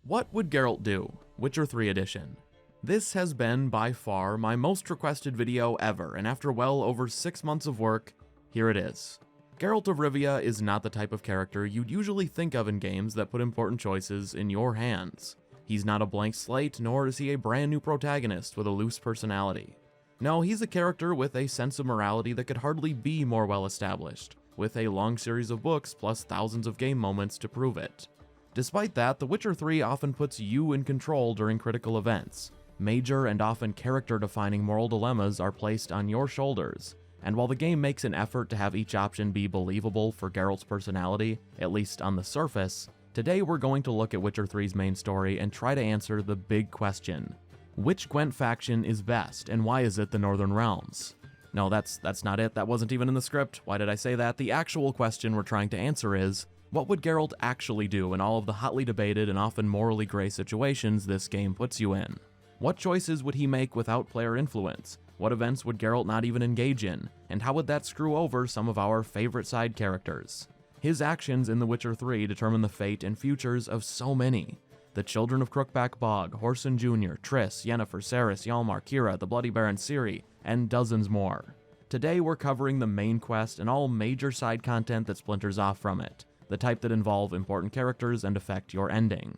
What would Geralt do? Witcher 3 edition. This has been by far my most requested video ever, and after well over 6 months of work, here it is. Geralt of Rivia is not the type of character you'd usually think of in games that put important choices in your hands. He's not a blank slate, nor is he a brand new protagonist with a loose personality. No, he's a character with a sense of morality that could hardly be more well established, with a long series of books plus thousands of game moments to prove it. Despite that, The Witcher 3 often puts you in control during critical events. Major and often character-defining moral dilemmas are placed on your shoulders, and while the game makes an effort to have each option be believable for Geralt's personality, at least on the surface, today we're going to look at Witcher 3's main story and try to answer the big question. Which Gwent faction is best, and why is it the Northern Realms? No, that's not it, that wasn't even in the script. Why did I say that? The actual question we're trying to answer is, what would Geralt actually do in all of the hotly debated and often morally gray situations this game puts you in? What choices would he make without player influence? What events would Geralt not even engage in? And how would that screw over some of our favorite side characters? His actions in The Witcher 3 determine the fate and futures of so many. The Children of Crookback Bog, Whoreson Jr., Triss, Yennefer, Cerys, Hjalmar, Keira, the Bloody Baron Ciri, and dozens more. Today we're covering the main quest and all major side content that splinters off from it, the type that involve important characters and affect your ending.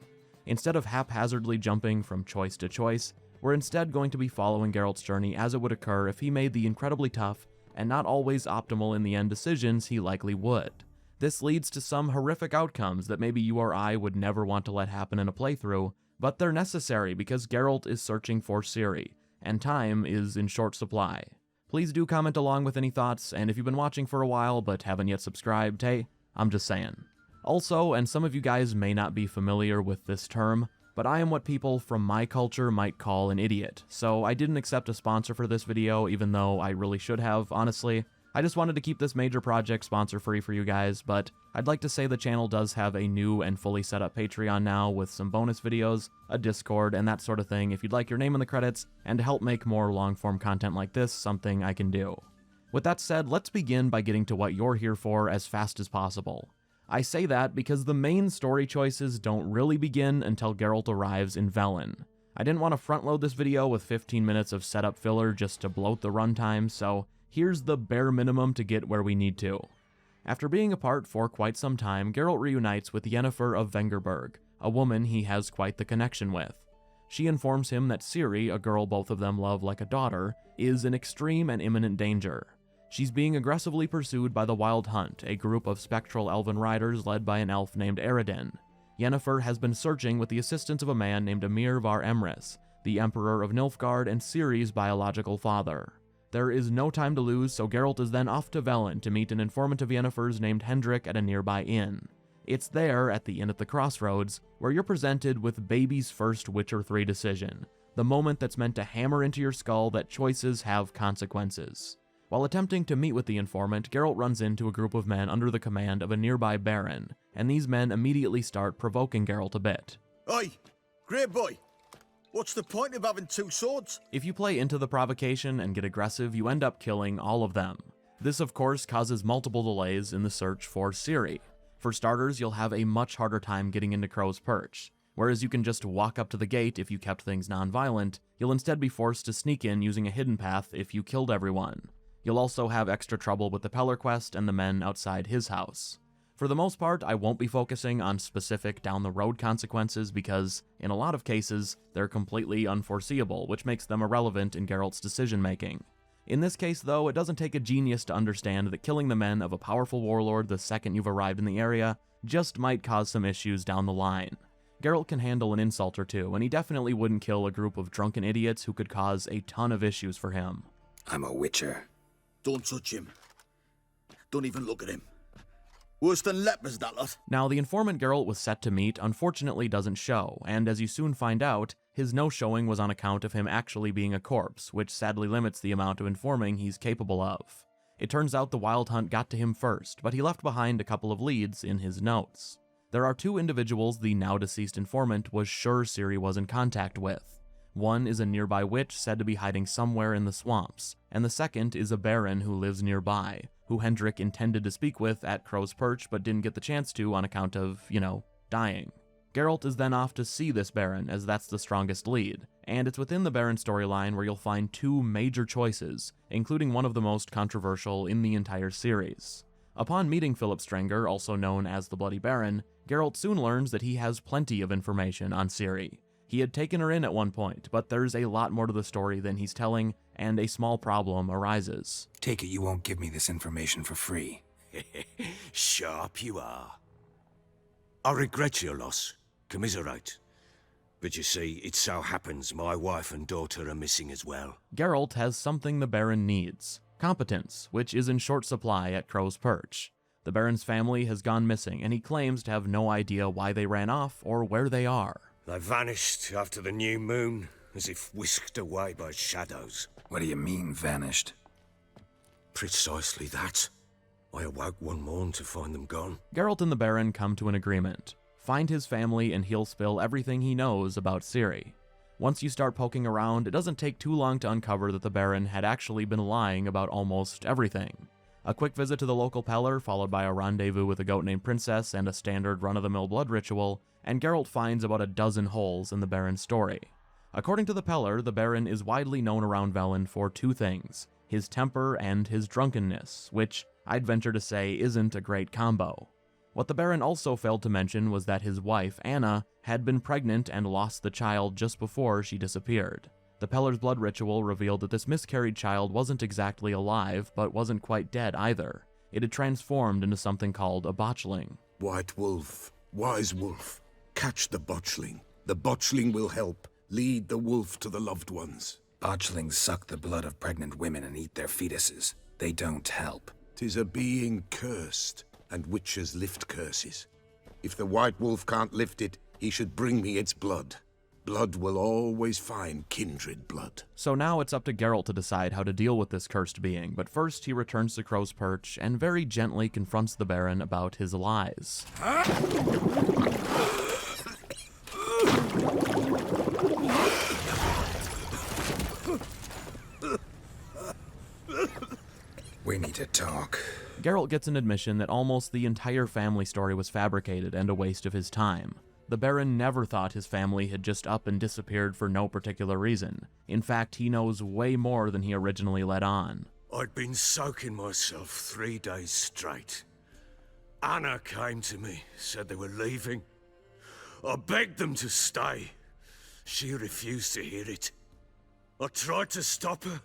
Instead of haphazardly jumping from choice to choice, we're instead going to be following Geralt's journey as it would occur if he made the incredibly tough and not always optimal in the end decisions he likely would. This leads to some horrific outcomes that maybe you or I would never want to let happen in a playthrough, but they're necessary because Geralt is searching for Ciri, and time is in short supply. Please do comment along with any thoughts, and if you've been watching for a while but haven't yet subscribed, hey, I'm just saying. Also, and some of you guys may not be familiar with this term, but I am what people from my culture might call an idiot, so I didn't accept a sponsor for this video even though I really should have, honestly. I just wanted to keep this major project sponsor free for you guys, but I'd like to say the channel does have a new and fully set up Patreon now with some bonus videos, a Discord, and that sort of thing if you'd like your name in the credits, and to help make more long-form content like this something I can do. With that said, let's begin by getting to what you're here for as fast as possible. I say that because the main story choices don't really begin until Geralt arrives in Velen. I didn't want to front-load this video with 15 minutes of setup filler just to bloat the runtime, so here's the bare minimum to get where we need to. After being apart for quite some time, Geralt reunites with Yennefer of Vengerberg, a woman he has quite the connection with. She informs him that Ciri, a girl both of them love like a daughter, is in extreme and imminent danger. She's being aggressively pursued by the Wild Hunt, a group of spectral elven riders led by an elf named Eredin. Yennefer has been searching with the assistance of a man named Emhyr var Emrys, the Emperor of Nilfgaard and Ciri's biological father. There is no time to lose, so Geralt is then off to Velen to meet an informant of Yennefer's named Hendrik at a nearby inn. It's there, at the inn at the crossroads, where you're presented with baby's first Witcher 3 decision, the moment that's meant to hammer into your skull that choices have consequences. While attempting to meet with the informant, Geralt runs into a group of men under the command of a nearby baron, and these men immediately start provoking Geralt a bit. Oi, great boy! What's the point of having two swords? If you play into the provocation and get aggressive, you end up killing all of them. This of course causes multiple delays in the search for Ciri. For starters, you'll have a much harder time getting into Crow's Perch. Whereas you can just walk up to the gate if you kept things non-violent, you'll instead be forced to sneak in using a hidden path if you killed everyone. You'll also have extra trouble with the Peller quest and the men outside his house. For the most part, I won't be focusing on specific down-the-road consequences because, in a lot of cases, they're completely unforeseeable, which makes them irrelevant in Geralt's decision-making. In this case, though, it doesn't take a genius to understand that killing the men of a powerful warlord the second you've arrived in the area just might cause some issues down the line. Geralt can handle an insult or two, and he definitely wouldn't kill a group of drunken idiots who could cause a ton of issues for him. I'm a witcher. Don't touch him. Don't even look at him. Worse than lepers, that lot. Now, the informant Geralt was set to meet unfortunately doesn't show, and as you soon find out, his no-showing was on account of him actually being a corpse, which sadly limits the amount of informing he's capable of. It turns out the Wild Hunt got to him first, but he left behind a couple of leads in his notes. There are two individuals the now-deceased informant was sure Ciri was in contact with. One is a nearby witch said to be hiding somewhere in the swamps, and the second is a baron who lives nearby, who Hendrik intended to speak with at Crow's Perch but didn't get the chance to on account of, dying. Geralt is then off to see this Baron, as that's the strongest lead, and it's within the Baron storyline where you'll find two major choices, including one of the most controversial in the entire series. Upon meeting Philip Strenger, also known as the Bloody Baron, Geralt soon learns that he has plenty of information on Ciri. He had taken her in at one point, but there's a lot more to the story than he's telling, and a small problem arises. Take it you won't give me this information for free. Sharp you are. I regret your loss. Commiserate. But you see, it so happens my wife and daughter are missing as well. Geralt has something the Baron needs. Competence, which is in short supply at Crow's Perch. The Baron's family has gone missing, and he claims to have no idea why they ran off or where they are. They vanished after the new moon, as if whisked away by shadows. What do you mean, vanished? Precisely that. I awoke one morn to find them gone. Geralt and the Baron come to an agreement. Find his family and he'll spill everything he knows about Ciri. Once you start poking around, it doesn't take too long to uncover that the Baron had actually been lying about almost everything. A quick visit to the local Peller, followed by a rendezvous with a goat named Princess and a standard run-of-the-mill blood ritual, and Geralt finds about a dozen holes in the Baron's story. According to the Peller, the Baron is widely known around Velen for two things, his temper and his drunkenness, which I'd venture to say isn't a great combo. What the Baron also failed to mention was that his wife, Anna, had been pregnant and lost the child just before she disappeared. The Peller's blood ritual revealed that this miscarried child wasn't exactly alive, but wasn't quite dead either. It had transformed into something called a botchling. White wolf, wise wolf, catch the botchling. The botchling will help. Lead the wolf to the loved ones. Botchlings suck the blood of pregnant women and eat their fetuses. They don't help. 'Tis a being cursed, and witches lift curses. If the white wolf can't lift it, he should bring me its blood. Blood will always find kindred blood. So now it's up to Geralt to decide how to deal with this cursed being, but first he returns to Crow's Perch and very gently confronts the Baron about his lies. We need to talk. Geralt gets an admission that almost the entire family story was fabricated and a waste of his time. The Baron never thought his family had just up and disappeared for no particular reason. In fact, he knows way more than he originally let on. I'd been soaking myself 3 days straight. Anna came to me, said they were leaving. I begged them to stay. She refused to hear it. I tried to stop her.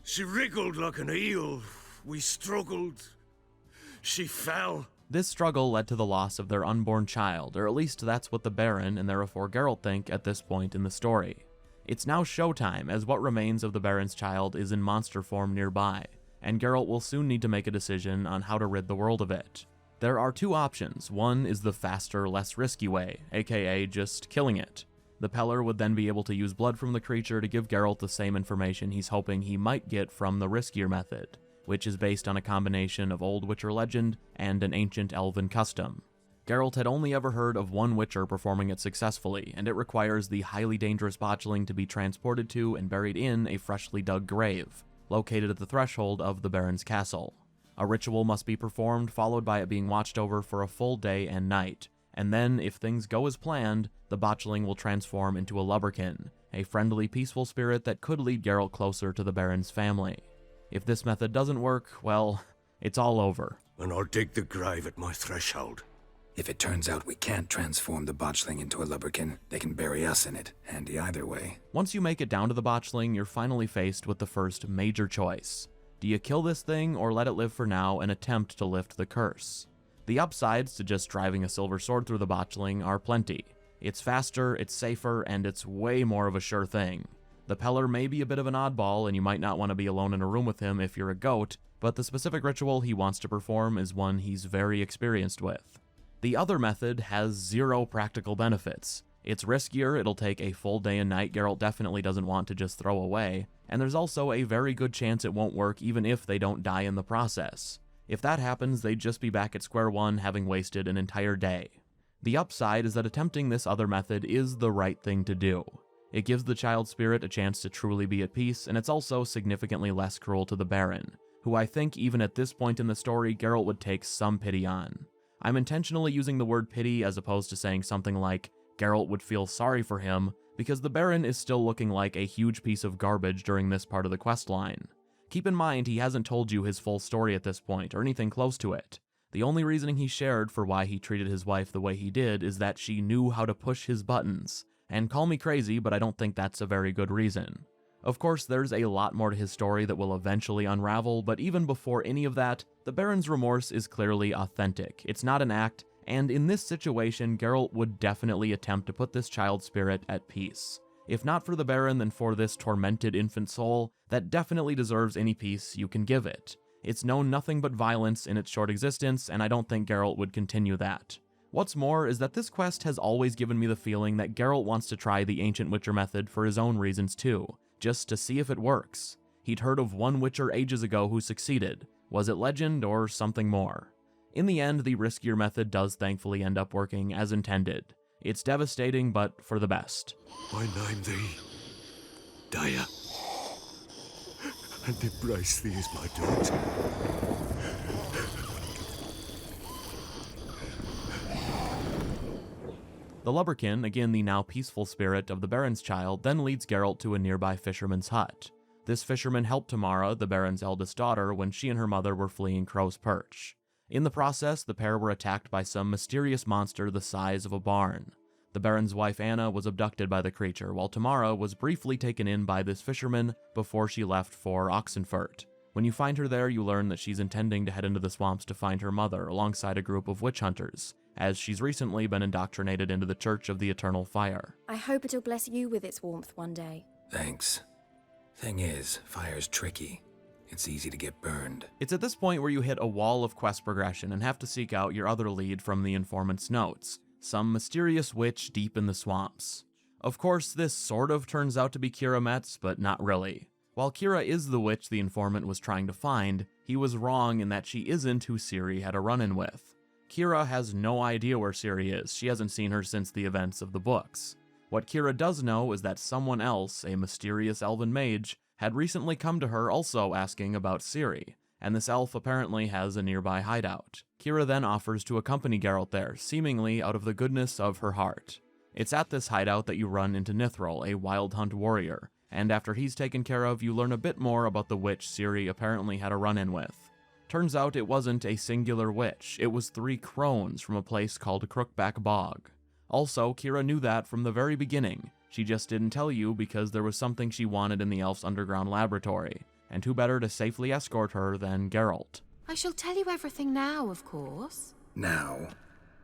She wriggled like an eel. We struggled. She fell. This struggle led to the loss of their unborn child, or at least that's what the Baron and therefore Geralt think at this point in the story. It's now showtime, as what remains of the Baron's child is in monster form nearby, and Geralt will soon need to make a decision on how to rid the world of it. There are two options. One is the faster, less risky way, aka just killing it. The Peller would then be able to use blood from the creature to give Geralt the same information he's hoping he might get from the riskier method, which is based on a combination of old Witcher legend and an ancient elven custom. Geralt had only ever heard of one Witcher performing it successfully, and it requires the highly dangerous botchling to be transported to and buried in a freshly dug grave, located at the threshold of the Baron's castle. A ritual must be performed, followed by it being watched over for a full day and night, and then, if things go as planned, the botchling will transform into a lubberkin, a friendly, peaceful spirit that could lead Geralt closer to the Baron's family. If this method doesn't work, well, it's all over. And I'll dig the grave at my threshold. If it turns out we can't transform the botchling into a lubberkin, they can bury us in it. Handy either way. Once you make it down to the botchling, you're finally faced with the first major choice. Do you kill this thing or let it live for now and attempt to lift the curse? The upsides to just driving a silver sword through the botchling are plenty. It's faster, it's safer, and it's way more of a sure thing. The Peller may be a bit of an oddball, and you might not want to be alone in a room with him if you're a goat, but the specific ritual he wants to perform is one he's very experienced with. The other method has zero practical benefits. It's riskier, it'll take a full day and night Geralt definitely doesn't want to just throw away, and there's also a very good chance it won't work even if they don't die in the process. If that happens, they'd just be back at square one, having wasted an entire day. The upside is that attempting this other method is the right thing to do. It gives the child spirit a chance to truly be at peace, and it's also significantly less cruel to the Baron, who I think even at this point in the story Geralt would take some pity on. I'm intentionally using the word pity as opposed to saying something like Geralt would feel sorry for him, because the Baron is still looking like a huge piece of garbage during this part of the questline. Keep in mind he hasn't told you his full story at this point, or anything close to it. The only reasoning he shared for why he treated his wife the way he did is that she knew how to push his buttons. And call me crazy, but I don't think that's a very good reason. Of course, there's a lot more to his story that will eventually unravel, but even before any of that, the Baron's remorse is clearly authentic. It's not an act, and in this situation, Geralt would definitely attempt to put this child spirit at peace. If not for the Baron, then for this tormented infant soul that definitely deserves any peace you can give it. It's known nothing but violence in its short existence, and I don't think Geralt would continue that. What's more is that this quest has always given me the feeling that Geralt wants to try the Ancient Witcher method for his own reasons too, just to see if it works. He'd heard of one Witcher ages ago who succeeded. Was it legend or something more? In the end, the riskier method does thankfully end up working as intended. It's devastating, but for the best. I name thee Daya, and embrace thee as my daughter. The Lubberkin, again the now peaceful spirit of the Baron's child, then leads Geralt to a nearby fisherman's hut. This fisherman helped Tamara, the Baron's eldest daughter, when she and her mother were fleeing Crow's Perch. In the process, the pair were attacked by some mysterious monster the size of a barn. The Baron's wife Anna was abducted by the creature, while Tamara was briefly taken in by this fisherman before she left for Oxenfurt. When you find her there, you learn that she's intending to head into the swamps to find her mother alongside a group of witch hunters, as she's recently been indoctrinated into the Church of the Eternal Fire. I hope it'll bless you with its warmth one day. Thanks. Thing is, fire's tricky. It's easy to get burned. It's at this point where you hit a wall of quest progression and have to seek out your other lead from the informant's notes, some mysterious witch deep in the swamps. Of course, this sort of turns out to be Keira Metz, but not really. While Keira is the witch the informant was trying to find, he was wrong in that she isn't who Ciri had a run-in with. Keira has no idea where Ciri is. She hasn't seen her since the events of the books. What Keira does know is that someone else, a mysterious elven mage, had recently come to her also asking about Ciri, and this elf apparently has a nearby hideout. Keira then offers to accompany Geralt there, seemingly out of the goodness of her heart. It's at this hideout that you run into Nithril, a wild hunt warrior, and after he's taken care of, you learn a bit more about the witch Ciri apparently had a run-in with. Turns out it wasn't a singular witch, it was 3 crones from a place called Crookback Bog. Also, Keira knew that from the very beginning. She just didn't tell you because there was something she wanted in the elf's underground laboratory, and who better to safely escort her than Geralt? I shall tell you everything now, of course. Now,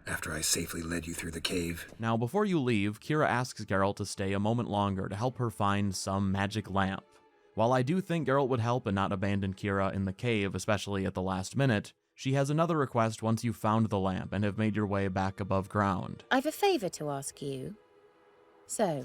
after I safely led you through the cave. Now, before you leave, Keira asks Geralt to stay a moment longer to help her find some magic lamp. While I do think Geralt would help and not abandon Keira in the cave, especially at the last minute, she has another request once you've found the lamp and have made your way back above ground. I've a favor to ask you. So,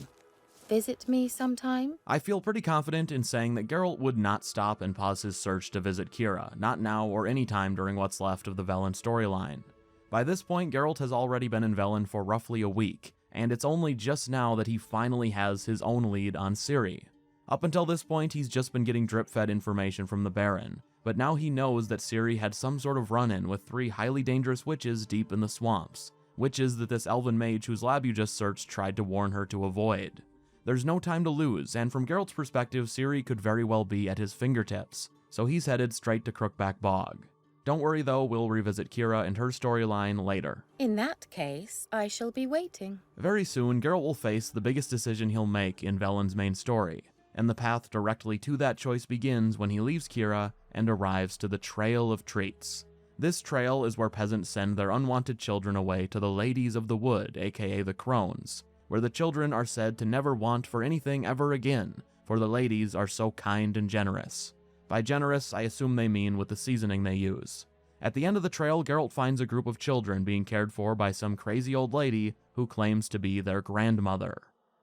visit me sometime? I feel pretty confident in saying that Geralt would not stop and pause his search to visit Keira, not now or any time during what's left of the Velen storyline. By this point, Geralt has already been in Velen for roughly a week, and it's only just now that he finally has his own lead on Ciri. Up until this point, he's just been getting drip-fed information from the Baron, but now he knows that Ciri had some sort of run-in with 3 highly dangerous witches deep in the swamps, witches that this elven mage whose lab you just searched tried to warn her to avoid. There's no time to lose, and from Geralt's perspective, Ciri could very well be at his fingertips, so he's headed straight to Crookback Bog. Don't worry though, we'll revisit Keira and her storyline later. In that case, I shall be waiting. Very soon, Geralt will face the biggest decision he'll make in Velen's main story, and the path directly to that choice begins when he leaves Keira and arrives to the Trail of Treats. This trail is where peasants send their unwanted children away to the Ladies of the Wood, aka the Crones, where the children are said to never want for anything ever again, for the ladies are so kind and generous. By generous, I assume they mean with the seasoning they use. At the end of the trail, Geralt finds a group of children being cared for by some crazy old lady who claims to be their grandmother.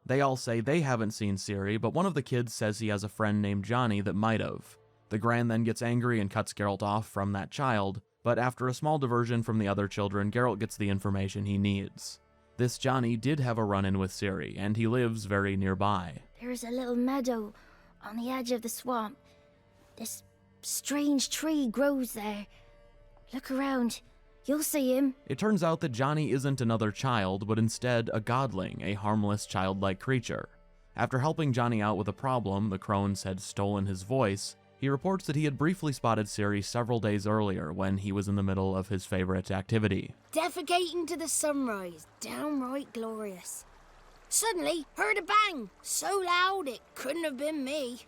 They all say they haven't seen Ciri, but one of the kids says he has a friend named Johnny that might have. The Gran then gets angry and cuts Geralt off from that child, but after a small diversion from the other children, Geralt gets the information he needs. This Johnny did have a run-in with Ciri, and he lives very nearby. There is a little meadow on the edge of the swamp. This strange tree grows there. Look around. You'll see him. It turns out that Johnny isn't another child, but instead a godling, a harmless childlike creature. After helping Johnny out with a problem, the crones had stolen his voice, he reports that he had briefly spotted Ciri several days earlier when he was in the middle of his favorite activity. Defecating to the sunrise, downright glorious. Suddenly, heard a bang, so loud it couldn't have been me.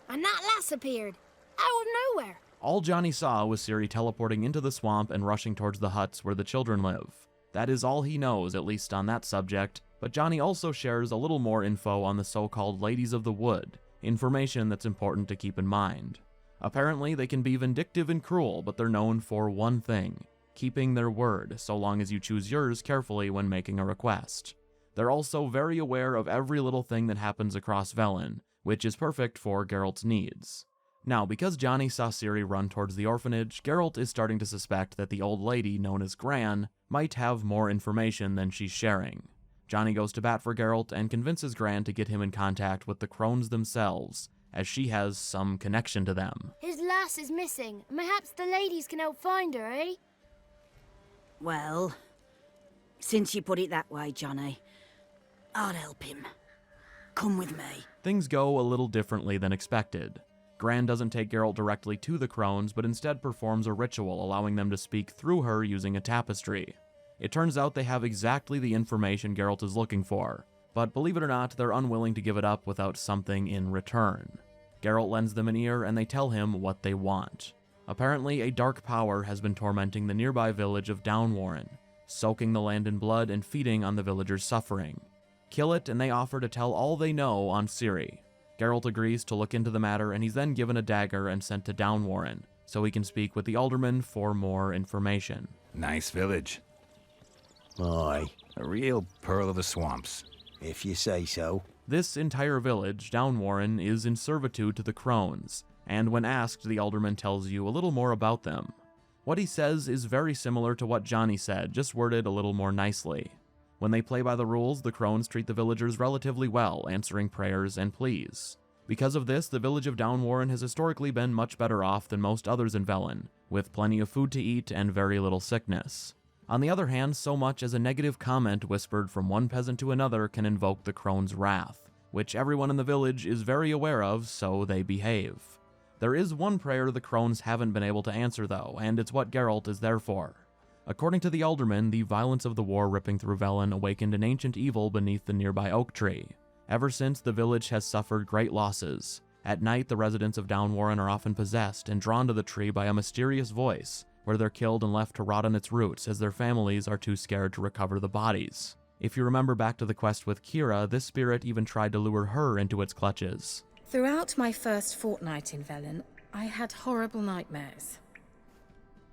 And that lass appeared, out of nowhere. All Johnny saw was Ciri teleporting into the swamp and rushing towards the huts where the children live. That is all he knows, at least on that subject, but Johnny also shares a little more info on the so-called Ladies of the Wood, information that's important to keep in mind. Apparently, they can be vindictive and cruel, but they're known for one thing: keeping their word, so long as you choose yours carefully when making a request. They're also very aware of every little thing that happens across Velen, which is perfect for Geralt's needs. Now, because Johnny saw Ciri run towards the orphanage, Geralt is starting to suspect that the old lady known as Gran might have more information than she's sharing. Johnny goes to bat for Geralt and convinces Gran to get him in contact with the crones themselves, as she has some connection to them. His lass is missing. Perhaps the ladies can help find her, eh? Well, since you put it that way, Johnny, I'll help him. Come with me. Things go a little differently than expected. Gran doesn't take Geralt directly to the crones, but instead performs a ritual allowing them to speak through her using a tapestry. It turns out they have exactly the information Geralt is looking for, but believe it or not, they're unwilling to give it up without something in return. Geralt lends them an ear and they tell him what they want. Apparently, a dark power has been tormenting the nearby village of Downwarren, soaking the land in blood and feeding on the villagers' suffering. Kill it, and they offer to tell all they know on Ciri. Geralt agrees to look into the matter, and he's then given a dagger and sent to Downwarren, so he can speak with the alderman for more information. Nice village. Aye, A real pearl of the swamps. if you say so. This entire village, Downwarren, is in servitude to the crones, and when asked, the alderman tells you a little more about them. What he says is very similar to what Johnny said, just worded a little more nicely. When they play by the rules, the crones treat the villagers relatively well, answering prayers and pleas. Because of this, the village of Downwarren has historically been much better off than most others in Velen, with plenty of food to eat and very little sickness. On the other hand, so much as a negative comment whispered from one peasant to another can invoke the crones' wrath, which everyone in the village is very aware of, so they behave. There is one prayer the crones haven't been able to answer though, and it's what Geralt is there for. According to the alderman, the violence of the war ripping through Velen awakened an ancient evil beneath the nearby oak tree. Ever since, the village has suffered great losses. At night, the residents of Downwarren are often possessed and drawn to the tree by a mysterious voice, where they're killed and left to rot on its roots as their families are too scared to recover the bodies. If you remember back to the quest with Keira, this spirit even tried to lure her into its clutches. Throughout my first fortnight in Velen, I had horrible nightmares.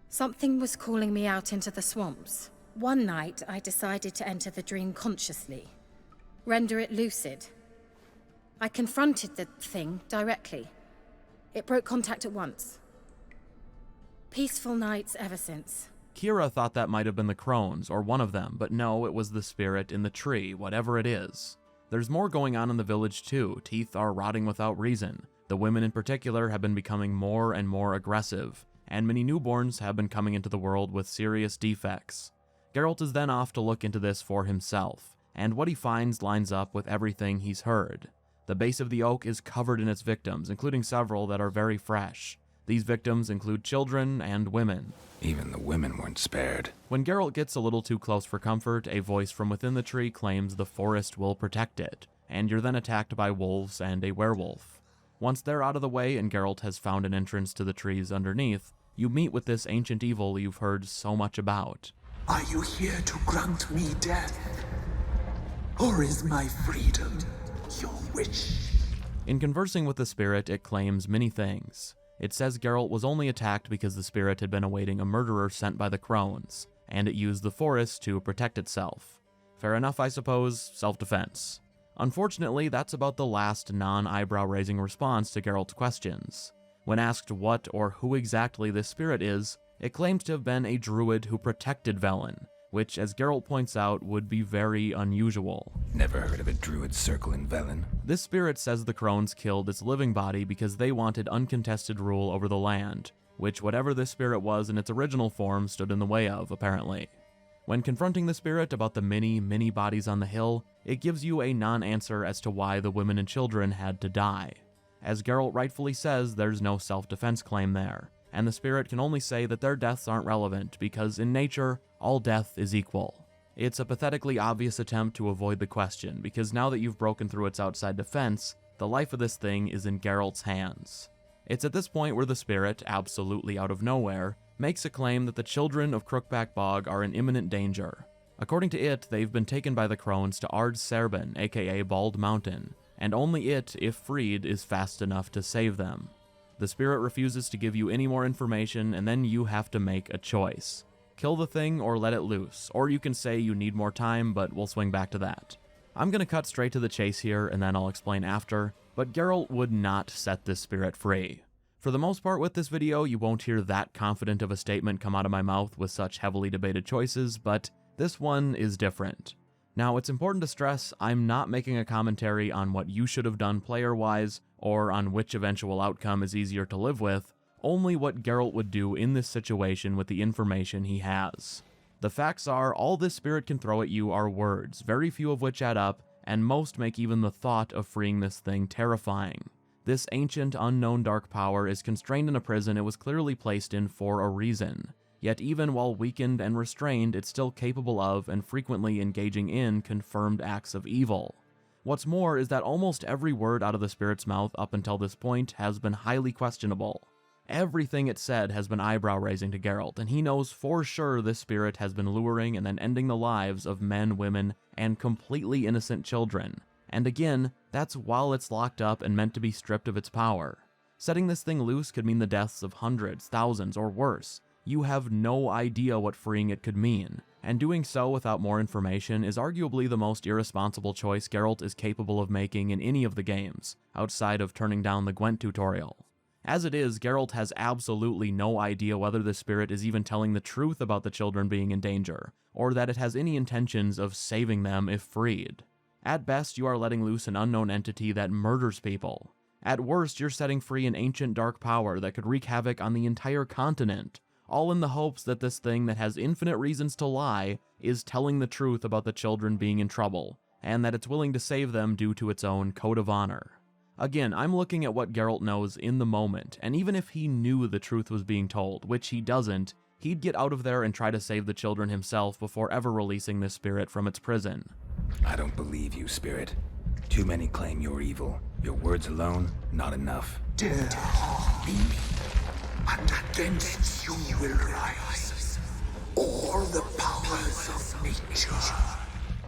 Something was calling me out into the swamps. One night, I decided to enter the dream consciously, render it lucid. I confronted the thing directly. It broke contact at once. Peaceful nights ever since. Keira thought that might have been the crones, or one of them, but no, it was the spirit in the tree, whatever it is. There's more going on in the village too. Teeth are rotting without reason. The women in particular have been becoming more and more aggressive, and many newborns have been coming into the world with serious defects. Geralt is then off to look into this for himself, and what he finds lines up with everything he's heard. The base of the oak is covered in its victims, including several that are very fresh. These victims include children and women. Even the women weren't spared. When Geralt gets a little too close for comfort, a voice from within the tree claims the forest will protect it, and you're then attacked by wolves and a werewolf. Once they're out of the way and Geralt has found an entrance to the trees underneath, you meet with this ancient evil you've heard so much about. Are you here to grant me death? Or is my freedom your wish? In conversing with the spirit, it claims many things. It says Geralt was only attacked because the spirit had been awaiting a murderer sent by the crones, and it used the forest to protect itself. Fair enough, I suppose, self-defense. Unfortunately, that's about the last non-eyebrow-raising response to Geralt's questions. When asked what or who exactly this spirit is, it claims to have been a druid who protected Velen, which, as Geralt points out, would be very unusual. Never heard of a druid circle in Velen. This spirit says the crones killed its living body because they wanted uncontested rule over the land, which whatever this spirit was in its original form stood in the way of, apparently. When confronting the spirit about the many bodies on the hill, it gives you a non-answer as to why the women and children had to die. As Geralt rightfully says, there's no self-defense claim there, and the spirit can only say that their deaths aren't relevant because in nature, all death is equal. It's a pathetically obvious attempt to avoid the question, because now that you've broken through its outside defense, the life of this thing is in Geralt's hands. It's at this point where the spirit, absolutely out of nowhere, makes a claim that the children of Crookback Bog are in imminent danger. According to it, they've been taken by the crones to Ard Serban, aka Bald Mountain, and only it, if freed, is fast enough to save them. The spirit refuses to give you any more information, and then you have to make a choice. Kill the thing or let it loose, or you can say you need more time, but we'll swing back to that. I'm gonna cut straight to the chase here, and then I'll explain after, but Geralt would not set this spirit free. For the most part with this video, you won't hear that confident of a statement come out of my mouth with such heavily debated choices, but this one is different. Now, it's important to stress, I'm not making a commentary on what you should have done player-wise, or on which eventual outcome is easier to live with, only what Geralt would do in this situation with the information he has. The facts are, all this spirit can throw at you are words, very few of which add up, and most make even the thought of freeing this thing terrifying. This ancient, unknown dark power is constrained in a prison it was clearly placed in for a reason. Yet even while weakened and restrained, it's still capable of, and frequently engaging in, confirmed acts of evil. What's more is that almost every word out of the spirit's mouth up until this point has been highly questionable. Everything it said has been eyebrow-raising to Geralt, and he knows for sure this spirit has been luring and then ending the lives of men, women, and completely innocent children. And again, that's while it's locked up and meant to be stripped of its power. Setting this thing loose could mean the deaths of hundreds, thousands, or worse. You have no idea what freeing it could mean, and doing so without more information is arguably the most irresponsible choice Geralt is capable of making in any of the games, outside of turning down the Gwent tutorial. As it is, Geralt has absolutely no idea whether the spirit is even telling the truth about the children being in danger, or that it has any intentions of saving them if freed. At best, you are letting loose an unknown entity that murders people. At worst, you're setting free an ancient dark power that could wreak havoc on the entire continent, all in the hopes that this thing that has infinite reasons to lie is telling the truth about the children being in trouble, and that it's willing to save them due to its own code of honor. Again, I'm looking at what Geralt knows in the moment, and even if he knew the truth was being told, which he doesn't, he'd get out of there and try to save the children himself before ever releasing this spirit from its prison. I don't believe you, spirit. Too many claim you're evil. Your words alone, not enough. Dare harm me, and against you will rise all the powers of nature.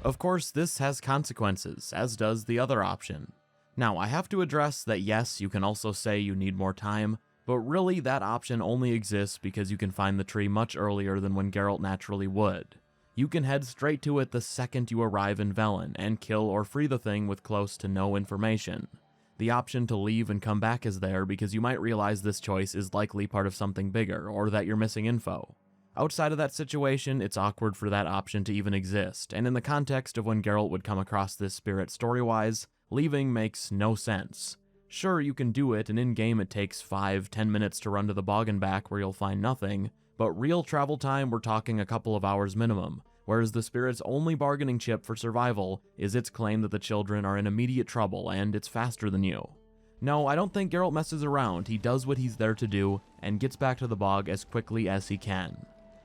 Of course, this has consequences, as does the other option. Now, I have to address that yes, you can also say you need more time, but really that option only exists because you can find the tree much earlier than when Geralt naturally would. You can head straight to it the second you arrive in Velen, and kill or free the thing with close to no information. The option to leave and come back is there because you might realize this choice is likely part of something bigger, or that you're missing info. Outside of that situation, it's awkward for that option to even exist, and in the context of when Geralt would come across this spirit story-wise, leaving makes no sense. Sure, you can do it, and in-game it takes 5-10 minutes to run to the bog and back where you'll find nothing, but real travel time we're talking a couple of hours minimum, whereas the spirit's only bargaining chip for survival is its claim that the children are in immediate trouble and it's faster than you. No, I don't think Geralt messes around, he does what he's there to do, and gets back to the bog as quickly as he can.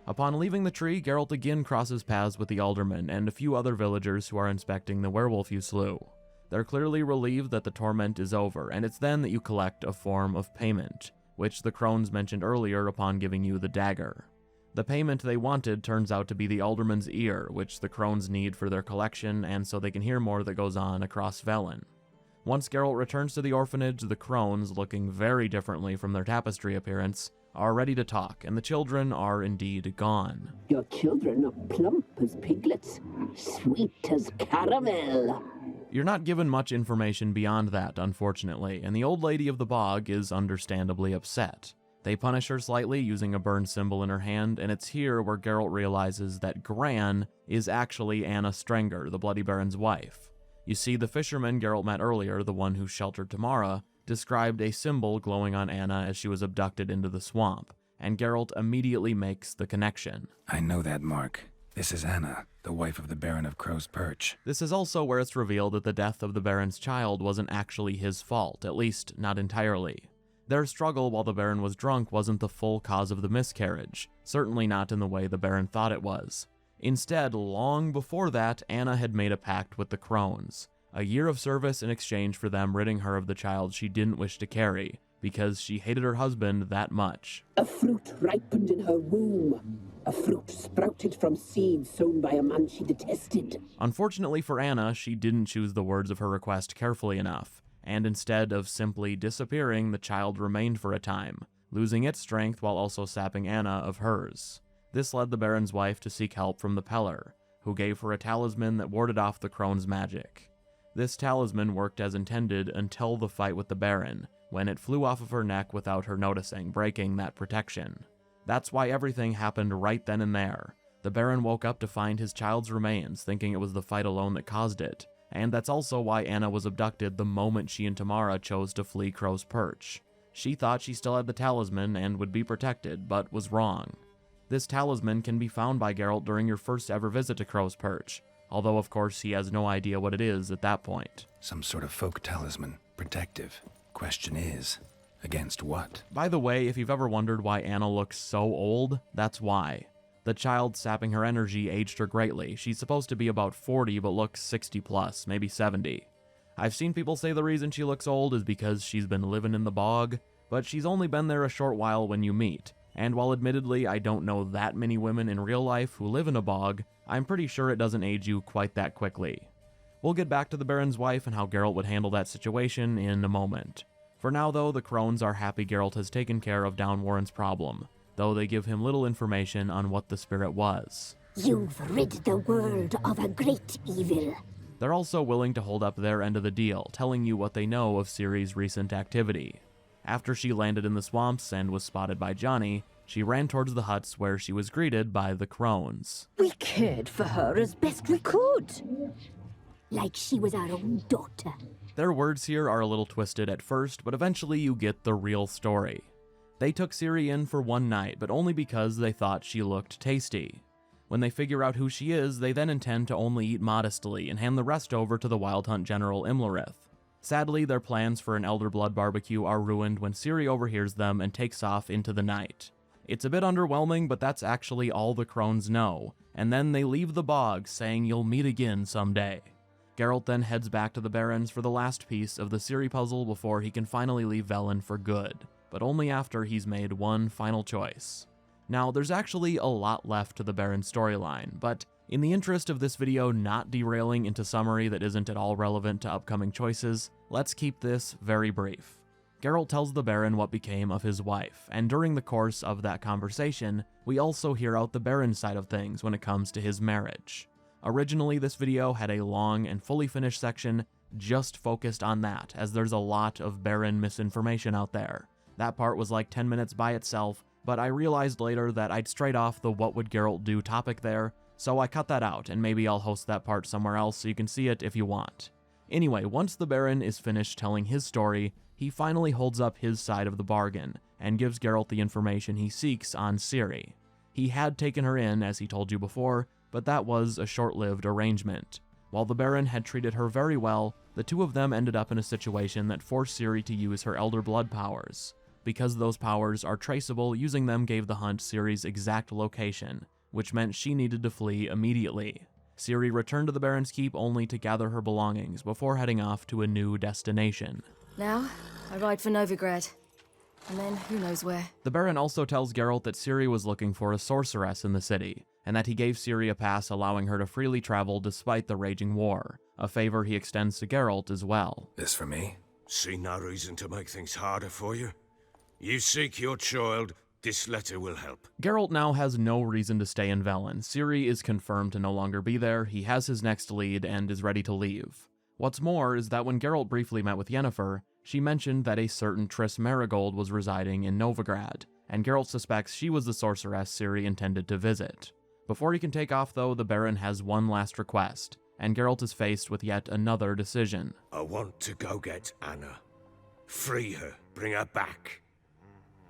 Upon leaving the tree, Geralt again crosses paths with the alderman and a few other villagers who are inspecting the werewolf you slew. They're clearly relieved that the torment is over, and it's then that you collect a form of payment, which the crones mentioned earlier upon giving you the dagger. The payment they wanted turns out to be the alderman's ear, which the crones need for their collection and so they can hear more that goes on across Velen. Once Geralt returns to the orphanage, the crones, looking very differently from their tapestry appearance, are ready to talk, and the children are indeed gone. Your children are plump as piglets, sweet as caramel. You're not given much information beyond that, unfortunately, and the old lady of the bog is understandably upset. They punish her slightly using a burn symbol in her hand, and it's here where Geralt realizes that Gran is actually Anna Strenger, the Bloody Baron's wife. You see, the fisherman Geralt met earlier, the one who sheltered Tamara, described a symbol glowing on Anna as she was abducted into the swamp, and Geralt immediately makes the connection. I know that mark. This is Anna, the wife of the Baron of Crow's Perch. This is also where it's revealed that the death of the Baron's child wasn't actually his fault, at least not entirely. Their struggle while the Baron was drunk wasn't the full cause of the miscarriage, certainly not in the way the Baron thought it was. Instead, long before that, Anna had made a pact with the crones, a year of service in exchange for them ridding her of the child she didn't wish to carry, because she hated her husband that much. A fruit ripened in her womb. A fruit sprouted from seeds sown by a man she detested. Unfortunately for Anna, she didn't choose the words of her request carefully enough, and instead of simply disappearing, the child remained for a time, losing its strength while also sapping Anna of hers. This led the Baron's wife to seek help from the Peller, who gave her a talisman that warded off the crone's magic. This talisman worked as intended until the fight with the Baron, when it flew off of her neck without her noticing, breaking that protection. That's why everything happened right then and there. The Baron woke up to find his child's remains, thinking it was the fight alone that caused it, and that's also why Anna was abducted the moment she and Tamara chose to flee Crow's Perch. She thought she still had the talisman and would be protected, but was wrong. This talisman can be found by Geralt during your first ever visit to Crow's Perch, although of course he has no idea what it is at that point. Some sort of folk talisman. Protective. Question is, against what? By the way, if you've ever wondered why Anna looks so old, that's why. The child sapping her energy aged her greatly. She's supposed to be about 40, but looks 60 plus, maybe 70. I've seen people say the reason she looks old is because she's been living in the bog, but she's only been there a short while when you meet. And while admittedly I don't know that many women in real life who live in a bog, I'm pretty sure it doesn't age you quite that quickly. We'll get back to the Baron's wife and how Geralt would handle that situation in a moment. For now though, the crones are happy Geralt has taken care of Downwarren's problem, though they give him little information on what the spirit was. You've rid the world of a great evil. They're also willing to hold up their end of the deal, telling you what they know of Ciri's recent activity. After she landed in the swamps and was spotted by Johnny, she ran towards the huts where she was greeted by the crones. We cared for her as best we could. Like she was our own daughter. Their words here are a little twisted at first, but eventually you get the real story. They took Ciri in for one night, but only because they thought she looked tasty. When they figure out who she is, they then intend to only eat modestly and hand the rest over to the Wild Hunt General Imlerith. Sadly, their plans for an Elder Blood barbecue are ruined when Ciri overhears them and takes off into the night. It's a bit underwhelming, but that's actually all the crones know, and then they leave the bog, saying you'll meet again someday. Geralt then heads back to the Barrens for the last piece of the Ciri puzzle before he can finally leave Velen for good, but only after he's made one final choice. Now, there's actually a lot left to the Baron storyline, but in the interest of this video not derailing into summary that isn't at all relevant to upcoming choices, let's keep this very brief. Geralt tells the Baron what became of his wife, and during the course of that conversation, we also hear out the Baron's side of things when it comes to his marriage. Originally, this video had a long and fully finished section just focused on that, as there's a lot of Baron misinformation out there. That part was like 10 minutes by itself, but I realized later that I'd strayed off the what would Geralt do topic there, so I cut that out, and maybe I'll host that part somewhere else so you can see it if you want. Anyway, once the Baron is finished telling his story, he finally holds up his side of the bargain, and gives Geralt the information he seeks on Ciri. He had taken her in, as he told you before, but that was a short-lived arrangement. While the Baron had treated her very well, the two of them ended up in a situation that forced Ciri to use her Elder Blood powers. Because those powers are traceable, using them gave the hunt Ciri's exact location, which meant she needed to flee immediately. Ciri returned to the Baron's Keep only to gather her belongings before heading off to a new destination. Now, I ride for Novigrad. And then, who knows where. The Baron also tells Geralt that Ciri was looking for a sorceress in the city, and that he gave Ciri a pass allowing her to freely travel despite the raging war, a favor he extends to Geralt as well. This for me? See no reason to make things harder for you. You seek your child, this letter will help. Geralt now has no reason to stay in Velen. Ciri is confirmed to no longer be there, he has his next lead, and is ready to leave. What's more is that when Geralt briefly met with Yennefer, she mentioned that a certain Triss Marigold was residing in Novigrad, and Geralt suspects she was the sorceress Ciri intended to visit. Before he can take off though, the Baron has one last request, and Geralt is faced with yet another decision. I want to go get Anna. Free her, bring her back.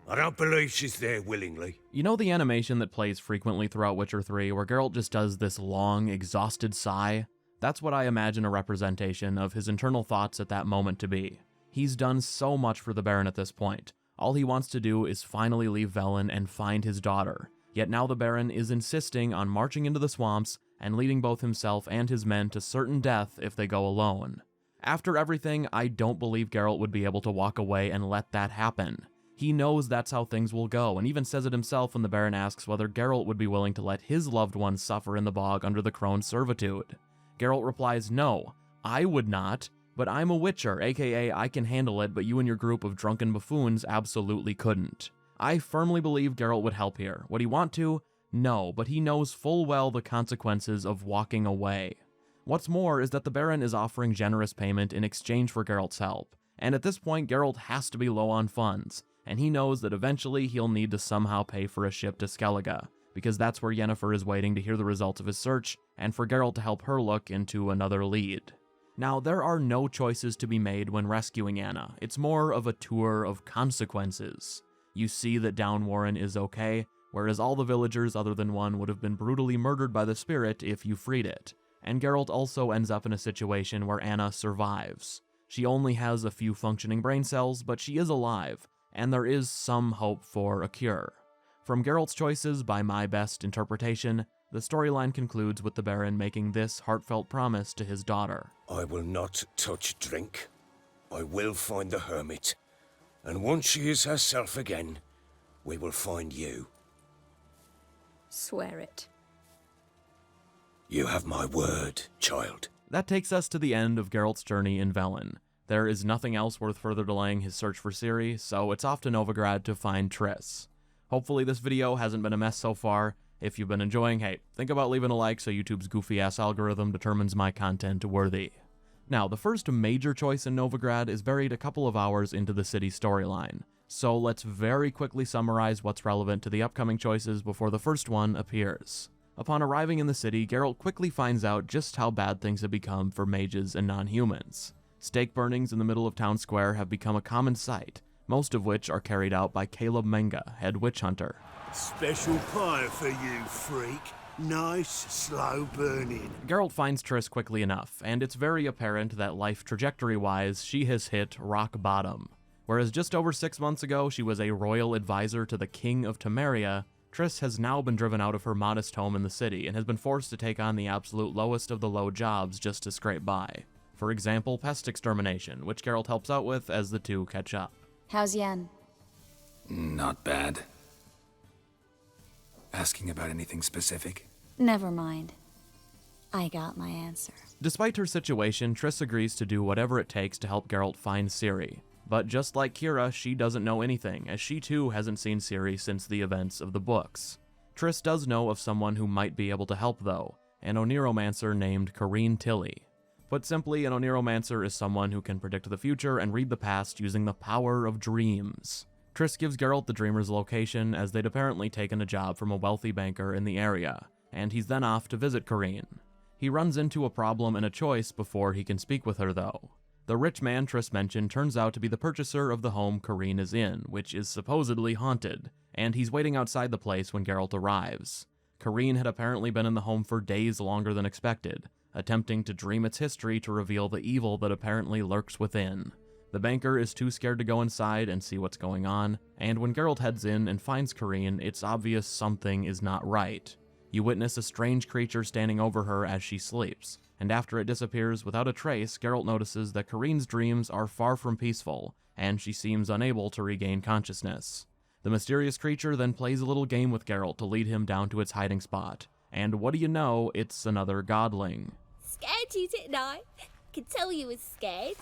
I don't believe she's there willingly. You know the animation that plays frequently throughout Witcher 3 where Geralt just does this long, exhausted sigh? That's what I imagine a representation of his internal thoughts at that moment to be. He's done so much for the Baron at this point. All he wants to do is finally leave Velen and find his daughter. Yet now the Baron is insisting on marching into the swamps and leading both himself and his men to certain death if they go alone. After everything, I don't believe Geralt would be able to walk away and let that happen. He knows that's how things will go, and even says it himself when the Baron asks whether Geralt would be willing to let his loved ones suffer in the bog under the crone's servitude. Geralt replies, "No, I would not, but I'm a witcher, aka I can handle it, but you and your group of drunken buffoons absolutely couldn't." I firmly believe Geralt would help here. Would he want to? No, but he knows full well the consequences of walking away. What's more is that the Baron is offering generous payment in exchange for Geralt's help, and at this point Geralt has to be low on funds, and he knows that eventually he'll need to somehow pay for a ship to Skellige, because that's where Yennefer is waiting to hear the results of his search, and for Geralt to help her look into another lead. Now, there are no choices to be made when rescuing Anna. It's more of a tour of consequences. You see that Down Warren is okay, whereas all the villagers other than one would have been brutally murdered by the spirit if you freed it. And Geralt also ends up in a situation where Anna survives. She only has a few functioning brain cells, but she is alive, and there is some hope for a cure. From Geralt's choices, by my best interpretation, the storyline concludes with the Baron making this heartfelt promise to his daughter. I will not touch drink. I will find the hermit. And once she is herself again, we will find you. Swear it. You have my word, child. That takes us to the end of Geralt's journey in Velen. There is nothing else worth further delaying his search for Ciri, so it's off to Novigrad to find Triss. Hopefully this video hasn't been a mess so far. If you've been enjoying, hey, think about leaving a like so YouTube's goofy-ass algorithm determines my content worthy. Now, the first major choice in Novigrad is buried a couple of hours into the city's storyline, so let's very quickly summarize what's relevant to the upcoming choices before the first one appears. Upon arriving in the city, Geralt quickly finds out just how bad things have become for mages and non-humans. Stake burnings in the middle of town square have become a common sight, most of which are carried out by Caleb Menga, head witch hunter. Special pie for you, freak. Nice, slow burning. Geralt finds Triss quickly enough, and it's very apparent that life trajectory-wise, she has hit rock bottom. Whereas just over 6 months ago, she was a royal advisor to the King of Temeria, Triss has now been driven out of her modest home in the city and has been forced to take on the absolute lowest of the low jobs just to scrape by. For example, pest extermination, which Geralt helps out with as the two catch up. How's Yen? Not bad. Asking about anything specific? Never mind. I got my answer. Despite her situation, Triss agrees to do whatever it takes to help Geralt find Ciri. But just like Keira, she doesn't know anything, as she too hasn't seen Ciri since the events of the books. Triss does know of someone who might be able to help though, an Oniromancer named Corrine Tilly. Put simply, an Oniromancer is someone who can predict the future and read the past using the power of dreams. Triss gives Geralt the Dreamer's location, as they'd apparently taken a job from a wealthy banker in the area, and he's then off to visit Corrine. He runs into a problem and a choice before he can speak with her though. The rich man Triss mentioned turns out to be the purchaser of the home Corrine is in, which is supposedly haunted, and he's waiting outside the place when Geralt arrives. Corrine had apparently been in the home for days longer than expected, attempting to dream its history to reveal the evil that apparently lurks within. The banker is too scared to go inside and see what's going on, and when Geralt heads in and finds Corrine, it's obvious something is not right. You witness a strange creature standing over her as she sleeps, and after it disappears without a trace, Geralt notices that Corrine's dreams are far from peaceful, and she seems unable to regain consciousness. The mysterious creature then plays a little game with Geralt to lead him down to its hiding spot, and what do you know, it's another godling. Scared you, didn't I? Could tell you was scared.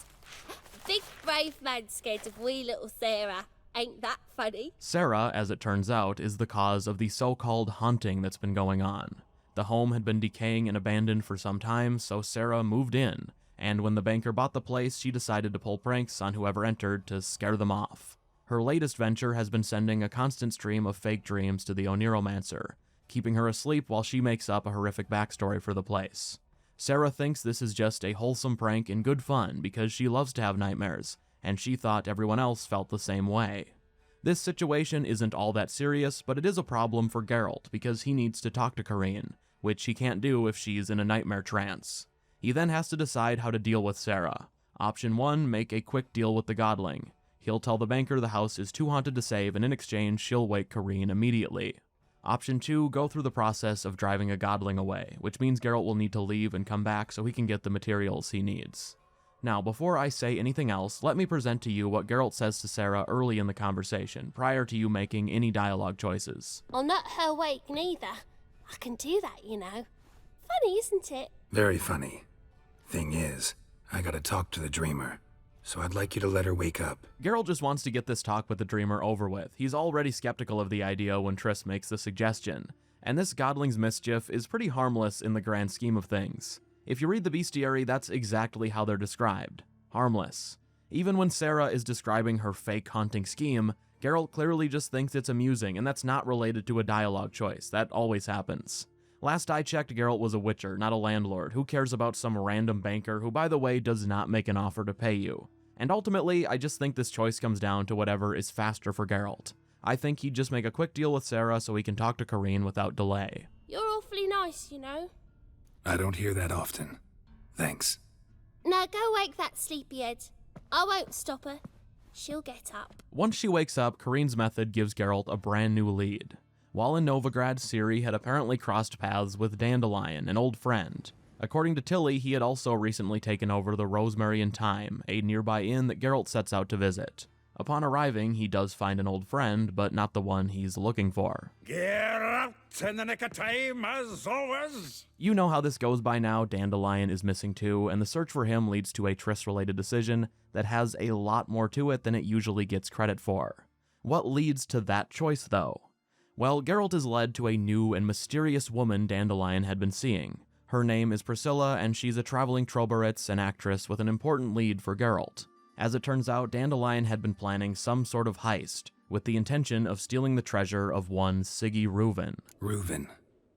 Big brave man scared of wee little Sarah. Ain't that funny? Sarah, as it turns out, is the cause of the so-called haunting that's been going on. The home had been decaying and abandoned for some time, so Sarah moved in, and when the banker bought the place, she decided to pull pranks on whoever entered to scare them off. Her latest venture has been sending a constant stream of fake dreams to the Oniromancer, keeping her asleep while she makes up a horrific backstory for the place. Sarah thinks this is just a wholesome prank and good fun because she loves to have nightmares, and she thought everyone else felt the same way. This situation isn't all that serious, but it is a problem for Geralt because he needs to talk to Corrine, which he can't do if she's in a nightmare trance. He then has to decide how to deal with Sarah. Option 1, make a quick deal with the Godling. He'll tell the banker the house is too haunted to save, and in exchange, she'll wake Corrine immediately. Option 2, go through the process of driving a Godling away, which means Geralt will need to leave and come back so he can get the materials he needs. Now, before I say anything else, let me present to you what Geralt says to Sarah early in the conversation, prior to you making any dialogue choices. I'll not her wake neither. I can do that, you know. Funny, isn't it? Very funny. Thing is, I gotta talk to the Dreamer, so I'd like you to let her wake up. Geralt just wants to get this talk with the Dreamer over with. He's already skeptical of the idea when Triss makes the suggestion, and this Godling's mischief is pretty harmless in the grand scheme of things. If you read the bestiary, that's exactly how they're described. Harmless. Even when Sarah is describing her fake haunting scheme, Geralt clearly just thinks it's amusing, and that's not related to a dialogue choice. That always happens. Last I checked, Geralt was a witcher, not a landlord. Who cares about some random banker who, by the way, does not make an offer to pay you? And ultimately, I just think this choice comes down to whatever is faster for Geralt. I think he'd just make a quick deal with Sarah so he can talk to Corrine without delay. You're awfully nice, you know. I don't hear that often. Thanks. Now go wake that sleepyhead. I won't stop her. She'll get up. Once she wakes up, Corrine's method gives Geralt a brand new lead. While in Novigrad, Ciri had apparently crossed paths with Dandelion, an old friend. According to Tilly, he had also recently taken over the Rosemary and Thyme, a nearby inn that Geralt sets out to visit. Upon arriving, he does find an old friend, but not the one he's looking for. Geralt, in the nick of time, as always. You know how this goes by now. Dandelion is missing too, and the search for him leads to a Triss-related decision that has a lot more to it than it usually gets credit for. What leads to that choice, though? Well, Geralt is led to a new and mysterious woman Dandelion had been seeing. Her name is Priscilla, and she's a traveling Trobaritz, an actress with an important lead for Geralt. As it turns out, Dandelion had been planning some sort of heist, with the intention of stealing the treasure of one Siggy Reuven. Reuven.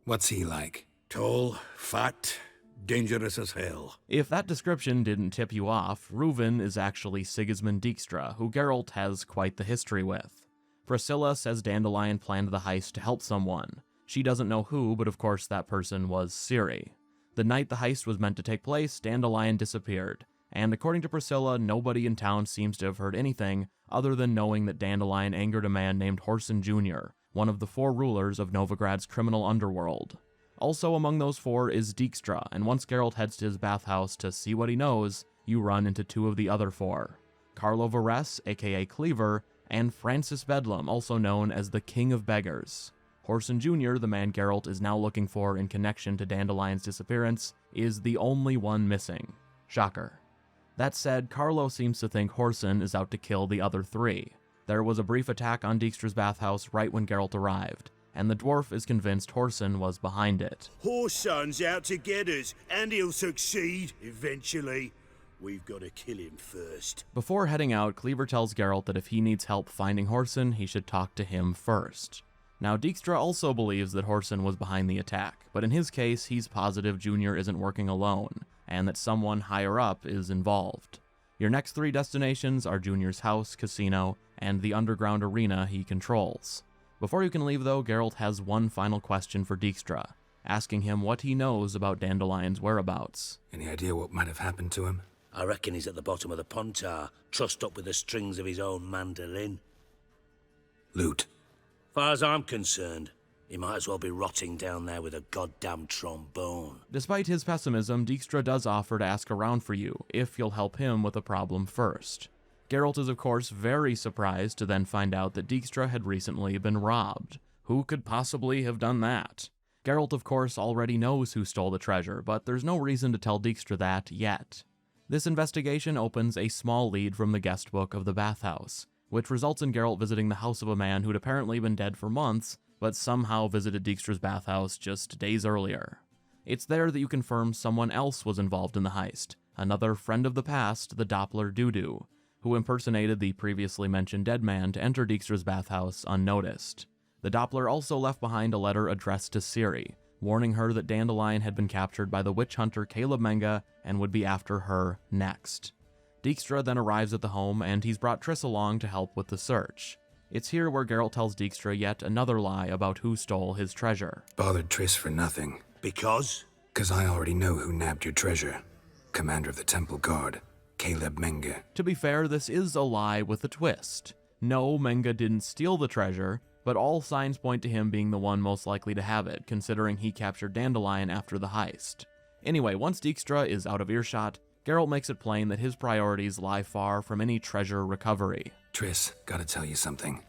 What's he like? Tall, fat, dangerous as hell. If that description didn't tip you off, Reuven is actually Sigismund Dijkstra, who Geralt has quite the history with. Priscilla says Dandelion planned the heist to help someone. She doesn't know who, but of course that person was Ciri. The night the heist was meant to take place, Dandelion disappeared, and according to Priscilla, nobody in town seems to have heard anything other than knowing that Dandelion angered a man named Whoreson Jr., one of the 4 rulers of Novigrad's criminal underworld. Also among those 4 is Dijkstra, and once Geralt heads to his bathhouse to see what he knows, you run into 2 of the other 4. Carlo Varese, aka Cleaver, and Francis Bedlam, also known as the King of Beggars. Whoreson Jr., the man Geralt is now looking for in connection to Dandelion's disappearance, is the only one missing. Shocker. That said, Carlo seems to think Whoreson is out to kill the other 3. There was a brief attack on Dijkstra's bathhouse right when Geralt arrived, and the dwarf is convinced Whoreson was behind it. Whoreson's out to get us, and he'll succeed eventually. We've got to kill him first. Before heading out, Cleaver tells Geralt that if he needs help finding Whoreson, he should talk to him first. Now, Dijkstra also believes that Whoreson was behind the attack, but in his case, he's positive Junior isn't working alone, and that someone higher up is involved. Your next 3 destinations are Junior's house, casino, and the underground arena he controls. Before you can leave, though, Geralt has one final question for Dijkstra, asking him what he knows about Dandelion's whereabouts. Any idea what might have happened to him? I reckon he's at the bottom of the Pontar, trussed up with the strings of his own mandolin. Loot. Far as I'm concerned, he might as well be rotting down there with a goddamn trombone. Despite his pessimism, Dijkstra does offer to ask around for you, if you'll help him with a problem first. Geralt is of course very surprised to then find out that Dijkstra had recently been robbed. Who could possibly have done that? Geralt of course already knows who stole the treasure, but there's no reason to tell Dijkstra that yet. This investigation opens a small lead from the guest book of the bathhouse, which results in Geralt visiting the house of a man who'd apparently been dead for months, but somehow visited Dijkstra's bathhouse just days earlier. It's there that you confirm someone else was involved in the heist, another friend of the past, the Doppler Dudu, who impersonated the previously mentioned dead man to enter Dijkstra's bathhouse unnoticed. The Doppler also left behind a letter addressed to Ciri, warning her that Dandelion had been captured by the witch hunter Caleb Menga and would be after her next. Dijkstra then arrives at the home, and he's brought Triss along to help with the search. It's here where Geralt tells Dijkstra yet another lie about who stole his treasure. Bothered Triss for nothing. Because? 'Cause I already know who nabbed your treasure. Commander of the Temple Guard, Caleb Menge. To be fair, this is a lie with a twist. No, Menge didn't steal the treasure, but all signs point to him being the one most likely to have it, considering he captured Dandelion after the heist. Anyway, once Dijkstra is out of earshot, Geralt makes it plain that his priorities lie far from any treasure recovery. Triss, gotta tell you something.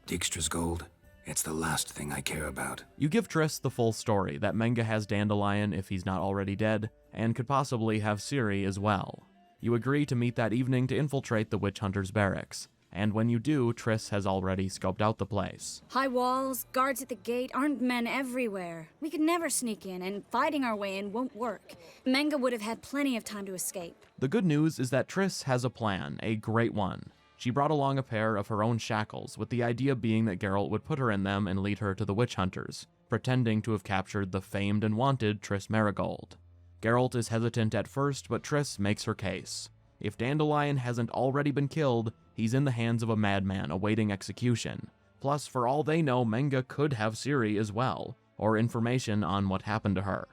Dijkstra's gold, it's the last thing I care about. You give Triss the full story, that Menge has Dandelion if he's not already dead, and could possibly have Ciri as well. You agree to meet that evening to infiltrate the witch hunter's barracks, and when you do, Triss has already scoped out the place. High walls, guards at the gate, armed men everywhere. We could never sneak in, and fighting our way in won't work. Menge would have had plenty of time to escape. The good news is that Triss has a plan, a great one. She brought along a pair of her own shackles, with the idea being that Geralt would put her in them and lead her to the witch hunters, pretending to have captured the famed and wanted Triss Merigold. Geralt is hesitant at first, but Triss makes her case. If Dandelion hasn't already been killed, he's in the hands of a madman awaiting execution. Plus, for all they know, Menge could have Ciri as well, or information on what happened to her.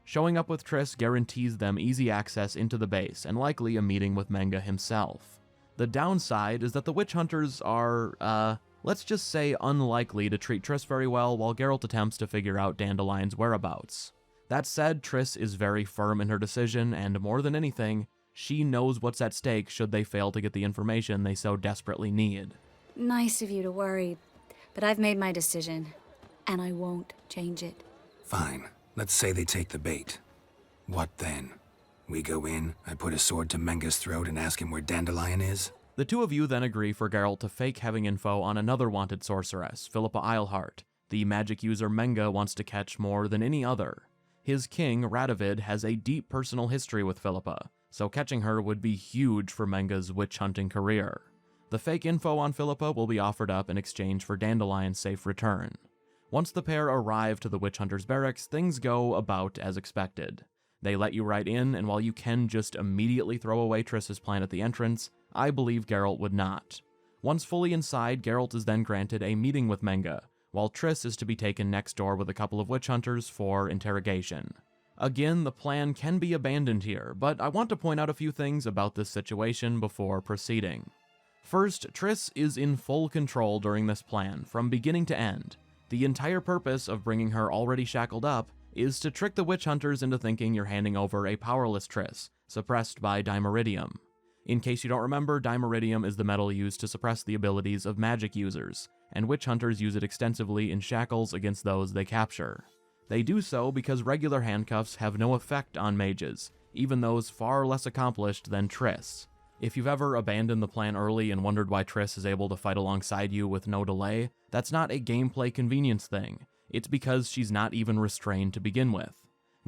Showing up with Triss guarantees them easy access into the base, and likely a meeting with Menge himself. The downside is that the witch hunters are, let's just say unlikely to treat Triss very well while Geralt attempts to figure out Dandelion's whereabouts. That said, Triss is very firm in her decision, and more than anything, she knows what's at stake should they fail to get the information they so desperately need. Nice of you to worry, but I've made my decision, and I won't change it. Fine. Let's say they take the bait. What then? We go in, I put a sword to Menge's throat and ask him where Dandelion is? The two of you then agree for Geralt to fake having info on another wanted sorceress, Philippa Eilhart, the magic user Menge wants to catch more than any other. His king, Radovid, has a deep personal history with Philippa, so catching her would be huge for Menge's witch-hunting career. The fake info on Philippa will be offered up in exchange for Dandelion's safe return. Once the pair arrive to the witch hunter's barracks, things go about as expected. They let you right in, and while you can just immediately throw away Triss's plan at the entrance, I believe Geralt would not. Once fully inside, Geralt is then granted a meeting with Menge, while Triss is to be taken next door with a couple of witch hunters for interrogation. Again, the plan can be abandoned here, but I want to point out a few things about this situation before proceeding. First, Triss is in full control during this plan, from beginning to end. The entire purpose of bringing her already shackled up is to trick the witch hunters into thinking you're handing over a powerless Triss, suppressed by Dimeridium. In case you don't remember, Dimeridium is the metal used to suppress the abilities of magic users, and witch hunters use it extensively in shackles against those they capture. They do so because regular handcuffs have no effect on mages, even those far less accomplished than Triss. If you've ever abandoned the plan early and wondered why Triss is able to fight alongside you with no delay, that's not a gameplay convenience thing. It's because she's not even restrained to begin with.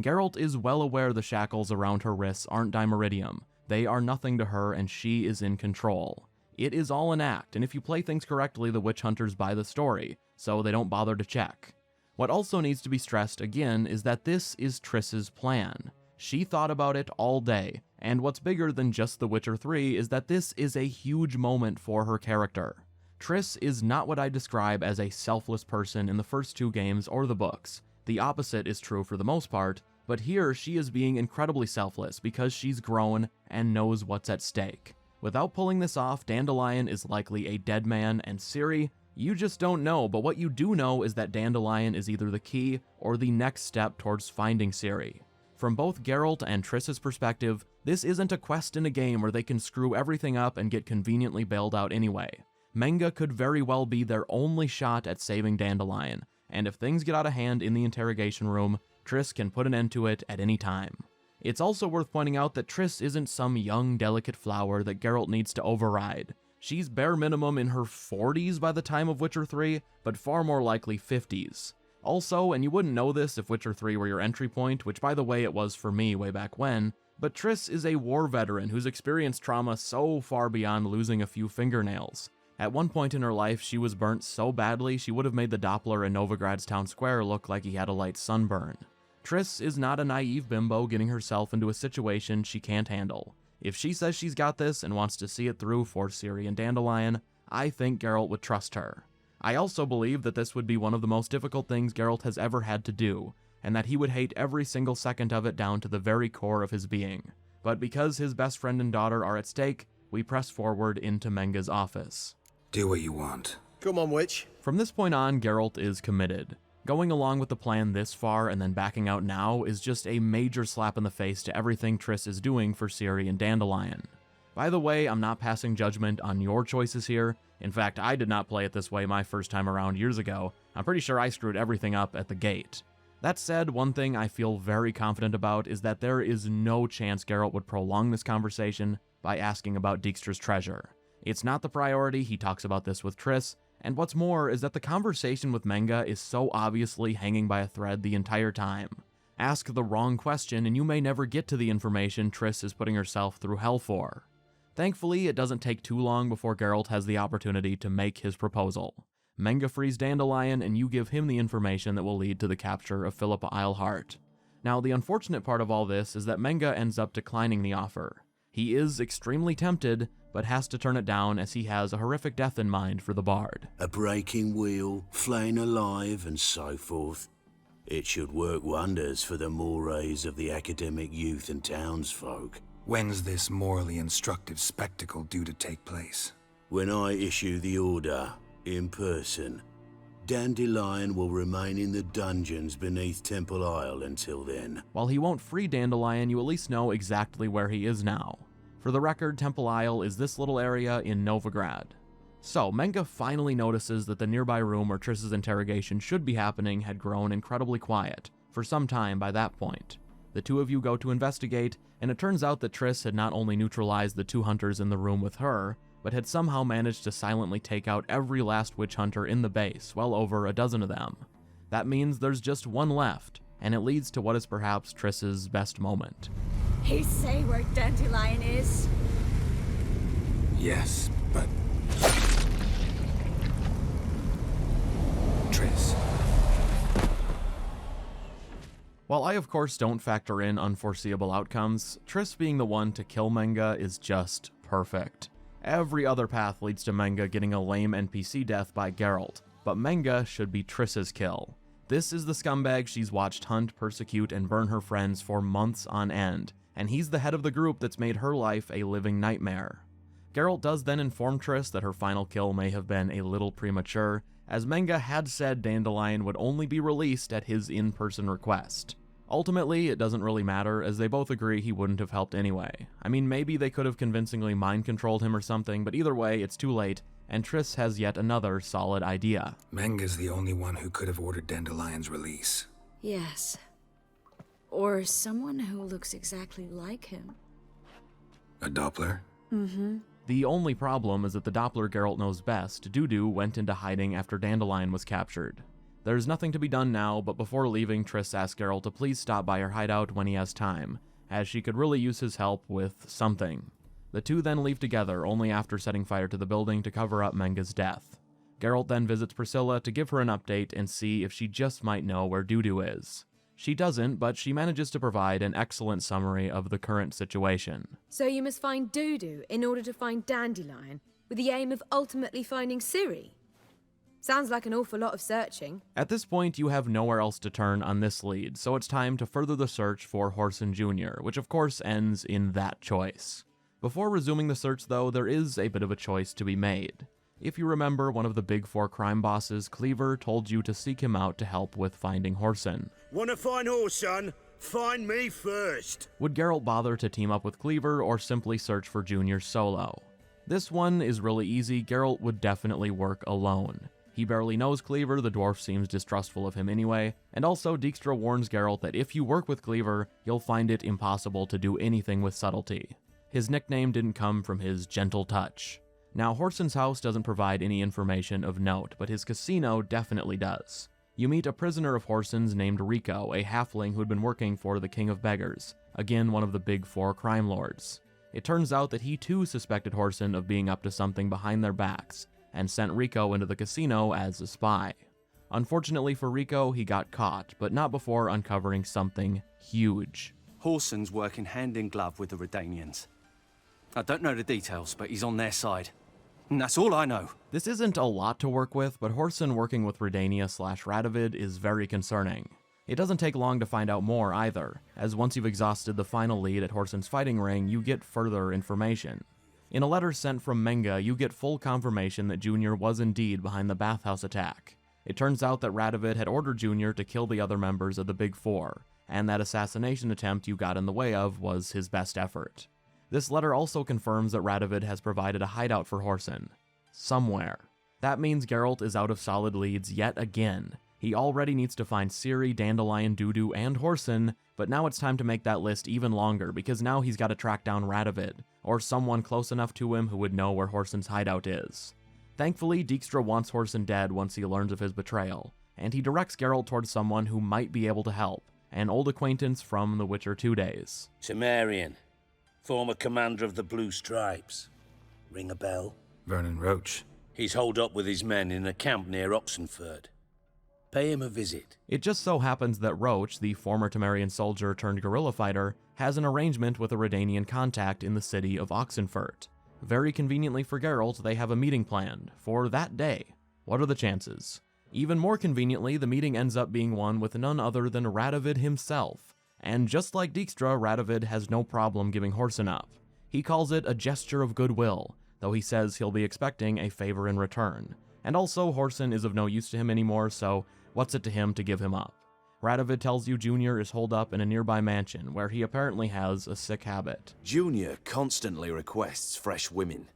Geralt is well aware the shackles around her wrists aren't Dimeridium. They are nothing to her, and she is in control. It is all an act, and if you play things correctly, the witch hunters buy the story, so they don't bother to check. What also needs to be stressed again is that this is Triss's plan. She thought about it all day, and what's bigger than just The Witcher 3 is that this is a huge moment for her character. Triss is not what I describe as a selfless person in the first two games or the books. The opposite is true for the most part, but here she is being incredibly selfless because she's grown and knows what's at stake. Without pulling this off, Dandelion is likely a dead man, and Ciri, you just don't know, but what you do know is that Dandelion is either the key or the next step towards finding Ciri. From both Geralt and Triss's perspective, this isn't a quest in a game where they can screw everything up and get conveniently bailed out anyway. Menge could very well be their only shot at saving Dandelion, and if things get out of hand in the interrogation room, Triss can put an end to it at any time. It's also worth pointing out that Triss isn't some young, delicate flower that Geralt needs to override. She's bare minimum in her 40s by the time of Witcher 3, but far more likely 50s. Also, and you wouldn't know this if Witcher 3 were your entry point, which by the way it was for me way back when, but Triss is a war veteran who's experienced trauma so far beyond losing a few fingernails. At one point in her life, she was burnt so badly she would have made the Doppler in Novigrad's town square look like he had a light sunburn. Triss is not a naive bimbo getting herself into a situation she can't handle. If she says she's got this and wants to see it through for Ciri and Dandelion, I think Geralt would trust her. I also believe that this would be one of the most difficult things Geralt has ever had to do, and that he would hate every single second of it down to the very core of his being. But because his best friend and daughter are at stake, we press forward into Menga's office. Do what you want. Come on, witch. From this point on, Geralt is committed. Going along with the plan this far and then backing out now is just a major slap in the face to everything Triss is doing for Ciri and Dandelion. By the way, I'm not passing judgment on your choices here. In fact, I did not play it this way my first time around years ago. I'm pretty sure I screwed everything up at the gate. That said, one thing I feel very confident about is that there is no chance Geralt would prolong this conversation by asking about Dijkstra's treasure. It's not the priority, he talks about this with Triss, and what's more is that the conversation with Menga is so obviously hanging by a thread the entire time. Ask the wrong question and you may never get to the information Triss is putting herself through hell for. Thankfully, it doesn't take too long before Geralt has the opportunity to make his proposal. Menga frees Dandelion and you give him the information that will lead to the capture of Philippa Eilhart. Now, the unfortunate part of all this is that Menga ends up declining the offer. He is extremely tempted, but has to turn it down as he has a horrific death in mind for the bard. A breaking wheel, flaying alive, and so forth. It should work wonders for the mores of the academic youth and townsfolk. When's this morally instructive spectacle due to take place? When I issue the order, in person. Dandelion will remain in the dungeons beneath Temple Isle until then. While he won't free Dandelion, you at least know exactly where he is now. For the record, Temple Isle is this little area in Novigrad. So, Menga finally notices that the nearby room where Triss's interrogation should be happening had grown incredibly quiet, for some time by that point. The two of you go to investigate, and it turns out that Triss had not only neutralized the two hunters in the room with her, but had somehow managed to silently take out every last witch hunter in the base, well over a dozen of them. That means there's just one left, and it leads to what is perhaps Triss's best moment. He say where Dandelion is? Yes, but... Triss. While I of course don't factor in unforeseeable outcomes, Triss being the one to kill Menga is just perfect. Every other path leads to Menga getting a lame NPC death by Geralt, but Menga should be Triss's kill. This is the scumbag she's watched hunt, persecute, and burn her friends for months on end, and he's the head of the group that's made her life a living nightmare. Geralt does then inform Triss that her final kill may have been a little premature, as Menga had said Dandelion would only be released at his in-person request. Ultimately, it doesn't really matter, as they both agree he wouldn't have helped anyway. I mean, maybe they could have convincingly mind-controlled him or something, but either way, it's too late, and Triss has yet another solid idea. Menga's the only one who could have ordered Dandelion's release. Yes. Or someone who looks exactly like him. A Doppler? Mm-hmm. The only problem is that the Doppler Geralt knows best, Dudu, went into hiding after Dandelion was captured. There's nothing to be done now, but before leaving, Triss asks Geralt to please stop by her hideout when he has time, as she could really use his help with something. The two then leave together, only after setting fire to the building to cover up Menga's death. Geralt then visits Priscilla to give her an update and see if she just might know where Dudu is. She doesn't, but she manages to provide an excellent summary of the current situation. So you must find Dudu in order to find Dandelion, with the aim of ultimately finding Ciri? Sounds like an awful lot of searching. At this point, you have nowhere else to turn on this lead, so it's time to further the search for Whoreson Jr., which of course ends in that choice. Before resuming the search though, there is a bit of a choice to be made. If you remember, one of the big four crime bosses, Cleaver, told you to seek him out to help with finding Whoreson. Wanna find Whoreson? Find me first. Would Geralt bother to team up with Cleaver or simply search for Junior solo? This one is really easy. Geralt would definitely work alone. He barely knows Cleaver, the dwarf seems distrustful of him anyway, and also Dijkstra warns Geralt that if you work with Cleaver, you'll find it impossible to do anything with subtlety. His nickname didn't come from his gentle touch. Now, Whoreson's house doesn't provide any information of note, but his casino definitely does. You meet a prisoner of Whoreson's named Rico, a halfling who'd been working for the King of Beggars, again one of the big four crime lords. It turns out that he too suspected Whoreson of being up to something behind their backs, and sent Rico into the casino as a spy. Unfortunately for Rico, he got caught, but not before uncovering something huge. Whoreson's working hand in glove with the Redanians. I don't know the details, but he's on their side. And that's all I know. This isn't a lot to work with, but Whoreson working with Redania/Radovid is very concerning. It doesn't take long to find out more either, as once you've exhausted the final lead at Whoreson's fighting ring, you get further information. In a letter sent from Menge, you get full confirmation that Junior was indeed behind the bathhouse attack. It turns out that Radovid had ordered Junior to kill the other members of the Big Four, and that assassination attempt you got in the way of was his best effort. This letter also confirms that Radovid has provided a hideout for Whoreson. Somewhere. That means Geralt is out of solid leads yet again. He already needs to find Ciri, Dandelion, Dudu, and Whoreson, but now it's time to make that list even longer because now he's got to track down Radovid, or someone close enough to him who would know where Whoreson's hideout is. Thankfully, Dijkstra wants Whoreson dead once he learns of his betrayal, and he directs Geralt towards someone who might be able to help, an old acquaintance from The Witcher 2 days. Temerian, former commander of the Blue Stripes. Ring a bell? Vernon Roche. He's holed up with his men in a camp near Oxenford. Pay him a visit. It just so happens that Roche, the former Temerian soldier turned guerrilla fighter, has an arrangement with a Redanian contact in the city of Oxenfurt. Very conveniently for Geralt, they have a meeting planned for that day. What are the chances? Even more conveniently, the meeting ends up being one with none other than Radovid himself. And just like Dijkstra, Radovid has no problem giving Whoreson up. He calls it a gesture of goodwill, though he says he'll be expecting a favor in return. And also, Whoreson is of no use to him anymore, so what's it to him to give him up? Radovid tells you Junior is holed up in a nearby mansion, where he apparently has a sick habit. Junior constantly requests fresh women.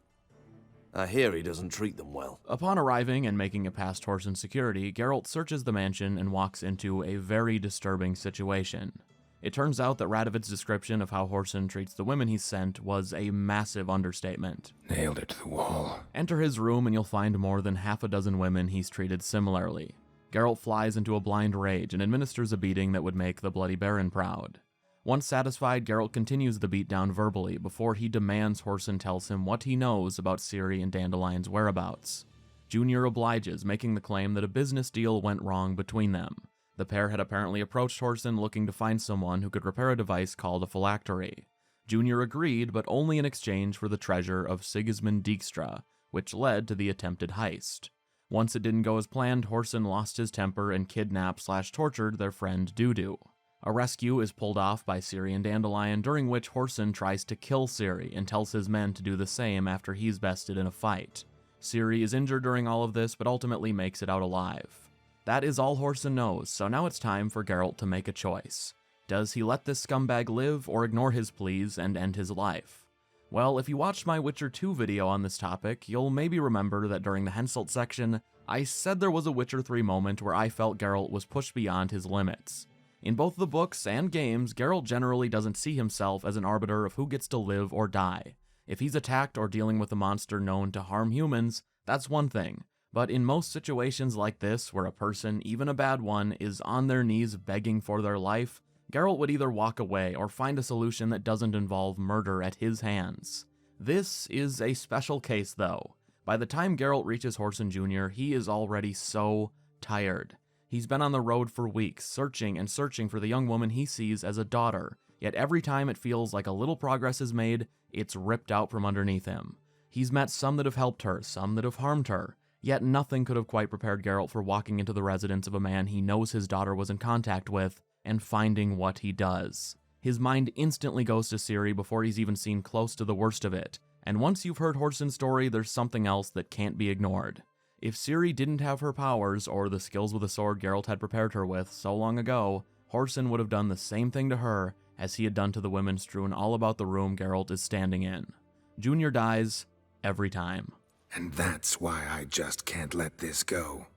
I hear he doesn't treat them well. Upon arriving and making it past Whoreson's security, Geralt searches the mansion and walks into a very disturbing situation. It turns out that Radovid's description of how Whoreson treats the women he's sent was a massive understatement. Nailed it to the wall. Enter his room and you'll find more than half a dozen women he's treated similarly. Geralt flies into a blind rage and administers a beating that would make the Bloody Baron proud. Once satisfied, Geralt continues the beatdown verbally before he demands Whoreson tells him what he knows about Ciri and Dandelion's whereabouts. Junior obliges, making the claim that a business deal went wrong between them. The pair had apparently approached Whoreson looking to find someone who could repair a device called a phylactery. Junior agreed, but only in exchange for the treasure of Sigismund Dijkstra, which led to the attempted heist. Once it didn't go as planned, Whoreson lost his temper and kidnapped/tortured their friend Dudu. A rescue is pulled off by Ciri and Dandelion, during which Whoreson tries to kill Ciri and tells his men to do the same after he's bested in a fight. Ciri is injured during all of this, but ultimately makes it out alive. That is all Whoreson knows, so now it's time for Geralt to make a choice. Does he let this scumbag live, or ignore his pleas and end his life? Well, if you watched my Witcher 2 video on this topic, you'll maybe remember that during the Henselt section, I said there was a Witcher 3 moment where I felt Geralt was pushed beyond his limits. In both the books and games, Geralt generally doesn't see himself as an arbiter of who gets to live or die. If he's attacked or dealing with a monster known to harm humans, that's one thing. But in most situations like this, where a person, even a bad one, is on their knees begging for their life, Geralt would either walk away or find a solution that doesn't involve murder at his hands. This is a special case, though. By the time Geralt reaches Whoreson Jr., he is already so tired. He's been on the road for weeks, searching and searching for the young woman he sees as a daughter, yet every time it feels like a little progress is made, it's ripped out from underneath him. He's met some that have helped her, some that have harmed her, yet nothing could have quite prepared Geralt for walking into the residence of a man he knows his daughter was in contact with, and finding what he does. His mind instantly goes to Ciri before he's even seen close to the worst of it, and once you've heard Whoreson's story, there's something else that can't be ignored. If Ciri didn't have her powers, or the skills with a sword Geralt had prepared her with so long ago, Whoreson would have done the same thing to her as he had done to the women strewn all about the room Geralt is standing in. Junior dies every time. And that's why I just can't let this go.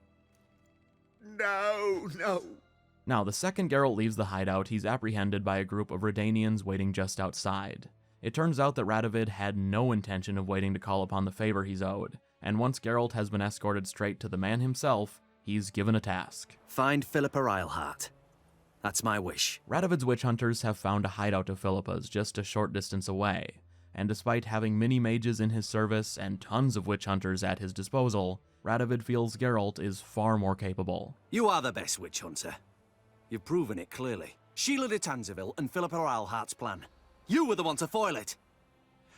No. Now, the second Geralt leaves the hideout, he's apprehended by a group of Redanians waiting just outside. It turns out that Radovid had no intention of waiting to call upon the favor he's owed, and once Geralt has been escorted straight to the man himself, he's given a task. Find Philippa Eilhart. That's my wish. Radovid's witch hunters have found a hideout of Philippa's just a short distance away, and despite having many mages in his service and tons of witch hunters at his disposal, Radovid feels Geralt is far more capable. You are the best witch hunter. You've proven it clearly. Sheila de Tanzeville and Philippa Eilhart's plan. You were the one to foil it.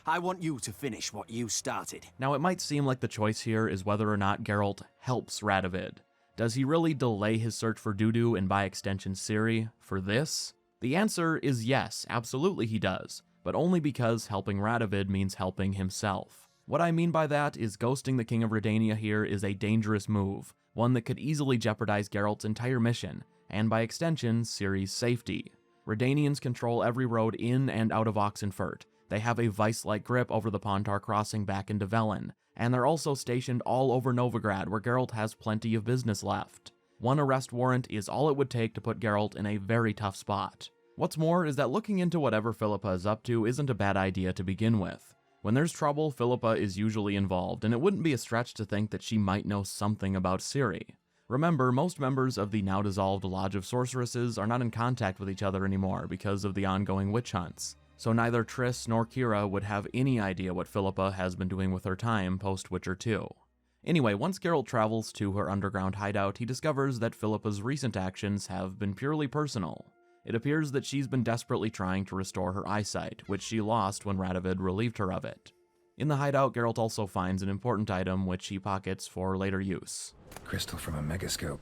I want you to finish what you started. Now, it might seem like the choice here is whether or not Geralt helps Radovid. Does he really delay his search for Dudu and by extension Ciri for this? The answer is yes, absolutely he does, but only because helping Radovid means helping himself. What I mean by that is ghosting the King of Redania here is a dangerous move, one that could easily jeopardize Geralt's entire mission, and by extension, Ciri's safety. Redanians control every road in and out of Oxenfurt. They have a vice-like grip over the Pontar crossing back into Velen, and they're also stationed all over Novigrad, where Geralt has plenty of business left. One arrest warrant is all it would take to put Geralt in a very tough spot. What's more is that looking into whatever Philippa is up to isn't a bad idea to begin with. When there's trouble, Philippa is usually involved, and it wouldn't be a stretch to think that she might know something about Ciri. Remember, most members of the now-dissolved Lodge of Sorceresses are not in contact with each other anymore because of the ongoing witch hunts, so neither Triss nor Keira would have any idea what Philippa has been doing with her time post-Witcher 2. Anyway, once Geralt travels to her underground hideout, he discovers that Philippa's recent actions have been purely personal. It appears that she's been desperately trying to restore her eyesight, which she lost when Radovid relieved her of it. In the hideout, Geralt also finds an important item which he pockets for later use. Crystal from a megascope.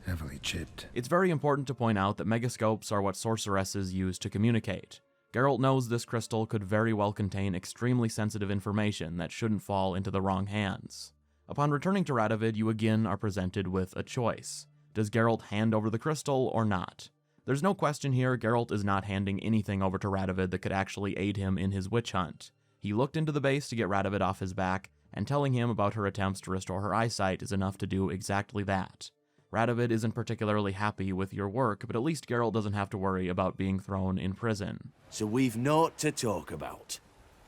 Heavily chipped. It's very important to point out that megascopes are what sorceresses use to communicate. Geralt knows this crystal could very well contain extremely sensitive information that shouldn't fall into the wrong hands. Upon returning to Radovid, you again are presented with a choice. Does Geralt hand over the crystal or not? There's no question here, Geralt is not handing anything over to Radovid that could actually aid him in his witch hunt. He looked into the base to get Radovid off his back, and telling him about her attempts to restore her eyesight is enough to do exactly that. Radovid isn't particularly happy with your work, but at least Geralt doesn't have to worry about being thrown in prison. So we've naught to talk about.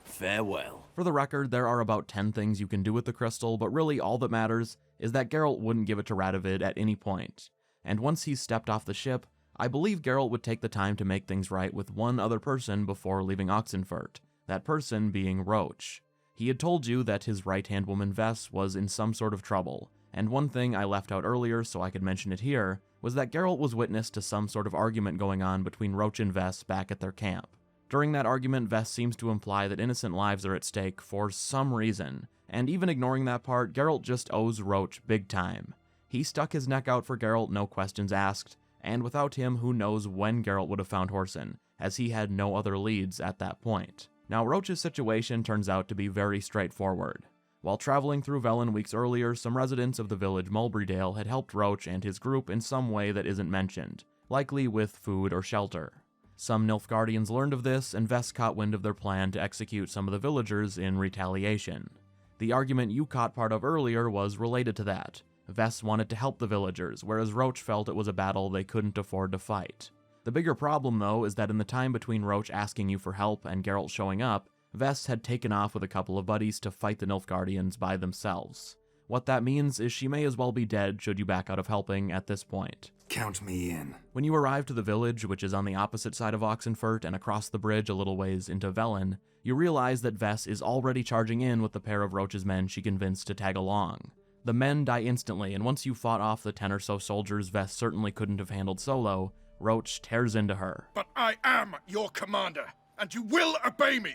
Farewell. For the record, there are about 10 things you can do with the crystal, but really all that matters is that Geralt wouldn't give it to Radovid at any point. And once he's stepped off the ship, I believe Geralt would take the time to make things right with one other person before leaving Oxenfurt, that person being Roche. He had told you that his right-hand woman Vess was in some sort of trouble, and one thing I left out earlier so I could mention it here was that Geralt was witness to some sort of argument going on between Roche and Vess back at their camp. During that argument, Vess seems to imply that innocent lives are at stake for some reason, and even ignoring that part, Geralt just owes Roche big time. He stuck his neck out for Geralt, no questions asked, and without him, who knows when Geralt would have found Whoreson, as he had no other leads at that point. Now, Roche's situation turns out to be very straightforward. While traveling through Velen weeks earlier, some residents of the village Mulbrydale had helped Roche and his group in some way that isn't mentioned, likely with food or shelter. Some Nilfgaardians learned of this, and Vess caught wind of their plan to execute some of the villagers in retaliation. The argument you caught part of earlier was related to that. Vess wanted to help the villagers, whereas Roche felt it was a battle they couldn't afford to fight. The bigger problem, though, is that in the time between Roche asking you for help and Geralt showing up, Vess had taken off with a couple of buddies to fight the Nilfgaardians by themselves. What that means is she may as well be dead should you back out of helping at this point. Count me in. When you arrive to the village, which is on the opposite side of Oxenfurt and across the bridge a little ways into Velen, you realize that Vess is already charging in with the pair of Roche's men she convinced to tag along. The men die instantly, and once you fought off the 10 or so soldiers Vess certainly couldn't have handled solo, Roche tears into her. But I am your commander, and you will obey me!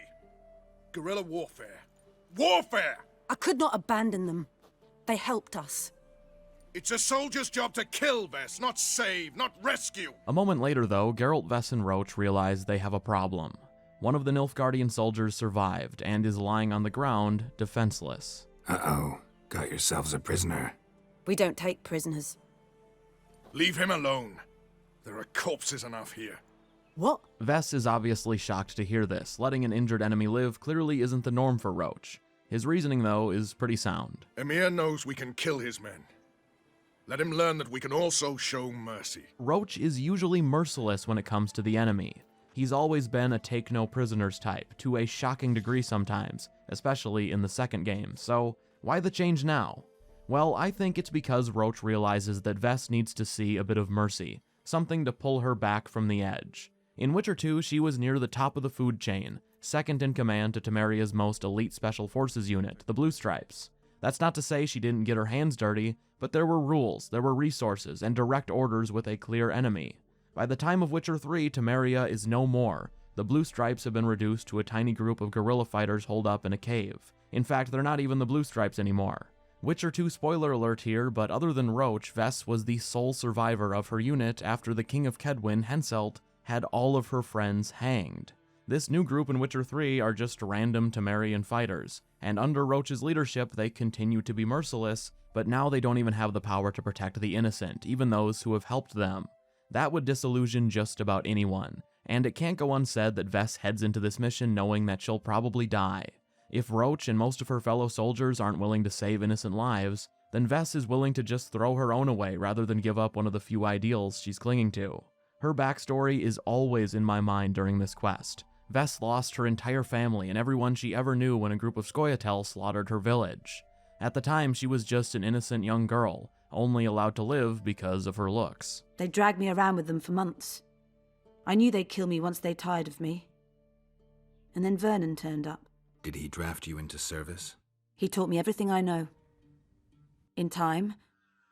Guerrilla warfare. Warfare! I could not abandon them. They helped us. It's a soldier's job to kill, Vess, not save, not rescue! A moment later, though, Geralt, Vess, and Roche realize they have a problem. One of the Nilfgaardian soldiers survived, and is lying on the ground, defenseless. Uh-oh. Got yourselves a prisoner. We don't take prisoners. Leave him alone. There are corpses enough here. What? Vess is obviously shocked to hear this. Letting an injured enemy live clearly isn't the norm for Roche. His reasoning, though, is pretty sound. Emir knows we can kill his men. Let him learn that we can also show mercy. Roche is usually merciless when it comes to the enemy. He's always been a take-no-prisoners type, to a shocking degree sometimes, especially in the second game, so why the change now? Well, I think it's because Roche realizes that Vess needs to see a bit of mercy, something to pull her back from the edge. In Witcher 2, she was near the top of the food chain, second in command to Temeria's most elite special forces unit, the Blue Stripes. That's not to say she didn't get her hands dirty, but there were rules, there were resources, and direct orders with a clear enemy. By the time of Witcher 3, Temeria is no more, The Blue Stripes have been reduced to a tiny group of guerrilla fighters holed up in a cave. In fact, they're not even the Blue Stripes anymore. Witcher 2 spoiler alert here, but other than Roche, Vess was the sole survivor of her unit after the King of Kedwin, Henselt, had all of her friends hanged. This new group in Witcher 3 are just random Temerian fighters, and under Roche's leadership they continue to be merciless, but now they don't even have the power to protect the innocent, even those who have helped them. That would disillusion just about anyone, and it can't go unsaid that Vess heads into this mission knowing that she'll probably die. If Roche and most of her fellow soldiers aren't willing to save innocent lives, then Vess is willing to just throw her own away rather than give up one of the few ideals she's clinging to. Her backstory is always in my mind during this quest. Vess lost her entire family and everyone she ever knew when a group of Scoia'tael slaughtered her village. At the time, she was just an innocent young girl, only allowed to live because of her looks. They dragged me around with them for months. I knew they'd kill me once they tired of me. And then Vernon turned up. Did he draft you into service? He taught me everything I know. In time,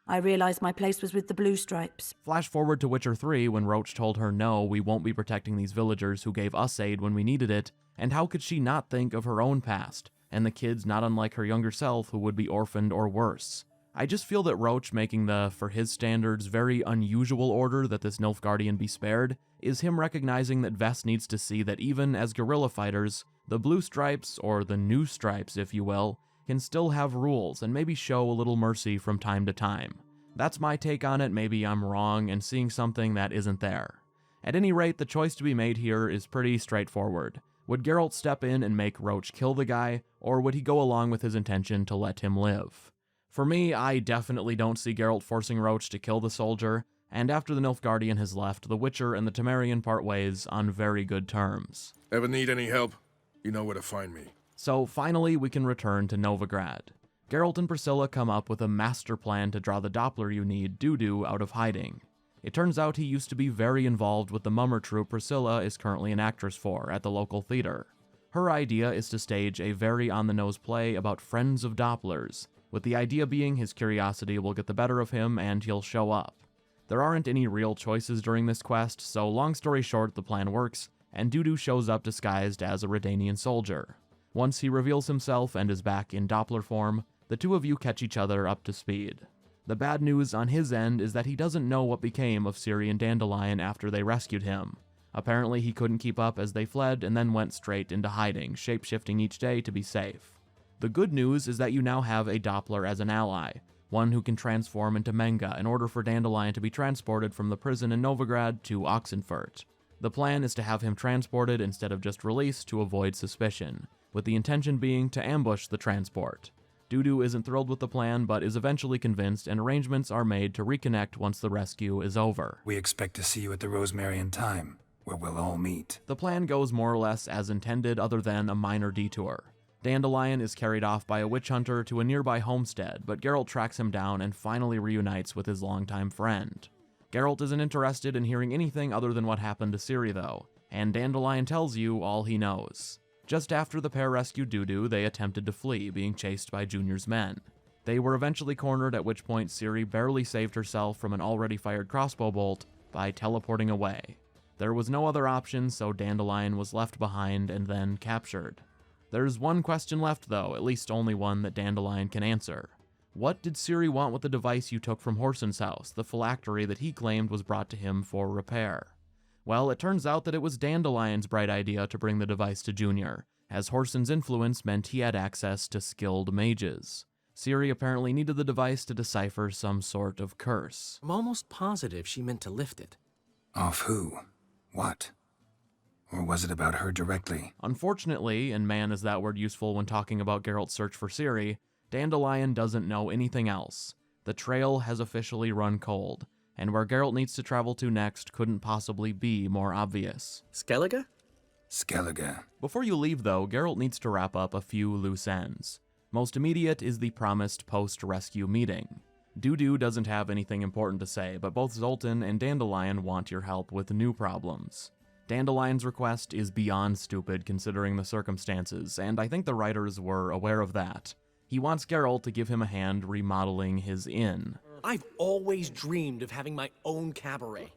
I realized my place was with the Blue Stripes. Flash forward to Witcher 3 when Roche told her no, we won't be protecting these villagers who gave us aid when we needed it, and how could she not think of her own past, and the kids not unlike her younger self who would be orphaned or worse. I just feel that Roche making the, for his standards, very unusual order that this Nilfgaardian be spared, is him recognizing that Vess needs to see that even as guerrilla fighters, the Blue Stripes, or the New Stripes if you will, can still have rules and maybe show a little mercy from time to time. That's my take on it, maybe I'm wrong and seeing something that isn't there. At any rate, the choice to be made here is pretty straightforward. Would Geralt step in and make Roche kill the guy, or would he go along with his intention to let him live? For me, I definitely don't see Geralt forcing Roche to kill the soldier, and after the Nilfgaardian has left, the Witcher and the Temerian part ways on very good terms. Ever need any help? You know where to find me. So finally we can return to Novigrad. Geralt and Priscilla come up with a master plan to draw the Doppler you need, Dudu, out of hiding. It turns out he used to be very involved with the mummer troupe Priscilla is currently an actress for at the local theater. Her idea is to stage a very on-the-nose play about friends of Dopplers, with the idea being his curiosity will get the better of him and he'll show up. There aren't any real choices during this quest, so long story short, the plan works, and Dudu shows up disguised as a Redanian soldier. Once he reveals himself and is back in Doppler form, the two of you catch each other up to speed. The bad news on his end is that he doesn't know what became of Ciri and Dandelion after they rescued him. Apparently he couldn't keep up as they fled and then went straight into hiding, shape-shifting each day to be safe. The good news is that you now have a Doppler as an ally, one who can transform into Menge in order for Dandelion to be transported from the prison in Novigrad to Oxenfurt. The plan is to have him transported instead of just released to avoid suspicion, with the intention being to ambush the transport. Dudu isn't thrilled with the plan, but is eventually convinced, and arrangements are made to reconnect once the rescue is over. We expect to see you at the Rosemary Time, where we'll all meet. The plan goes more or less as intended, other than a minor detour. Dandelion is carried off by a witch hunter to a nearby homestead, but Geralt tracks him down and finally reunites with his longtime friend. Geralt isn't interested in hearing anything other than what happened to Ciri though, and Dandelion tells you all he knows. Just after the pair rescued Dudu, they attempted to flee, being chased by Junior's men. They were eventually cornered, at which point Ciri barely saved herself from an already fired crossbow bolt by teleporting away. There was no other option, so Dandelion was left behind and then captured. There's one question left though, at least only one that Dandelion can answer. What did Ciri want with the device you took from Whoreson's house, the phylactery that he claimed was brought to him for repair? Well, it turns out that it was Dandelion's bright idea to bring the device to Junior, as Whoreson's influence meant he had access to skilled mages. Ciri apparently needed the device to decipher some sort of curse. I'm almost positive she meant to lift it. Off who? What? Or was it about her directly? Unfortunately, and man is that word useful when talking about Geralt's search for Ciri, Dandelion doesn't know anything else. The trail has officially run cold, and where Geralt needs to travel to next couldn't possibly be more obvious. Skellige? Skellige. Before you leave though, Geralt needs to wrap up a few loose ends. Most immediate is the promised post-rescue meeting. Dudu doesn't have anything important to say, but both Zoltan and Dandelion want your help with new problems. Dandelion's request is beyond stupid considering the circumstances, and I think the writers were aware of that. He wants Geralt to give him a hand remodeling his inn. I've always dreamed of having my own cabaret.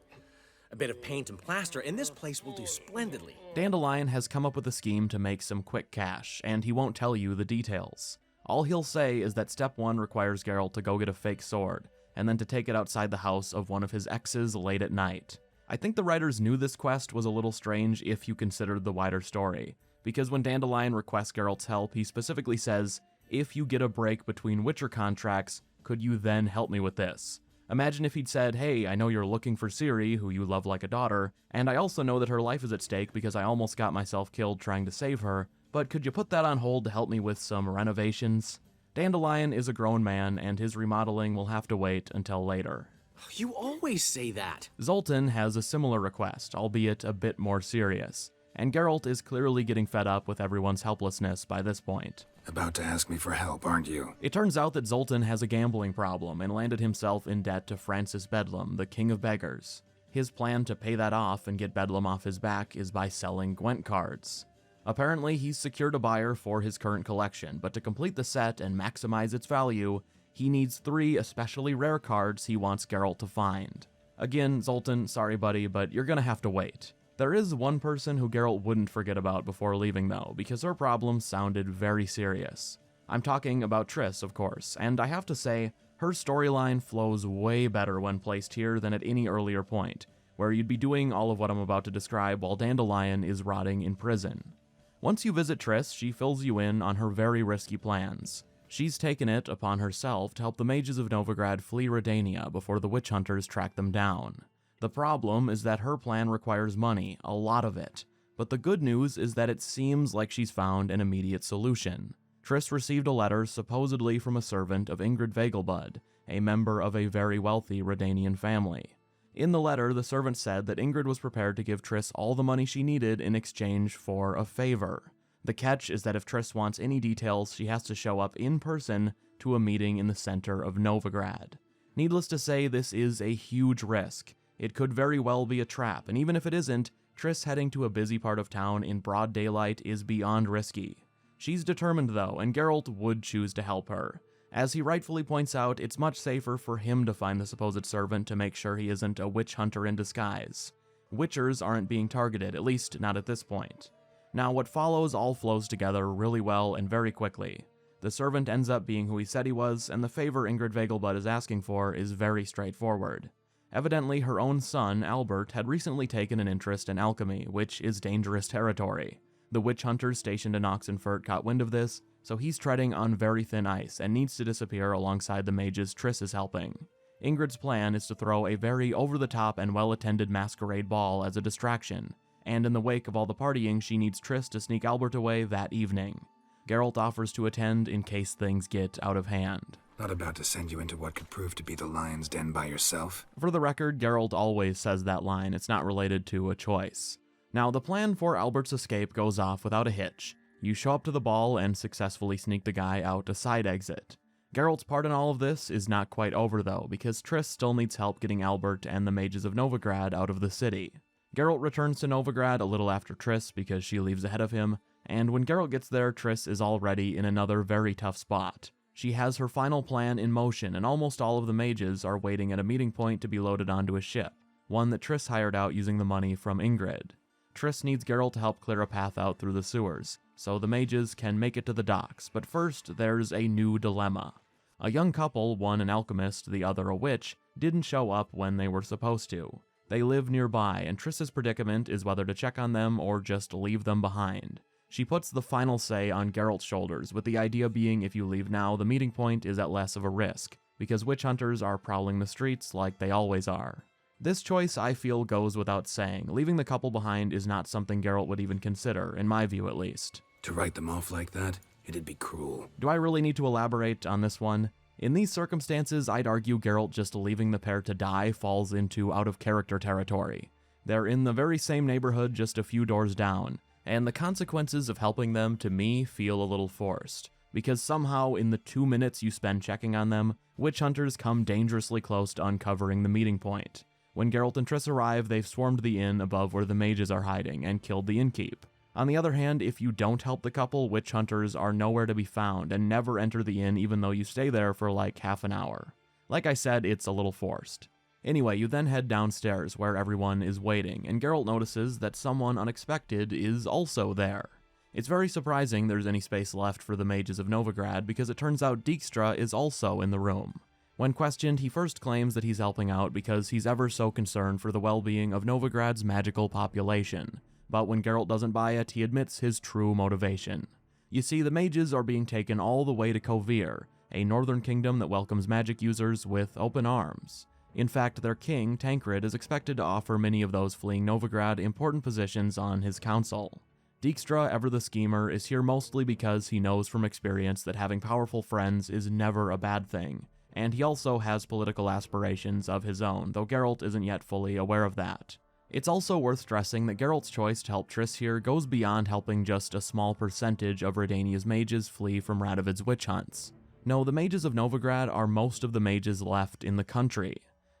A bit of paint and plaster, and this place will do splendidly. Dandelion has come up with a scheme to make some quick cash, and he won't tell you the details. All he'll say is that step 1 requires Geralt to go get a fake sword, and then to take it outside the house of one of his exes late at night. I think the writers knew this quest was a little strange if you considered the wider story, because when Dandelion requests Geralt's help, he specifically says, "If you get a break between Witcher contracts, could you then help me with this?" Imagine if he'd said, "Hey, I know you're looking for Ciri, who you love like a daughter, and I also know that her life is at stake because I almost got myself killed trying to save her, but could you put that on hold to help me with some renovations?" Dandelion is a grown man, and his remodeling will have to wait until later. You always say that. Zoltan has a similar request, albeit a bit more serious, and Geralt is clearly getting fed up with everyone's helplessness by this point. About to ask me for help, aren't you? It turns out that Zoltan has a gambling problem and landed himself in debt to Francis Bedlam, the King of Beggars. His plan to pay that off and get Bedlam off his back is by selling Gwent cards. Apparently, he's secured a buyer for his current collection, but to complete the set and maximize its value, he needs 3 especially rare cards he wants Geralt to find. Again, Zoltan, sorry buddy, but you're gonna have to wait. There is one person who Geralt wouldn't forget about before leaving though, because her problem sounded very serious. I'm talking about Triss, of course, and I have to say, her storyline flows way better when placed here than at any earlier point, where you'd be doing all of what I'm about to describe while Dandelion is rotting in prison. Once you visit Triss, she fills you in on her very risky plans. She's taken it upon herself to help the mages of Novigrad flee Redania before the witch hunters track them down. The problem is that her plan requires money, a lot of it, but the good news is that it seems like she's found an immediate solution. Triss received a letter supposedly from a servant of Ingrid Vegelbud, a member of a very wealthy Redanian family. In the letter, the servant said that Ingrid was prepared to give Triss all the money she needed in exchange for a favor. The catch is that if Triss wants any details, she has to show up in person to a meeting in the center of Novigrad. Needless to say, this is a huge risk. It could very well be a trap, and even if it isn't, Triss heading to a busy part of town in broad daylight is beyond risky. She's determined though, and Geralt would choose to help her. As he rightfully points out, it's much safer for him to find the supposed servant to make sure he isn't a witch hunter in disguise. Witchers aren't being targeted, at least not at this point. Now, what follows all flows together really well and very quickly. The servant ends up being who he said he was, and the favor Ingrid Vegelbud is asking for is very straightforward. Evidently, her own son, Albert, had recently taken an interest in alchemy, which is dangerous territory. The witch hunters stationed in Oxenfurt caught wind of this, so he's treading on very thin ice and needs to disappear alongside the mages Triss is helping. Ingrid's plan is to throw a very over-the-top and well-attended masquerade ball as a distraction, and in the wake of all the partying, she needs Triss to sneak Albert away that evening. Geralt offers to attend in case things get out of hand. Not about to send you into what could prove to be the lion's den by yourself? For the record, Geralt always says that line. It's not related to a choice. Now, the plan for Albert's escape goes off without a hitch. You show up to the ball and successfully sneak the guy out a side exit. Geralt's part in all of this is not quite over though, because Triss still needs help getting Albert and the mages of Novigrad out of the city. Geralt returns to Novigrad a little after Triss because she leaves ahead of him, and when Geralt gets there, Triss is already in another very tough spot. She has her final plan in motion, and almost all of the mages are waiting at a meeting point to be loaded onto a ship, one that Triss hired out using the money from Ingrid. Triss needs Geralt to help clear a path out through the sewers, so the mages can make it to the docks, but first there's a new dilemma. A young couple, one an alchemist, the other a witch, didn't show up when they were supposed to. They live nearby, and Triss's predicament is whether to check on them or just leave them behind. She puts the final say on Geralt's shoulders, with the idea being if you leave now, the meeting point is at less of a risk, because witch hunters are prowling the streets like they always are. This choice, I feel, goes without saying. Leaving the couple behind is not something Geralt would even consider, in my view at least. To write them off like that, it'd be cruel. Do I really need to elaborate on this one? In these circumstances, I'd argue Geralt just leaving the pair to die falls into out-of-character territory. They're in the very same neighborhood just a few doors down, and the consequences of helping them, to me, feel a little forced. Because somehow, in the 2 minutes you spend checking on them, witch hunters come dangerously close to uncovering the meeting point. When Geralt and Triss arrive, they've swarmed the inn above where the mages are hiding and killed the innkeep. On the other hand, if you don't help the couple, witch hunters are nowhere to be found and never enter the inn even though you stay there for like half an hour. Like I said, it's a little forced. Anyway, you then head downstairs where everyone is waiting, and Geralt notices that someone unexpected is also there. It's very surprising there's any space left for the mages of Novigrad, because it turns out Dijkstra is also in the room. When questioned, he first claims that he's helping out because he's ever so concerned for the well-being of Novigrad's magical population, but when Geralt doesn't buy it, he admits his true motivation. You see, the mages are being taken all the way to Kovir, a northern kingdom that welcomes magic users with open arms. In fact, their king, Tancred, is expected to offer many of those fleeing Novigrad important positions on his council. Dijkstra, ever the schemer, is here mostly because he knows from experience that having powerful friends is never a bad thing, and he also has political aspirations of his own, though Geralt isn't yet fully aware of that. It's also worth stressing that Geralt's choice to help Triss here goes beyond helping just a small percentage of Redania's mages flee from Radovid's witch hunts. No, the mages of Novigrad are most of the mages left in the country.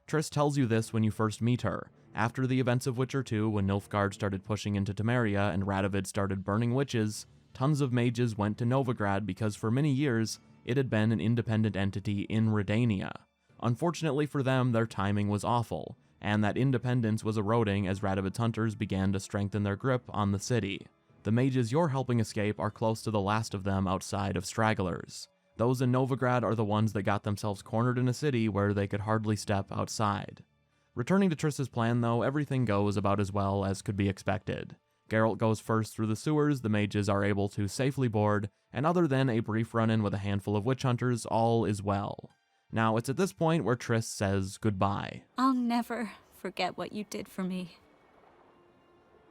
Triss tells you this when you first meet her. After the events of Witcher 2, when Nilfgaard started pushing into Temeria and Radovid started burning witches, tons of mages went to Novigrad because for many years, it had been an independent entity in Redania. Unfortunately for them, their timing was awful, and that independence was eroding as Radovid's hunters began to strengthen their grip on the city. The mages you're helping escape are close to the last of them outside of stragglers. Those in Novigrad are the ones that got themselves cornered in a city where they could hardly step outside. Returning to Triss's plan though, everything goes about as well as could be expected. Geralt goes first through the sewers the mages are able to safely board, and other than a brief run-in with a handful of witch hunters, all is well. Now, it's at this point where Triss says goodbye. I'll never forget what you did for me.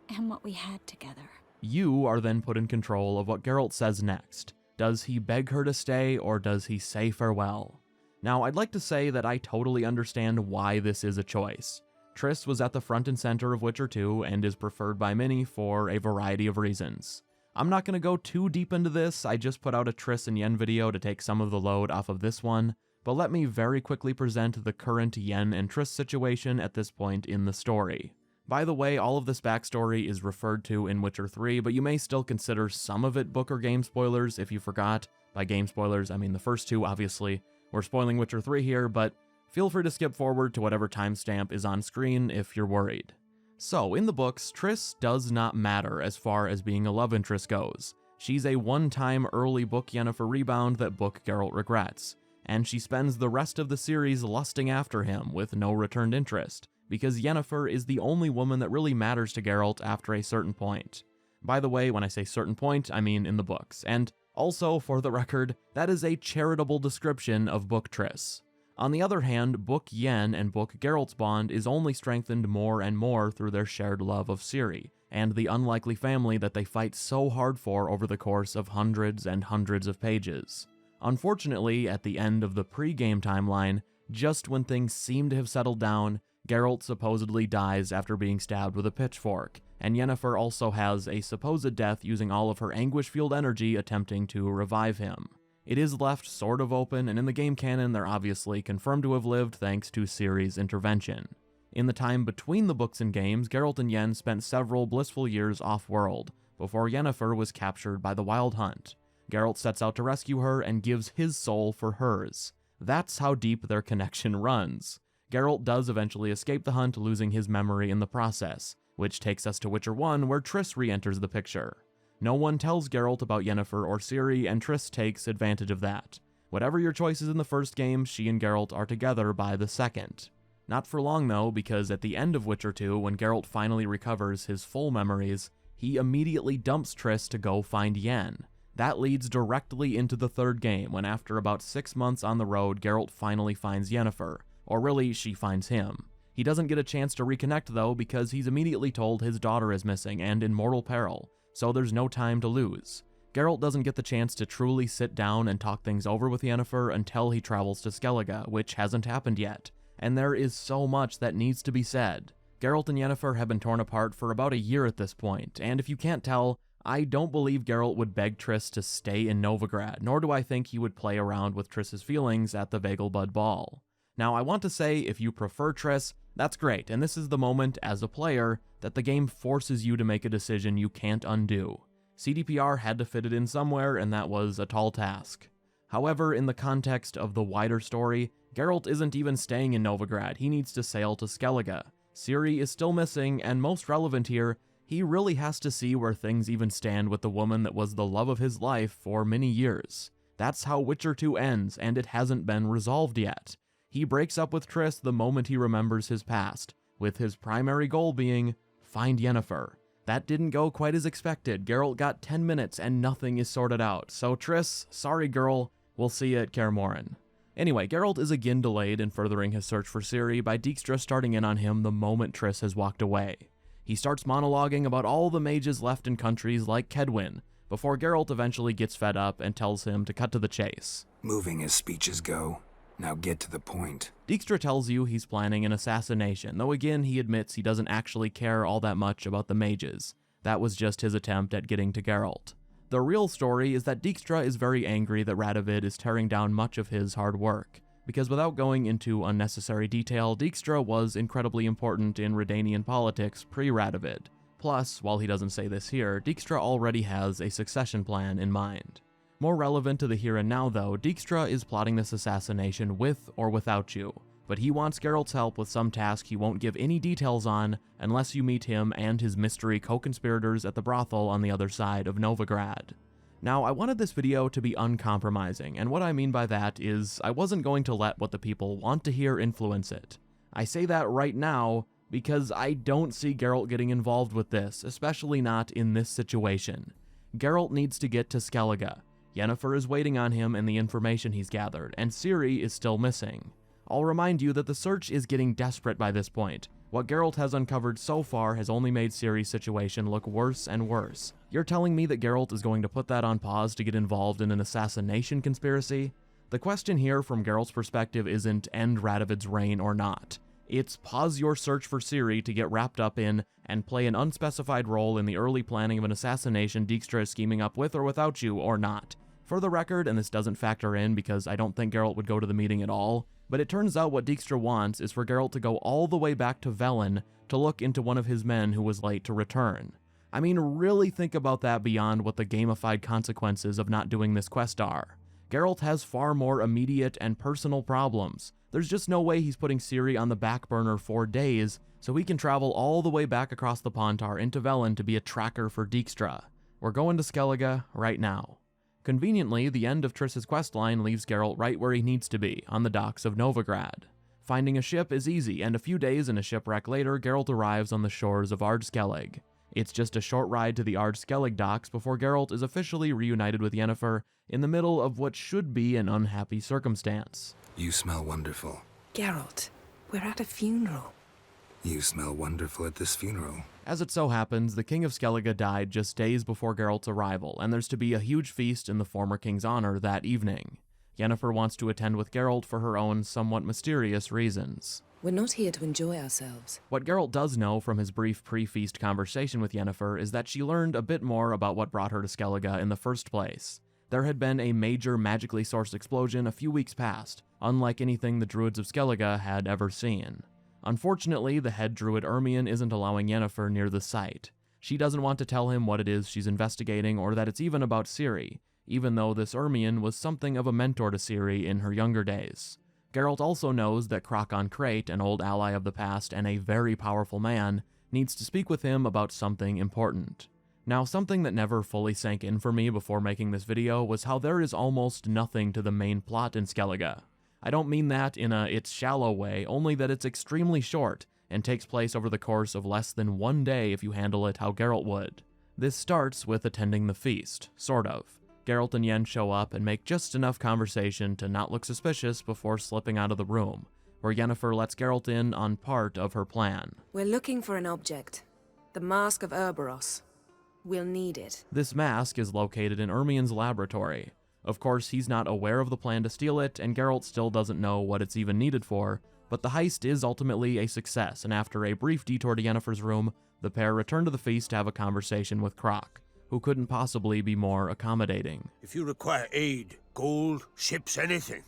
And what we had together. You are then put in control of what Geralt says next. Does he beg her to stay, or does he say farewell? Now, I'd like to say that I totally understand why this is a choice. Triss was at the front and center of Witcher 2 and is preferred by many for a variety of reasons. I'm not going to go too deep into this, I just put out a Triss and Yen video to take some of the load off of this one, but let me very quickly present the current Yen and Triss situation at this point in the story. By the way, all of this backstory is referred to in Witcher 3, but you may still consider some of it book or game spoilers if you forgot. By game spoilers, I mean the first two, obviously. We're spoiling Witcher 3 here, but feel free to skip forward to whatever timestamp is on screen if you're worried. So, in the books, Triss does not matter as far as being a love interest goes. She's a one-time early book Yennefer rebound that book Geralt regrets, and she spends the rest of the series lusting after him with no returned interest, because Yennefer is the only woman that really matters to Geralt after a certain point. By the way, when I say certain point, I mean in the books, and also, for the record, that is a charitable description of Book Triss. On the other hand, Book Yen and Book Geralt's bond is only strengthened more and more through their shared love of Ciri, and the unlikely family that they fight so hard for over the course of hundreds and hundreds of pages. Unfortunately, at the end of the pre-game timeline, just when things seem to have settled down, Geralt supposedly dies after being stabbed with a pitchfork, and Yennefer also has a supposed death using all of her anguish-fueled energy attempting to revive him. It is left sort of open, and in the game canon they're obviously confirmed to have lived thanks to Ciri's intervention. In the time between the books and games, Geralt and Yen spent several blissful years off-world, before Yennefer was captured by the Wild Hunt. Geralt sets out to rescue her and gives his soul for hers. That's how deep their connection runs. Geralt does eventually escape the hunt, losing his memory in the process, which takes us to Witcher 1, where Triss re-enters the picture. No one tells Geralt about Yennefer or Ciri, and Triss takes advantage of that. Whatever your choices in the first game, she and Geralt are together by the second. Not for long though, because at the end of Witcher 2, when Geralt finally recovers his full memories, he immediately dumps Triss to go find Yen. That leads directly into the third game, when after about 6 months on the road, Geralt finally finds Yennefer. Or really, she finds him. He doesn't get a chance to reconnect though, because he's immediately told his daughter is missing and in mortal peril, so there's no time to lose. Geralt doesn't get the chance to truly sit down and talk things over with Yennefer until he travels to Skellige, which hasn't happened yet. And there is so much that needs to be said. Geralt and Yennefer have been torn apart for about a year at this point, and if you can't tell, I don't believe Geralt would beg Triss to stay in Novigrad, nor do I think he would play around with Triss's feelings at the Vegelbud Ball. Now, I want to say, if you prefer Triss, that's great, and this is the moment, as a player, that the game forces you to make a decision you can't undo. CDPR had to fit it in somewhere, and that was a tall task. However, in the context of the wider story, Geralt isn't even staying in Novigrad, he needs to sail to Skellige. Ciri is still missing, and most relevant here, he really has to see where things even stand with the woman that was the love of his life for many years. That's how Witcher 2 ends, and it hasn't been resolved yet. He breaks up with Triss the moment he remembers his past, with his primary goal being, find Yennefer. That didn't go quite as expected. Geralt got 10 minutes and nothing is sorted out. So Triss, sorry girl, we'll see you at Kaer Morhen. Anyway, Geralt is again delayed in furthering his search for Ciri by Dijkstra starting in on him the moment Triss has walked away. He starts monologuing about all the mages left in countries like Kedwin, before Geralt eventually gets fed up and tells him to cut to the chase. Moving as speeches go. Now get to the point. Dijkstra tells you he's planning an assassination, though again he admits he doesn't actually care all that much about the mages. That was just his attempt at getting to Geralt. The real story is that Dijkstra is very angry that Radovid is tearing down much of his hard work, because without going into unnecessary detail, Dijkstra was incredibly important in Redanian politics pre-Radovid. Plus, while he doesn't say this here, Dijkstra already has a succession plan in mind. More relevant to the here and now though, Dijkstra is plotting this assassination with or without you, but he wants Geralt's help with some task he won't give any details on unless you meet him and his mystery co-conspirators at the brothel on the other side of Novigrad. Now, I wanted this video to be uncompromising, and what I mean by that is I wasn't going to let what the people want to hear influence it. I say that right now because I don't see Geralt getting involved with this, especially not in this situation. Geralt needs to get to Skellige. Yennefer is waiting on him and the information he's gathered, and Ciri is still missing. I'll remind you that the search is getting desperate by this point. What Geralt has uncovered so far has only made Ciri's situation look worse and worse. You're telling me that Geralt is going to put that on pause to get involved in an assassination conspiracy? The question here from Geralt's perspective isn't end Radovid's reign or not. It's pause your search for Ciri to get wrapped up in and play an unspecified role in the early planning of an assassination Dijkstra is scheming up with or without you or not. For the record, and this doesn't factor in because I don't think Geralt would go to the meeting at all, but it turns out what Dijkstra wants is for Geralt to go all the way back to Velen to look into one of his men who was late to return. I mean, really think about that beyond what the gamified consequences of not doing this quest are. Geralt has far more immediate and personal problems. There's just no way he's putting Ciri on the back burner for days so he can travel all the way back across the Pontar into Velen to be a tracker for Dijkstra. We're going to Skellige right now. Conveniently, the end of Triss's questline leaves Geralt right where he needs to be, on the docks of Novigrad. Finding a ship is easy, and a few days in a shipwreck later, Geralt arrives on the shores of Skellige. It's just a short ride to the Skellige docks before Geralt is officially reunited with Yennefer in the middle of what should be an unhappy circumstance. You smell wonderful. Geralt, we're at a funeral. You smell wonderful at this funeral. As it so happens, the King of Skellige died just days before Geralt's arrival, and there's to be a huge feast in the former king's honor that evening. Yennefer wants to attend with Geralt for her own somewhat mysterious reasons. We're not here to enjoy ourselves. What Geralt does know from his brief pre-feast conversation with Yennefer is that she learned a bit more about what brought her to Skellige in the first place. There had been a major magically sourced explosion a few weeks past, unlike anything the druids of Skellige had ever seen. Unfortunately, the head druid Ermion isn't allowing Yennefer near the site. She doesn't want to tell him what it is she's investigating or that it's even about Ciri, even though this Ermion was something of a mentor to Ciri in her younger days. Geralt also knows that Crocon Crate, an old ally of the past and a very powerful man, needs to speak with him about something important. Now, something that never fully sank in for me before making this video was how there is almost nothing to the main plot in Skellige. I don't mean that in a it's shallow way, only that it's extremely short and takes place over the course of less than one day if you handle it how Geralt would. This starts with attending the feast, sort of. Geralt and Yen show up and make just enough conversation to not look suspicious before slipping out of the room, where Yennefer lets Geralt in on part of her plan. We're looking for an object. The Mask of Cerys. We'll need it. This mask is located in Ermion's laboratory. Of course, he's not aware of the plan to steal it, and Geralt still doesn't know what it's even needed for, but the heist is ultimately a success, and after a brief detour to Yennefer's room, the pair return to the feast to have a conversation with Croc, who couldn't possibly be more accommodating. If you require aid, gold, ships, anything,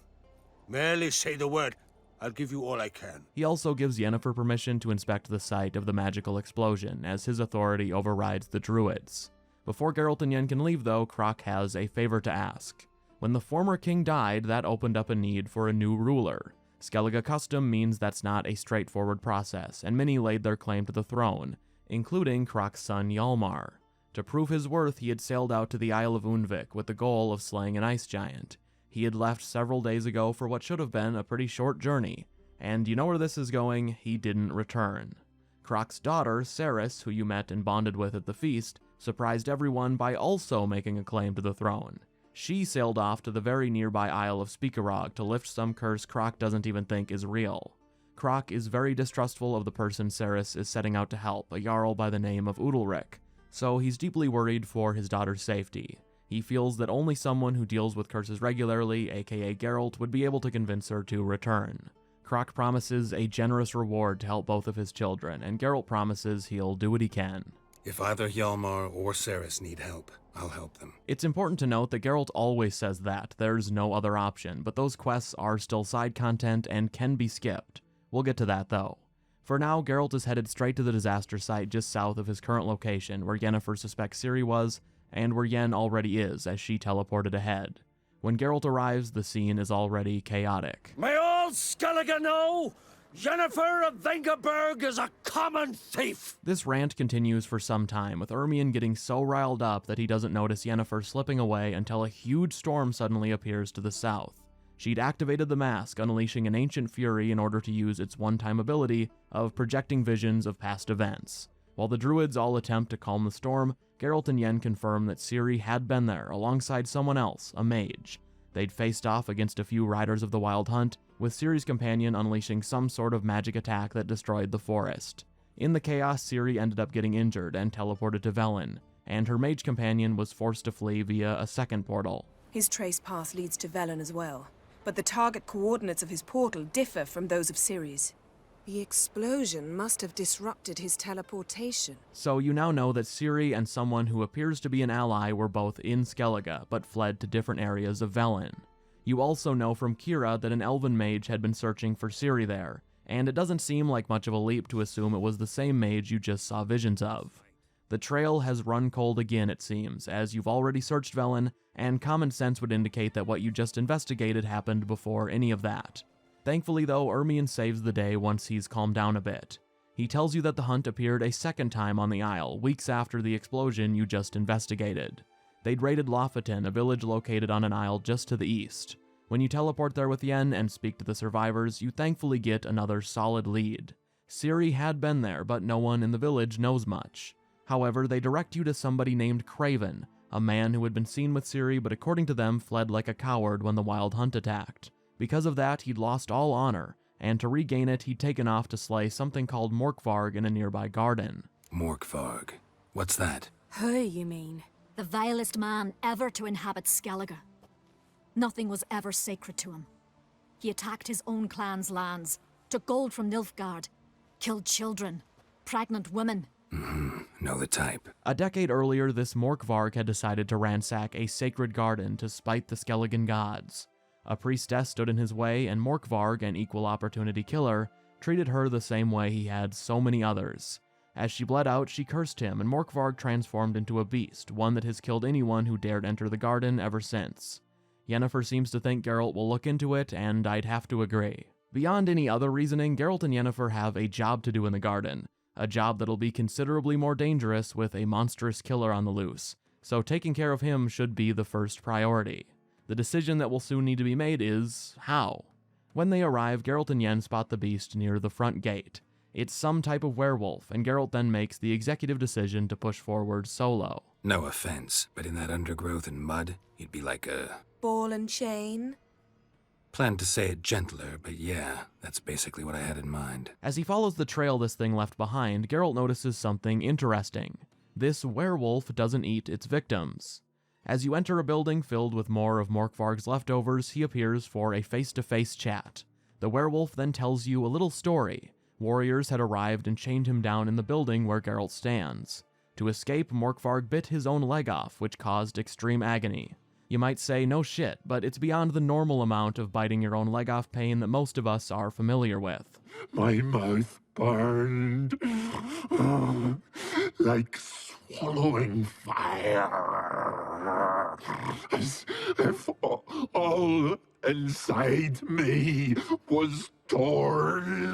merely say the word. I'll give you all I can. He also gives Yennefer permission to inspect the site of the magical explosion, as his authority overrides the druids. Before Geralt and Yen can leave, though, Croc has a favor to ask. When the former king died, that opened up a need for a new ruler. Skellige custom means that's not a straightforward process, and many laid their claim to the throne, including Croc's son Hjalmar. To prove his worth, he had sailed out to the Isle of Undvik with the goal of slaying an ice giant. He had left several days ago for what should have been a pretty short journey, and you know where this is going, he didn't return. Croc's daughter, Cerys, who you met and bonded with at the feast, surprised everyone by also making a claim to the throne. She sailed off to the very nearby Isle of Speakerog to lift some curse Croc doesn't even think is real. Croc is very distrustful of the person Cerys is setting out to help, a Jarl by the name of Udalric, so he's deeply worried for his daughter's safety. He feels that only someone who deals with curses regularly, aka Geralt, would be able to convince her to return. Croc promises a generous reward to help both of his children, and Geralt promises he'll do what he can. If either Hjalmar or Cerys need help, I'll help them. It's important to note that Geralt always says that, there's no other option, but those quests are still side content and can be skipped. We'll get to that though. For now, Geralt is headed straight to the disaster site just south of his current location, where Yennefer suspects Ciri was, and where Yen already is, as she teleported ahead. When Geralt arrives, the scene is already chaotic. May all Skellige know, Yennefer of Vengerberg is a common thief! This rant continues for some time, with Ermion getting so riled up that he doesn't notice Yennefer slipping away until a huge storm suddenly appears to the south. She'd activated the mask, unleashing an ancient fury in order to use its one-time ability of projecting visions of past events. While the druids all attempt to calm the storm, Geralt and Yen confirm that Ciri had been there alongside someone else, a mage. They'd faced off against a few riders of the Wild Hunt, with Ciri's companion unleashing some sort of magic attack that destroyed the forest. In the chaos, Ciri ended up getting injured and teleported to Velen, and her mage companion was forced to flee via a second portal. His trace path leads to Velen as well, but the target coordinates of his portal differ from those of Ciri's. The explosion must have disrupted his teleportation. So you now know that Ciri and someone who appears to be an ally were both in Skellige, but fled to different areas of Velen. You also know from Keira that an elven mage had been searching for Ciri there, and it doesn't seem like much of a leap to assume it was the same mage you just saw visions of. The trail has run cold again, it seems, as you've already searched Velen, and common sense would indicate that what you just investigated happened before any of that. Thankfully though, Ermion saves the day once he's calmed down a bit. He tells you that the hunt appeared a second time on the Isle, weeks after the explosion you just investigated. They'd raided Lofoten, a village located on an isle just to the east. When you teleport there with Yen and speak to the survivors, you thankfully get another solid lead. Ciri had been there, but no one in the village knows much. However, they direct you to somebody named Craven, a man who had been seen with Ciri but according to them fled like a coward when the Wild Hunt attacked. Because of that, he'd lost all honor, and to regain it, he'd taken off to slay something called Morkvarg in a nearby garden. Morkvarg? What's that? Who, you mean? The vilest man ever to inhabit Skellige. Nothing was ever sacred to him. He attacked his own clan's lands, took gold from Nilfgaard, killed children, pregnant women. Know the type. A decade earlier, this Morkvarg had decided to ransack a sacred garden to spite the Skelligen gods. A priestess stood in his way, and Morkvarg, an equal opportunity killer, treated her the same way he had so many others. As she bled out, she cursed him, and Morkvarg transformed into a beast, one that has killed anyone who dared enter the garden ever since. Yennefer seems to think Geralt will look into it, and I'd have to agree. Beyond any other reasoning, Geralt and Yennefer have a job to do in the garden, a job that'll be considerably more dangerous with a monstrous killer on the loose, so taking care of him should be the first priority. The decision that will soon need to be made is, how? When they arrive, Geralt and Yen spot the beast near the front gate. It's some type of werewolf, and Geralt then makes the executive decision to push forward solo. No offense, but in that undergrowth and mud, you'd be like a... Ball and chain? Planned to say it gentler, but yeah, that's basically what I had in mind. As he follows the trail this thing left behind, Geralt notices something interesting. This werewolf doesn't eat its victims. As you enter a building filled with more of Morkvarg's leftovers, he appears for a face-to-face chat. The werewolf then tells you a little story. Warriors had arrived and chained him down in the building where Geralt stands. To escape, Morkvarg bit his own leg off, which caused extreme agony. You might say, no shit, but it's beyond the normal amount of biting your own leg off pain that most of us are familiar with. My mouth burned like swallowing fire, as if all inside me was torn.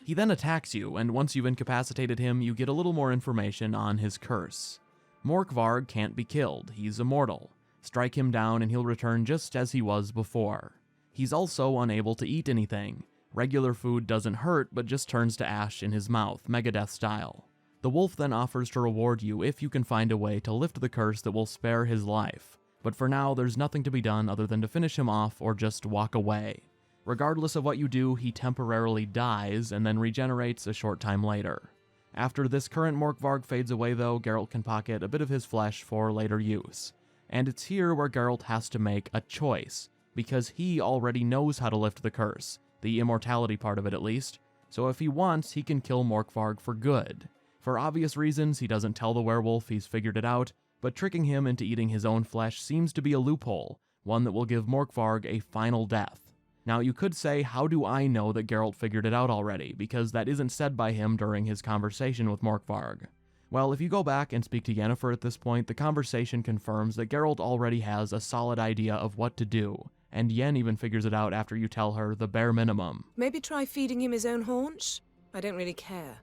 He then attacks you, and once you've incapacitated him, you get a little more information on his curse. Morkvarg can't be killed, he's immortal. Strike him down and he'll return just as he was before. He's also unable to eat anything. Regular food doesn't hurt, but just turns to ash in his mouth, Megadeth style. The wolf then offers to reward you if you can find a way to lift the curse that will spare his life. But for now, there's nothing to be done other than to finish him off or just walk away. Regardless of what you do, he temporarily dies and then regenerates a short time later. After this current Morkvarg fades away though, Geralt can pocket a bit of his flesh for later use. And it's here where Geralt has to make a choice, because he already knows how to lift the curse, the immortality part of it at least, so if he wants, he can kill Morkvarg for good. For obvious reasons, he doesn't tell the werewolf he's figured it out, but tricking him into eating his own flesh seems to be a loophole, one that will give Morkvarg a final death. Now you could say, how do I know that Geralt figured it out already, because that isn't said by him during his conversation with Morkvarg. Well, if you go back and speak to Yennefer at this point, the conversation confirms that Geralt already has a solid idea of what to do, and Yen even figures it out after you tell her the bare minimum. Maybe try feeding him his own haunch? I don't really care.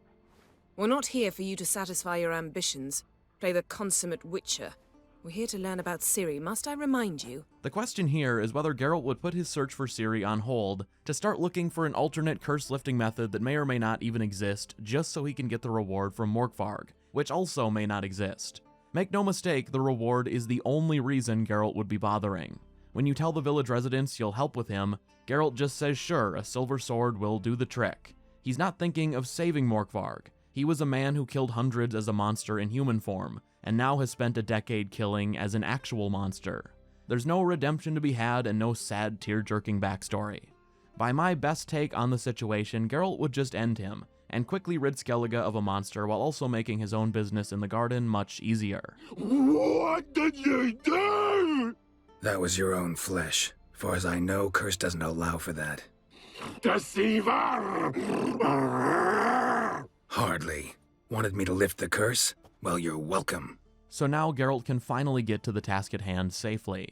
We're not here for you to satisfy your ambitions, play the consummate witcher. We're here to learn about Ciri, must I remind you? The question here is whether Geralt would put his search for Ciri on hold to start looking for an alternate curse-lifting method that may or may not even exist, just so he can get the reward from Morkvarg, which also may not exist. Make no mistake, the reward is the only reason Geralt would be bothering. When you tell the village residents you'll help with him, Geralt just says sure, a silver sword will do the trick. He's not thinking of saving Morkvarg. He was a man who killed hundreds as a monster in human form, and now has spent a decade killing as an actual monster. There's no redemption to be had and no sad tear-jerking backstory. By my best take on the situation, Geralt would just end him, and quickly rid Skellige of a monster while also making his own business in the garden much easier. What did you do? That was your own flesh. Far as I know, curse doesn't allow for that. Deceiver! Hardly. Wanted me to lift the curse? Well, you're welcome. So now Geralt can finally get to the task at hand safely.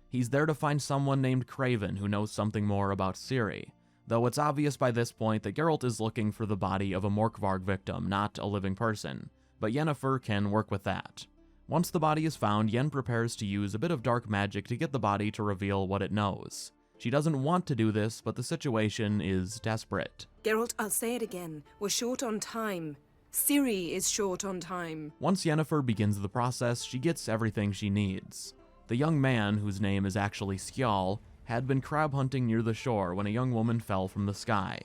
He's there to find someone named Craven who knows something more about Ciri, though it's obvious by this point that Geralt is looking for the body of a Morkvarg victim, not a living person, but Yennefer can work with that. Once the body is found, Yen prepares to use a bit of dark magic to get the body to reveal what it knows. She doesn't want to do this, but the situation is desperate. Geralt, I'll say it again. We're short on time. Ciri is short on time. Once Yennefer begins the process, she gets everything she needs. The young man, whose name is actually Skjall, had been crab hunting near the shore when a young woman fell from the sky.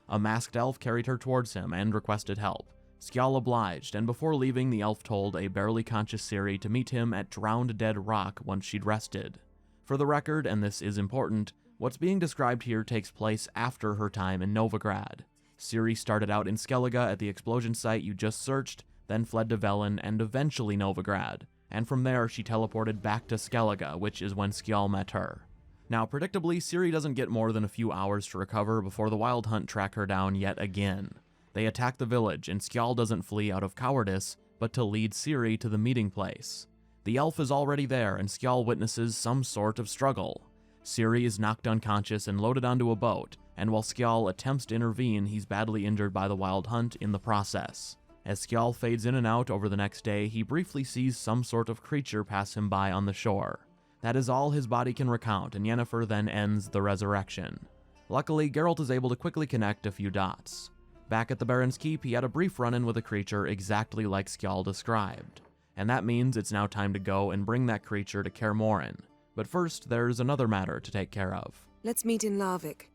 A masked elf carried her towards him and requested help. Skjall obliged, and before leaving, the elf told a barely conscious Ciri to meet him at Drowned Dead Rock once she'd rested. For the record, and this is important, what's being described here takes place after her time in Novigrad. Ciri started out in Skellige at the explosion site you just searched, then fled to Velen and eventually Novigrad, and from there she teleported back to Skellige, which is when Skjall met her. Now, predictably, Ciri doesn't get more than a few hours to recover before the Wild Hunt track her down yet again. They attack the village, and Skjall doesn't flee out of cowardice, but to lead Ciri to the meeting place. The elf is already there, and Skjall witnesses some sort of struggle. Ciri is knocked unconscious and loaded onto a boat, and while Skjall attempts to intervene, he's badly injured by the Wild Hunt in the process. As Skjall fades in and out over the next day, he briefly sees some sort of creature pass him by on the shore. That is all his body can recount, and Yennefer then ends the resurrection. Luckily, Geralt is able to quickly connect a few dots. Back at the Baron's Keep, he had a brief run-in with a creature exactly like Skjall described. And that means it's now time to go and bring that creature to Kaer Morhen. But first, there's another matter to take care of. Let's meet in Larvik,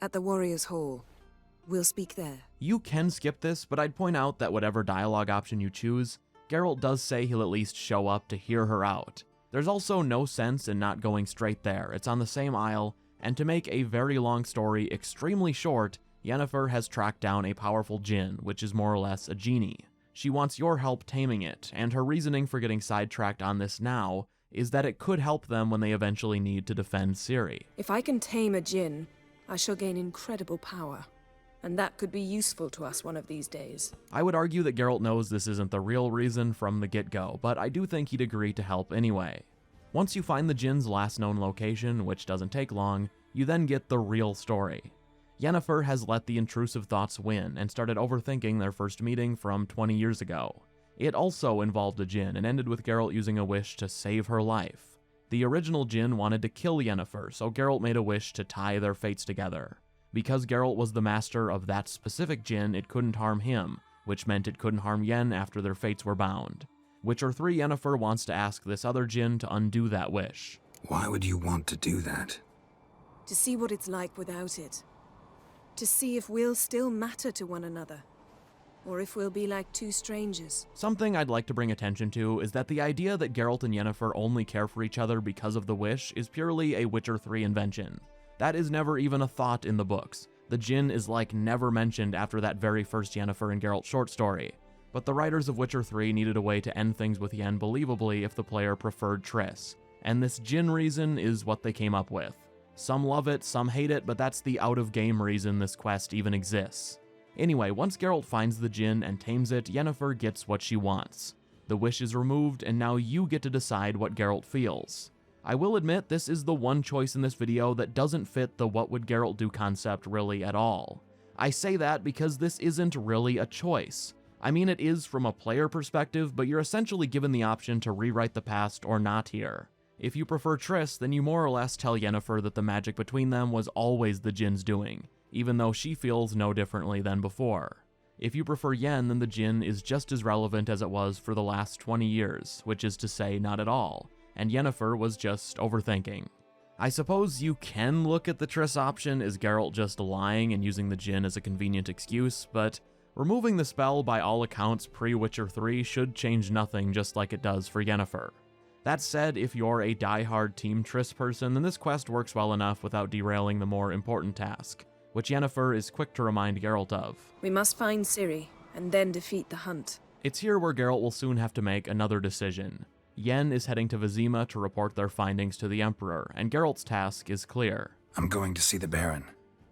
at the Warriors' Hall. We'll speak there. You can skip this, but I'd point out that whatever dialogue option you choose, Geralt does say he'll at least show up to hear her out. There's also no sense in not going straight there. It's on the same isle, and to make a very long story extremely short, Yennefer has tracked down a powerful djinn, which is more or less a genie. She wants your help taming it, and her reasoning for getting sidetracked on this now is that it could help them when they eventually need to defend Ciri. If I can tame a djinn, I shall gain incredible power, and that could be useful to us one of these days. I would argue that Geralt knows this isn't the real reason from the get-go, but I do think he'd agree to help anyway. Once you find the djinn's last known location, which doesn't take long, you then get the real story. Yennefer has let the intrusive thoughts win and started overthinking their first meeting from 20 years ago. It also involved a djinn and ended with Geralt using a wish to save her life. The original djinn wanted to kill Yennefer, so Geralt made a wish to tie their fates together. Because Geralt was the master of that specific djinn, it couldn't harm him, which meant it couldn't harm Yen after their fates were bound. Witcher 3 Yennefer wants to ask this other djinn to undo that wish. Why would you want to do that? To see what it's like without it. To see if we'll still matter to one another. Or if we'll be like two strangers. Something I'd like to bring attention to is that the idea that Geralt and Yennefer only care for each other because of the wish is purely a Witcher 3 invention. That is never even a thought in the books. The djinn is like never mentioned after that very first Yennefer and Geralt short story. But the writers of Witcher 3 needed a way to end things with Yen believably if the player preferred Triss. And this djinn reason is what they came up with. Some love it, some hate it, but that's the out-of-game reason this quest even exists. Anyway, once Geralt finds the djinn and tames it, Yennefer gets what she wants. The wish is removed, and now you get to decide what Geralt feels. I will admit this is the one choice in this video that doesn't fit the what would Geralt do concept really at all. I say that because this isn't really a choice. I mean, it is from a player perspective, but you're essentially given the option to rewrite the past or not here. If you prefer Triss, then you more or less tell Yennefer that the magic between them was always the djinn's doing, even though she feels no differently than before. If you prefer Yen, then the djinn is just as relevant as it was for the last 20 years, which is to say not at all, and Yennefer was just overthinking. I suppose you can look at the Triss option as Geralt just lying and using the djinn as a convenient excuse, but removing the spell by all accounts pre-Witcher 3 should change nothing just like it does for Yennefer. That said, if you're a die-hard Team Triss person, then this quest works well enough without derailing the more important task, which Yennefer is quick to remind Geralt of. We must find Ciri, and then defeat the hunt. It's here where Geralt will soon have to make another decision. Yen is heading to Vizima to report their findings to the Emperor, and Geralt's task is clear. I'm going to see the Baron.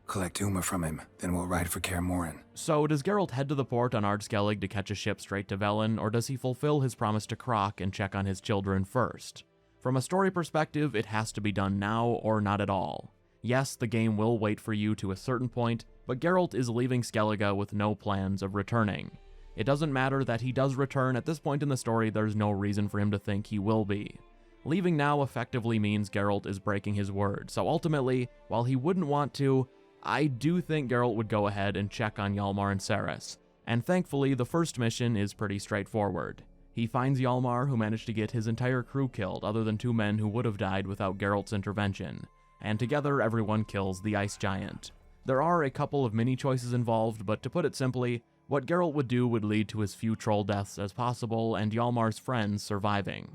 Collect Uma from him, then we'll ride for Kaer Morhen. So, does Geralt head to the port on Skellige to catch a ship straight to Velen, or does he fulfill his promise to Croc and check on his children first? From a story perspective, it has to be done now or not at all. Yes, the game will wait for you to a certain point, but Geralt is leaving Skellige with no plans of returning. It doesn't matter that he does return. At this point in the story, there's no reason for him to think he will be. Leaving now effectively means Geralt is breaking his word, so ultimately, while he wouldn't want to, I do think Geralt would go ahead and check on Hjalmar and Cerys, and thankfully the first mission is pretty straightforward. He finds Hjalmar, who managed to get his entire crew killed other than 2 men who would have died without Geralt's intervention, and together everyone kills the ice giant. There are a couple of mini choices involved, but to put it simply, what Geralt would do would lead to as few troll deaths as possible and Hjalmar's friends surviving.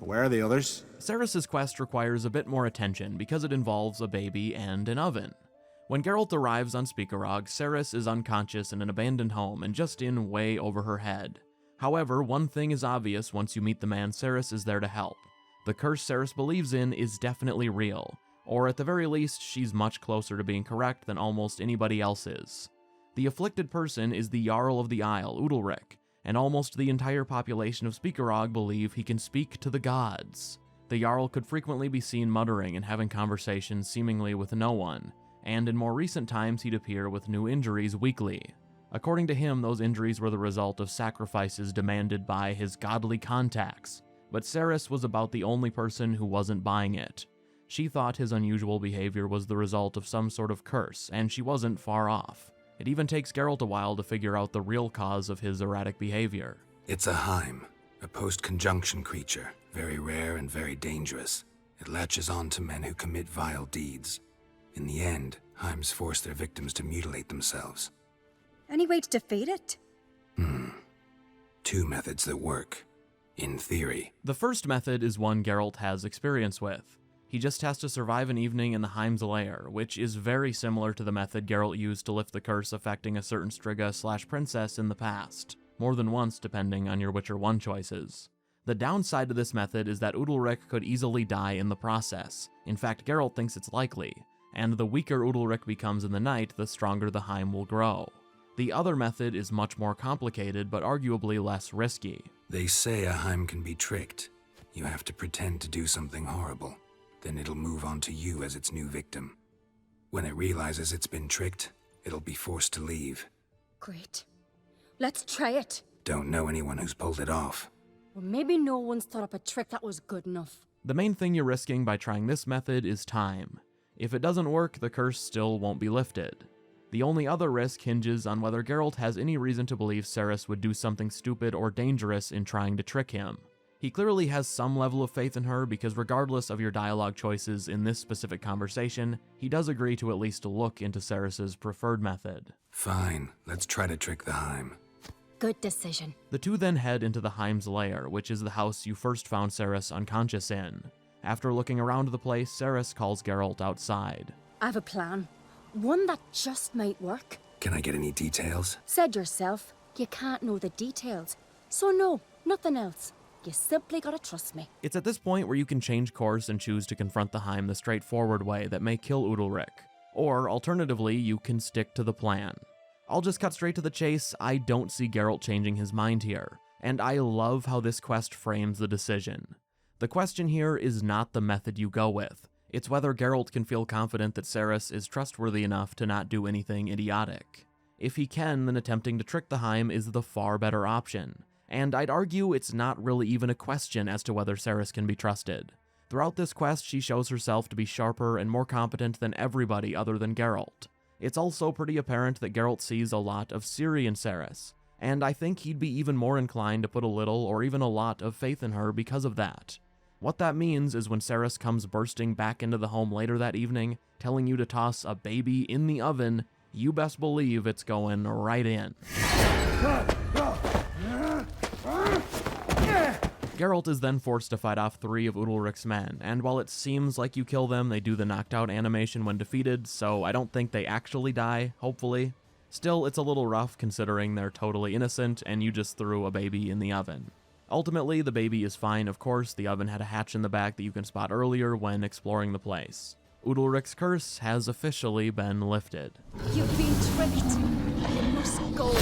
Where are the others? Cerys' quest requires a bit more attention because it involves a baby and an oven. When Geralt arrives on Spikeroog, Cerys is unconscious in an abandoned home and just in way over her head. However, one thing is obvious once you meet the man Cerys is there to help. The curse Cerys believes in is definitely real, or at the very least, she's much closer to being correct than almost anybody else is. The afflicted person is the Jarl of the Isle, Udalryk, and almost the entire population of Spikeroog believe he can speak to the gods. The Jarl could frequently be seen muttering and having conversations seemingly with no one, and in more recent times he'd appear with new injuries weekly. According to him, those injuries were the result of sacrifices demanded by his godly contacts, but Cerys was about the only person who wasn't buying it. She thought his unusual behavior was the result of some sort of curse, and she wasn't far off. It even takes Geralt a while to figure out the real cause of his erratic behavior. It's a Heim, a post-conjunction creature, very rare and very dangerous. It latches on to men who commit vile deeds. In the end, Heims force their victims to mutilate themselves. Any way to defeat it? 2 methods that work, in theory. The first method is one Geralt has experience with. He just has to survive an evening in the Heim's lair, which is very similar to the method Geralt used to lift the curse affecting a certain Striga/princess in the past, more than once depending on your Witcher 1 choices. The downside to this method is that Udalryk could easily die in the process. In fact, Geralt thinks it's likely, and the weaker Udalryk becomes in the night, the stronger the Heim will grow. The other method is much more complicated, but arguably less risky. They say a Heim can be tricked. You have to pretend to do something horrible. Then it'll move on to you as its new victim. When it realizes it's been tricked, it'll be forced to leave. Great. Let's try it. Don't know anyone who's pulled it off. Or maybe no one's thought up a trick that was good enough. The main thing you're risking by trying this method is time. If it doesn't work, the curse still won't be lifted. The only other risk hinges on whether Geralt has any reason to believe Cerys would do something stupid or dangerous in trying to trick him. He clearly has some level of faith in her because regardless of your dialogue choices in this specific conversation, he does agree to at least look into Cerys' preferred method. Fine, let's try to trick the Heim. Good decision. The two then head into the Heim's lair, which is the house you first found Cerys unconscious in. After looking around the place, Cerys calls Geralt outside. I have a plan. One that just might work. Can I get any details? Said yourself, you can't know the details. So no, nothing else. You simply gotta trust me. It's at this point where you can change course and choose to confront the Heim the straightforward way that may kill Udalryk. Or, alternatively, you can stick to the plan. I'll just cut straight to the chase. I don't see Geralt changing his mind here, and I love how this quest frames the decision. The question here is not the method you go with. It's whether Geralt can feel confident that Cerys is trustworthy enough to not do anything idiotic. If he can, then attempting to trick the Heim is the far better option. And I'd argue it's not really even a question as to whether Cerys can be trusted. Throughout this quest, she shows herself to be sharper and more competent than everybody other than Geralt. It's also pretty apparent that Geralt sees a lot of Ciri in Cerys, and I think he'd be even more inclined to put a little or even a lot of faith in her because of that. What that means is when Cerys comes bursting back into the home later that evening, telling you to toss a baby in the oven, you best believe it's going right in. Geralt is then forced to fight off 3 of Udalryk's men, and while it seems like you kill them, they do the knocked out animation when defeated, so I don't think they actually die, hopefully. Still, it's a little rough considering they're totally innocent and you just threw a baby in the oven. Ultimately, the baby is fine, of course. The oven had a hatch in the back that you can spot earlier when exploring the place. Udalryk's curse has officially been lifted. You've been tricked. You must go.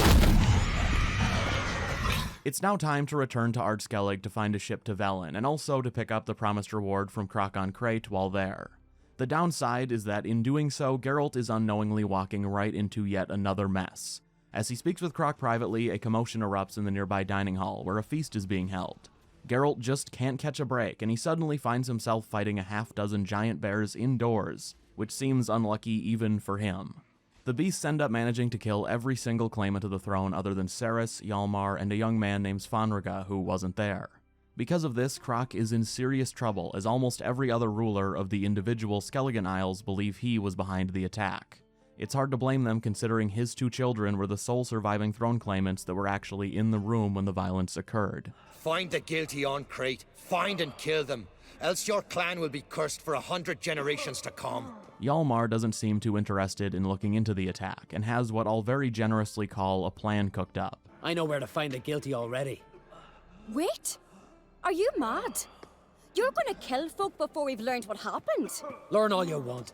It's now time to return to Skellige to find a ship to Velen, and also to pick up the promised reward from Crocon Crate while there. The downside is that in doing so, Geralt is unknowingly walking right into yet another mess. As he speaks with Croc privately, a commotion erupts in the nearby dining hall, where a feast is being held. Geralt just can't catch a break, and he suddenly finds himself fighting a half-dozen giant bears indoors, which seems unlucky even for him. The beasts end up managing to kill every single claimant of the throne other than Cerys, Hjalmar, and a young man named Svanrga who wasn't there. Because of this, Croc is in serious trouble, as almost every other ruler of the individual Skellige Isles believe he was behind the attack. It's hard to blame them considering his 2 children were the sole surviving throne claimants that were actually in the room when the violence occurred. Find the guilty on Crate, find and kill them, else your clan will be cursed for 100 generations to come. Hjalmar doesn't seem too interested in looking into the attack, and has what I'll very generously call a plan cooked up. I know where to find the guilty already. Wait! Are you mad? You're gonna kill folk before we've learned what happened? Learn all you want.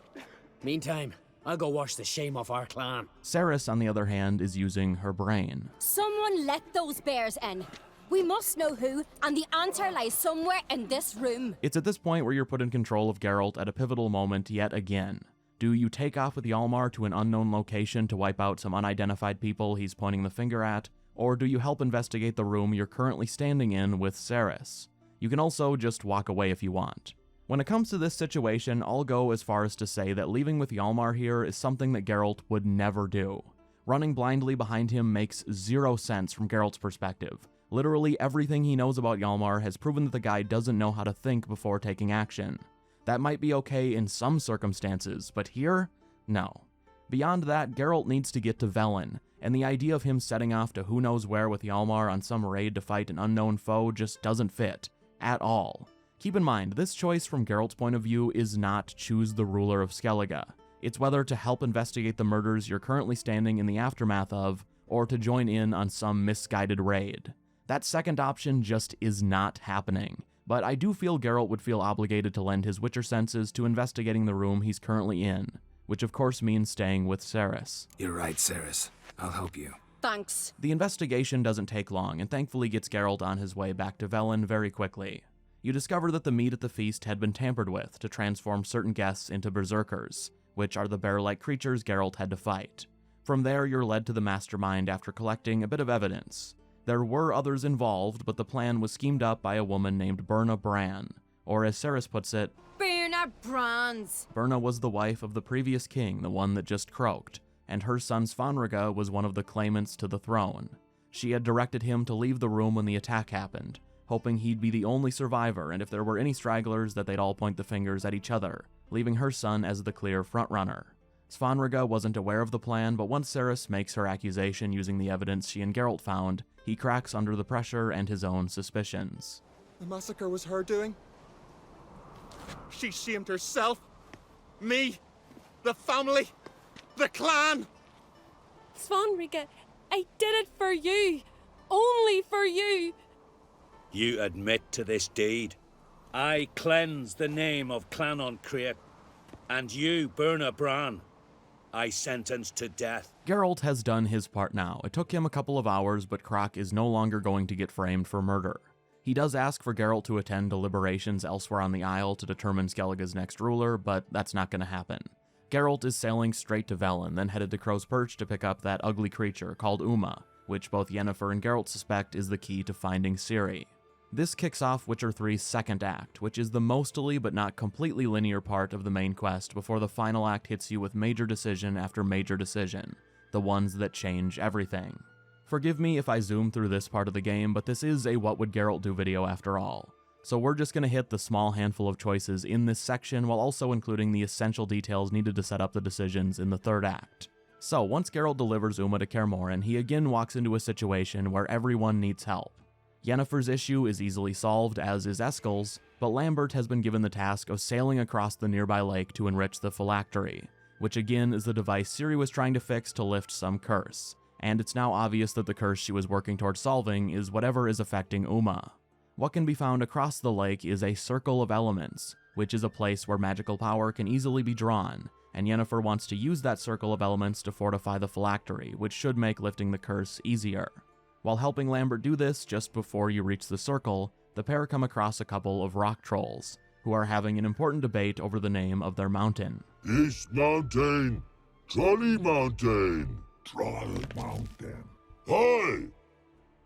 Meantime, I'll go wash the shame off our clan. Cerys, on the other hand, is using her brain. Someone let those bears in. We must know who, and the answer lies somewhere in this room. It's at this point where you're put in control of Geralt at a pivotal moment yet again. Do you take off with Hjalmar to an unknown location to wipe out some unidentified people he's pointing the finger at, or do you help investigate the room you're currently standing in with Cerys? You can also just walk away if you want. When it comes to this situation, I'll go as far as to say that leaving with Hjalmar here is something that Geralt would never do. Running blindly behind him makes 0 sense from Geralt's perspective. Literally everything he knows about Hjalmar has proven that the guy doesn't know how to think before taking action. That might be okay in some circumstances, but here? No. Beyond that, Geralt needs to get to Velen, and the idea of him setting off to who knows where with Hjalmar on some raid to fight an unknown foe just doesn't fit. At all. Keep in mind, this choice from Geralt's point of view is not choose the ruler of Skellige. It's whether to help investigate the murders you're currently standing in the aftermath of, or to join in on some misguided raid. That second option just is not happening, but I do feel Geralt would feel obligated to lend his Witcher senses to investigating the room he's currently in, which of course means staying with Cerys. You're right, Cerys. I'll help you. Thanks. The investigation doesn't take long, and thankfully gets Geralt on his way back to Velen very quickly. You discover that the meat at the feast had been tampered with to transform certain guests into berserkers, which are the bear-like creatures Geralt had to fight. From there, you're led to the mastermind after collecting a bit of evidence. There were others involved, but the plan was schemed up by a woman named Birna Bran, or as Cerys puts it, Birna Brands. Birna was the wife of the previous king, the one that just croaked, and her son Svanrige was one of the claimants to the throne. She had directed him to leave the room when the attack happened, hoping he'd be the only survivor, and if there were any stragglers that they'd all point the fingers at each other, leaving her son as the clear frontrunner. Svanrige wasn't aware of the plan, but once Cerys makes her accusation using the evidence she and Geralt found, he cracks under the pressure and his own suspicions. The massacre was her doing? She shamed herself? Me? The family? The clan? Svanrige, I did it for you. Only for you. You admit to this deed. I cleanse the name of Clan Create, and you, Birna Bran, I sentence to death. Geralt has done his part now. It took him a couple of hours, but Croc is no longer going to get framed for murder. He does ask for Geralt to attend deliberations elsewhere on the Isle to determine Skellige's next ruler, but that's not going to happen. Geralt is sailing straight to Velen, then headed to Crow's Perch to pick up that ugly creature called Uma, which both Yennefer and Geralt suspect is the key to finding Ciri. This kicks off Witcher 3's second act, which is the mostly but not completely linear part of the main quest before the final act hits you with major decision after major decision, the ones that change everything. Forgive me if I zoom through this part of the game, but this is a What Would Geralt Do video after all. So we're just going to hit the small handful of choices in this section while also including the essential details needed to set up the decisions in the third act. So once Geralt delivers Uma to Kaer Morhen, he again walks into a situation where everyone needs help. Yennefer's issue is easily solved, as is Skjall's, but Lambert has been given the task of sailing across the nearby lake to enrich the phylactery, which again is the device Ciri was trying to fix to lift some curse, and it's now obvious that the curse she was working towards solving is whatever is affecting Uma. What can be found across the lake is a circle of elements, which is a place where magical power can easily be drawn, and Yennefer wants to use that circle of elements to fortify the phylactery, which should make lifting the curse easier. While helping Lambert do this, just before you reach the circle, the pair come across a couple of rock trolls, who are having an important debate over the name of their mountain. This mountain, Trolley Mountain. Troll Mountain. Hi!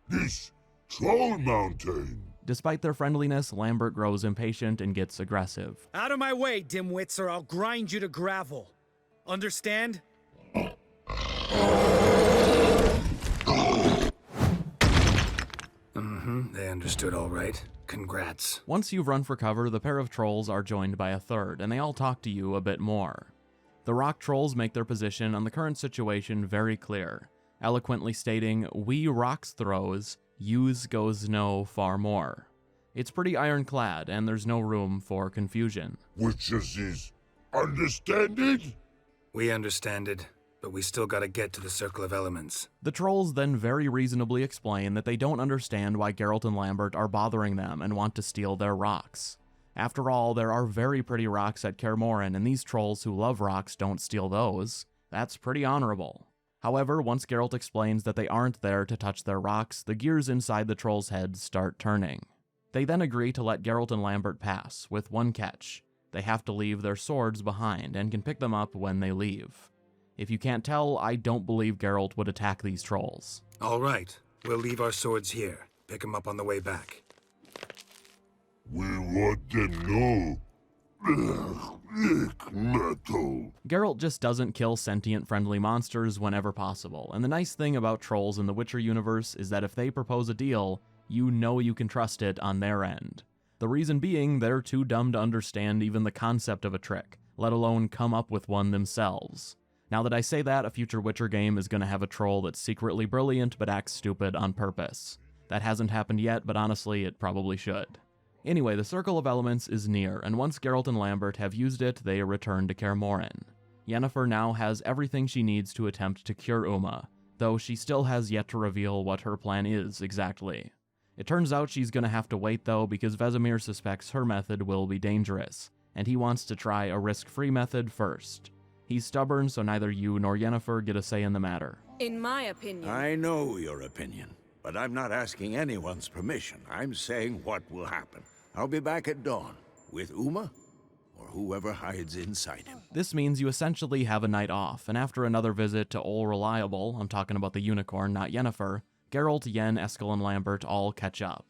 This Troll Mountain. Despite their friendliness, Lambert grows impatient and gets aggressive. Out of my way, dimwits, or I'll grind you to gravel. Understand? They understood all right. Congrats. Once you've run for cover, the pair of trolls are joined by a third, and they all talk to you a bit more. The rock trolls make their position on the current situation very clear, eloquently stating, "We rocks throws, yous goes no far more." It's pretty ironclad, and there's no room for confusion. Which is understand it? We understand it, but we still gotta get to the Circle of Elements. The trolls then very reasonably explain that they don't understand why Geralt and Lambert are bothering them and want to steal their rocks. After all, there are very pretty rocks at Kaer Morhen, and these trolls who love rocks don't steal those. That's pretty honorable. However, once Geralt explains that they aren't there to touch their rocks, the gears inside the trolls' heads start turning. They then agree to let Geralt and Lambert pass, with one catch. They have to leave their swords behind and can pick them up when they leave. If you can't tell, I don't believe Geralt would attack these trolls. All right, we'll leave our swords here. Pick them up on the way back. We want them know. Metal. Geralt just doesn't kill sentient friendly monsters whenever possible, and the nice thing about trolls in the Witcher universe is that if they propose a deal, you know you can trust it on their end. The reason being, they're too dumb to understand even the concept of a trick, let alone come up with one themselves. Now that I say that, a future Witcher game is going to have a troll that's secretly brilliant but acts stupid on purpose. That hasn't happened yet, but honestly, it probably should. Anyway, the Circle of Elements is near, and once Geralt and Lambert have used it, they return to Kaer Morhen. Yennefer now has everything she needs to attempt to cure Uma, though she still has yet to reveal what her plan is exactly. It turns out she's gonna have to wait though, because Vesemir suspects her method will be dangerous, and he wants to try a risk-free method first. He's stubborn, so neither you nor Yennefer get a say in the matter. In my opinion... I know your opinion, but I'm not asking anyone's permission. I'm saying what will happen. I'll be back at dawn, with Uma, or whoever hides inside him. This means you essentially have a night off, and after another visit to Ol Reliable, I'm talking about the unicorn, not Yennefer, Geralt, Yen, Eskel, and Lambert all catch up.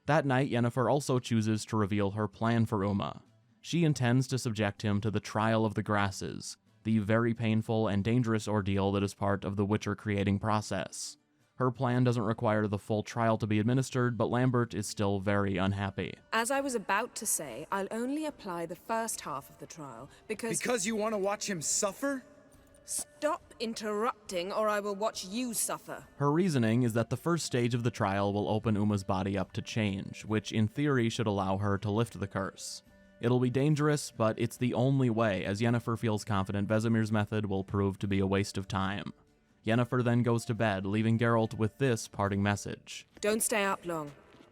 That night, Yennefer also chooses to reveal her plan for Uma. She intends to subject him to the Trial of the Grasses, the very painful and dangerous ordeal that is part of the Witcher creating process. Her plan doesn't require the full trial to be administered, but Lambert is still very unhappy. As I was about to say, I'll only apply the first half of the trial, because... Because you want to watch him suffer? Stop interrupting, or I will watch you suffer. Her reasoning is that the first stage of the trial will open Uma's body up to change, which in theory should allow her to lift the curse. It'll be dangerous, but it's the only way, as Yennefer feels confident Vesemir's method will prove to be a waste of time. Yennefer then goes to bed, leaving Geralt with this parting message. Don't stay up long.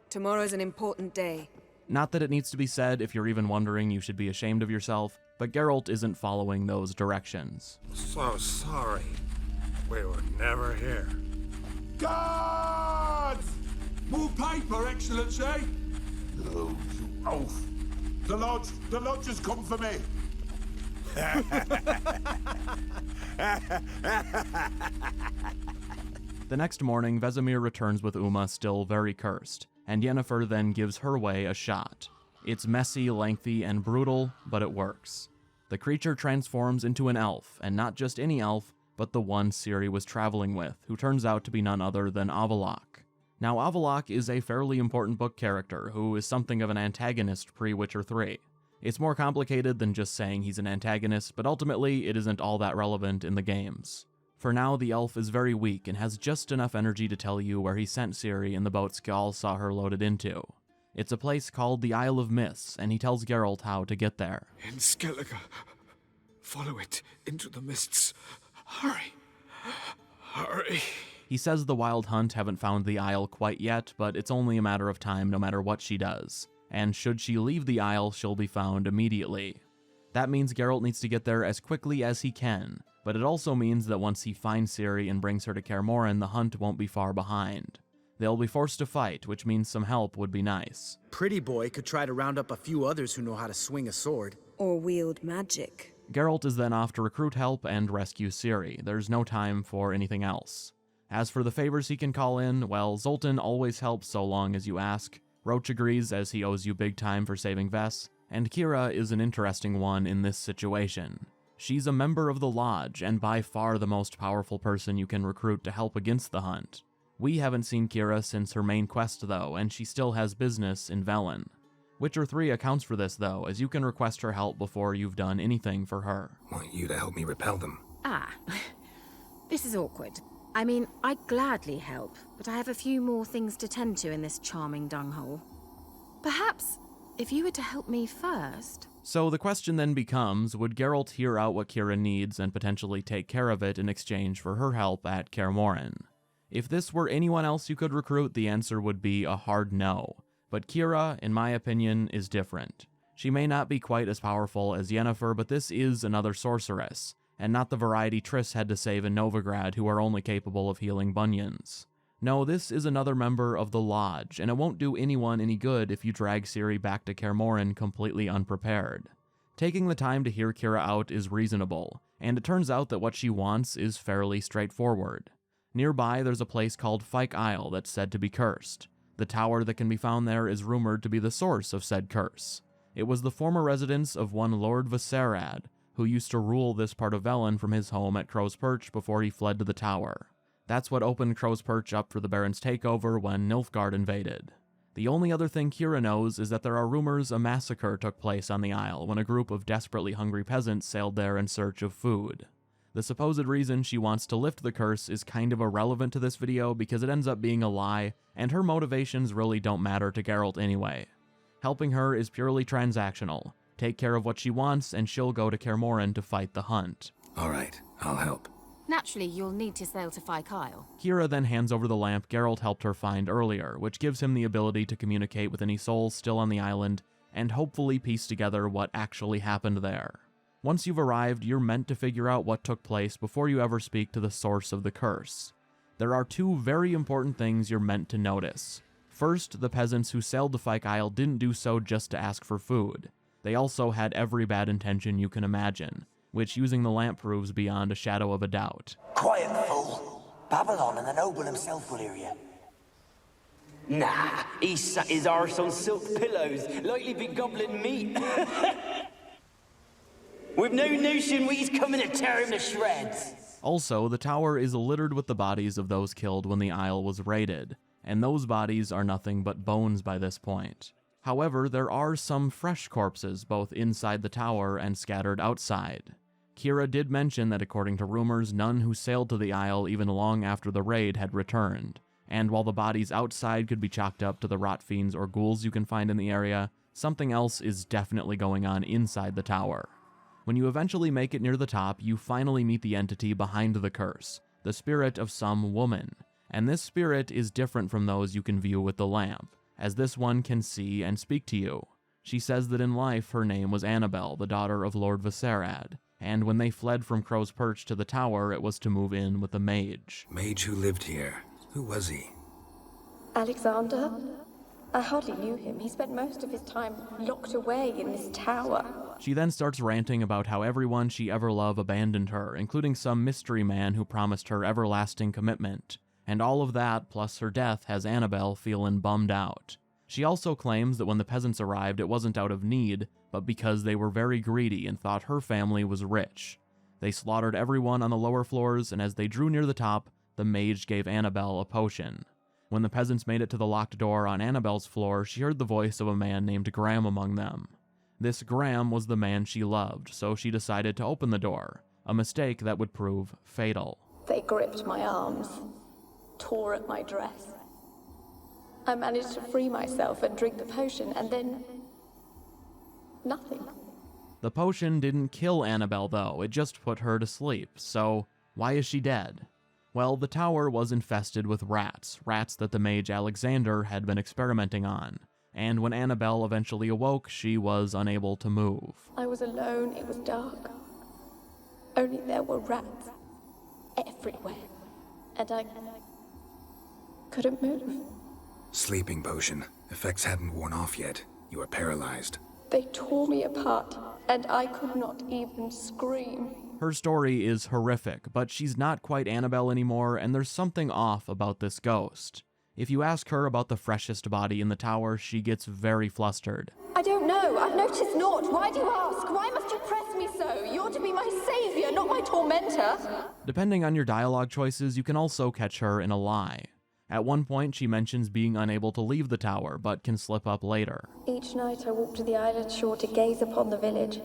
Tomorrow's an important day. Not that it needs to be said, if you're even wondering you should be ashamed of yourself, but Geralt isn't following those directions. So sorry. We were never here. Guards! More paper, Excellency! No, you oaf! The lodge has come for me! The next morning, Vesemir returns with Uma still very cursed, and Yennefer then gives her way a shot. It's messy, lengthy, and brutal, but it works. The creature transforms into an elf, and not just any elf, but the one Ciri was traveling with, who turns out to be none other than Avallac'h. Now, Avallac'h is a fairly important book character, who is something of an antagonist pre-Witcher 3. It's more complicated than just saying he's an antagonist, but ultimately it isn't all that relevant in the games. For now, the elf is very weak and has just enough energy to tell you where he sent Ciri in the boat Skjall saw her loaded into. It's a place called the Isle of Mists, and he tells Geralt how to get there. In Skellige. Follow it into the mists. Hurry. Hurry. He says the Wild Hunt haven't found the Isle quite yet, but it's only a matter of time no matter what she does. And should she leave the Isle, she'll be found immediately. That means Geralt needs to get there as quickly as he can, but it also means that once he finds Ciri and brings her to Kaer Morhen, the hunt won't be far behind. They'll be forced to fight, which means some help would be nice. Pretty Boy could try to round up a few others who know how to swing a sword. Or wield magic. Geralt is then off to recruit help and rescue Ciri. There's no time for anything else. As for the favors he can call in, well, Zoltan always helps so long as you ask. Roche agrees as he owes you big time for saving Vess, and Keira is an interesting one in this situation. She's a member of the Lodge, and by far the most powerful person you can recruit to help against the hunt. We haven't seen Keira since her main quest though, and she still has business in Velen. Witcher 3 accounts for this though, as you can request her help before you've done anything for her. Want you to help me repel them. Ah, this is awkward. I mean, I'd gladly help, but I have a few more things to tend to in this charming dunghole. Perhaps, if you were to help me first... So the question then becomes, would Geralt hear out what Keira needs and potentially take care of it in exchange for her help at Kaer Morhen? If this were anyone else you could recruit, the answer would be a hard no. But Keira, in my opinion, is different. She may not be quite as powerful as Yennefer, but this is another sorceress, and not the variety Triss had to save in Novigrad who are only capable of healing bunions. No, this is another member of the Lodge, and it won't do anyone any good if you drag Ciri back to Kaer Morhen completely unprepared. Taking the time to hear Keira out is reasonable, and it turns out that what she wants is fairly straightforward. Nearby, there's a place called Fyke Isle that's said to be cursed. The tower that can be found there is rumored to be the source of said curse. It was the former residence of one Lord Viserad, who used to rule this part of Velen from his home at Crow's Perch before he fled to the tower. That's what opened Crow's Perch up for the Baron's takeover when Nilfgaard invaded. The only other thing Keira knows is that there are rumors a massacre took place on the isle when a group of desperately hungry peasants sailed there in search of food. The supposed reason she wants to lift the curse is kind of irrelevant to this video because it ends up being a lie, and her motivations really don't matter to Geralt anyway. Helping her is purely transactional. Take care of what she wants, and she'll go to Kaer Morhen to fight the hunt. Alright, I'll help. Naturally, you'll need to sail to Fyke Isle. Keira then hands over the lamp Geralt helped her find earlier, which gives him the ability to communicate with any souls still on the island, and hopefully piece together what actually happened there. Once you've arrived, you're meant to figure out what took place before you ever speak to the source of the curse. There are two very important things you're meant to notice. First, the peasants who sailed to Fyke Isle didn't do so just to ask for food. They also had every bad intention you can imagine, which using the lamp proves beyond a shadow of a doubt. Quiet, fool. Babylon and the noble himself will hear you. Nah, he sat his arse on silk pillows, likely be gobbling meat. With no notion we he's coming to tear him to shreds. Also, the tower is littered with the bodies of those killed when the Isle was raided, and those bodies are nothing but bones by this point. However, there are some fresh corpses both inside the tower and scattered outside. Keira did mention that according to rumors, none who sailed to the Isle even long after the raid had returned, and while the bodies outside could be chalked up to the rot fiends or ghouls you can find in the area, something else is definitely going on inside the tower. When you eventually make it near the top, you finally meet the entity behind the curse, the spirit of some woman, and this spirit is different from those you can view with the lamp, as this one can see and speak to you. She says that in life her name was Annabelle, the daughter of Lord Viserad, and when they fled from Crow's Perch to the tower, it was to move in with a mage. Mage who lived here. Who was he? Alexander? I hardly knew him. He spent most of his time locked away in this tower. She then starts ranting about how everyone she ever loved abandoned her, including some mystery man who promised her everlasting commitment. And all of that, plus her death, has Annabelle feeling bummed out. She also claims that when the peasants arrived, it wasn't out of need, but because they were very greedy and thought her family was rich. They slaughtered everyone on the lower floors, and as they drew near the top, the mage gave Annabelle a potion. When the peasants made it to the locked door on Annabelle's floor, she heard the voice of a man named Graham among them. This Graham was the man she loved, so she decided to open the door, a mistake that would prove fatal. They gripped my arms, tore at my dress. I managed to free myself and drink the potion, and then nothing. The potion didn't kill Annabelle, though. It just put her to sleep. So why is she dead? Well, the tower was infested with rats that the mage Alexander had been experimenting on. And when Annabelle eventually awoke, she was unable to move. I was alone, it was dark. Only there were rats everywhere. And I couldn't move. Sleeping potion. Effects hadn't worn off yet. You were paralyzed. They tore me apart, and I could not even scream. Her story is horrific, but she's not quite Annabelle anymore, and there's something off about this ghost. If you ask her about the freshest body in the tower, she gets very flustered. I don't know. I've noticed naught. Why do you ask? Why must you press me so? You're to be my savior, not my tormentor. Depending on your dialogue choices, you can also catch her in a lie. At one point, she mentions being unable to leave the tower, but can slip up later. Each night I walk to the island shore to gaze upon the village.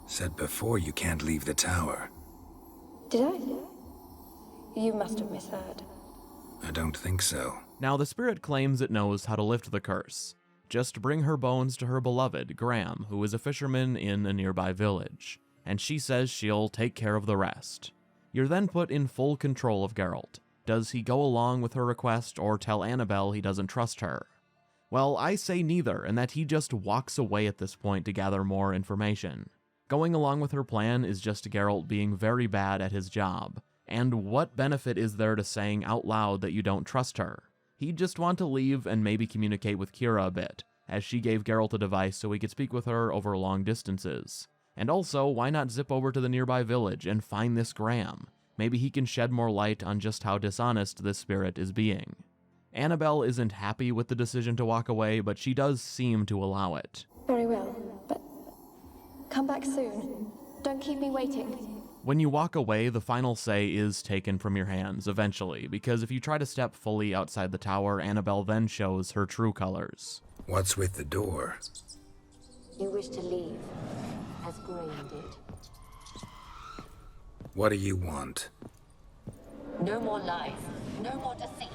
Said before you can't leave the tower. Did I? You must have misheard. I don't think so. Now, the spirit claims it knows how to lift the curse. Just bring her bones to her beloved, Graham, who is a fisherman in a nearby village, and she says she'll take care of the rest. You're then put in full control of Geralt. Does he go along with her request or tell Annabelle he doesn't trust her? Well, I say neither, and that he just walks away at this point to gather more information. Going along with her plan is just Geralt being very bad at his job. And what benefit is there to saying out loud that you don't trust her? He'd just want to leave and maybe communicate with Keira a bit, as she gave Geralt a device so he could speak with her over long distances. And also, why not zip over to the nearby village and find this Graham? Maybe he can shed more light on just how dishonest this spirit is being. Annabelle isn't happy with the decision to walk away, but she does seem to allow it. Very well, but come back soon. Don't keep me waiting. When you walk away, the final say is taken from your hands eventually, because if you try to step fully outside the tower, Annabelle then shows her true colors. What's with the door? You wish to leave, as Graham did. What do you want? No more lies, no more deceit.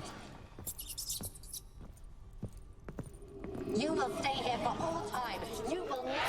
You will stay here for all time. You will never.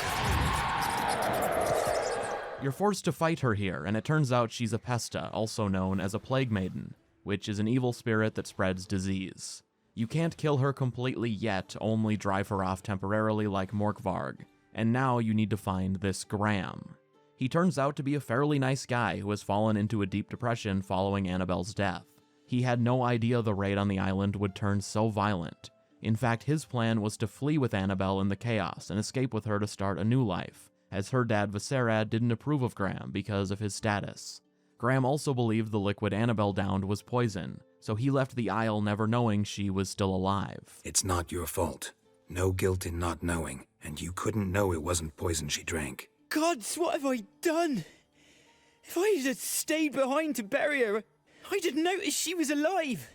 You're forced to fight her here, and it turns out she's a Pesta, also known as a Plague Maiden, which is an evil spirit that spreads disease. You can't kill her completely yet, only drive her off temporarily like Morkvarg, and now you need to find this Graham. He turns out to be a fairly nice guy who has fallen into a deep depression following Annabelle's death. He had no idea the raid on the island would turn so violent. In fact, his plan was to flee with Annabelle in the chaos and escape with her to start a new life, as her dad Viserad didn't approve of Graham because of his status. Graham also believed the liquid Annabelle downed was poison, so he left the Isle never knowing she was still alive. It's not your fault. No guilt in not knowing, and you couldn't know it wasn't poison she drank. Gods, what have I done? If I had stayed behind to bury her, I'd have noticed she was alive.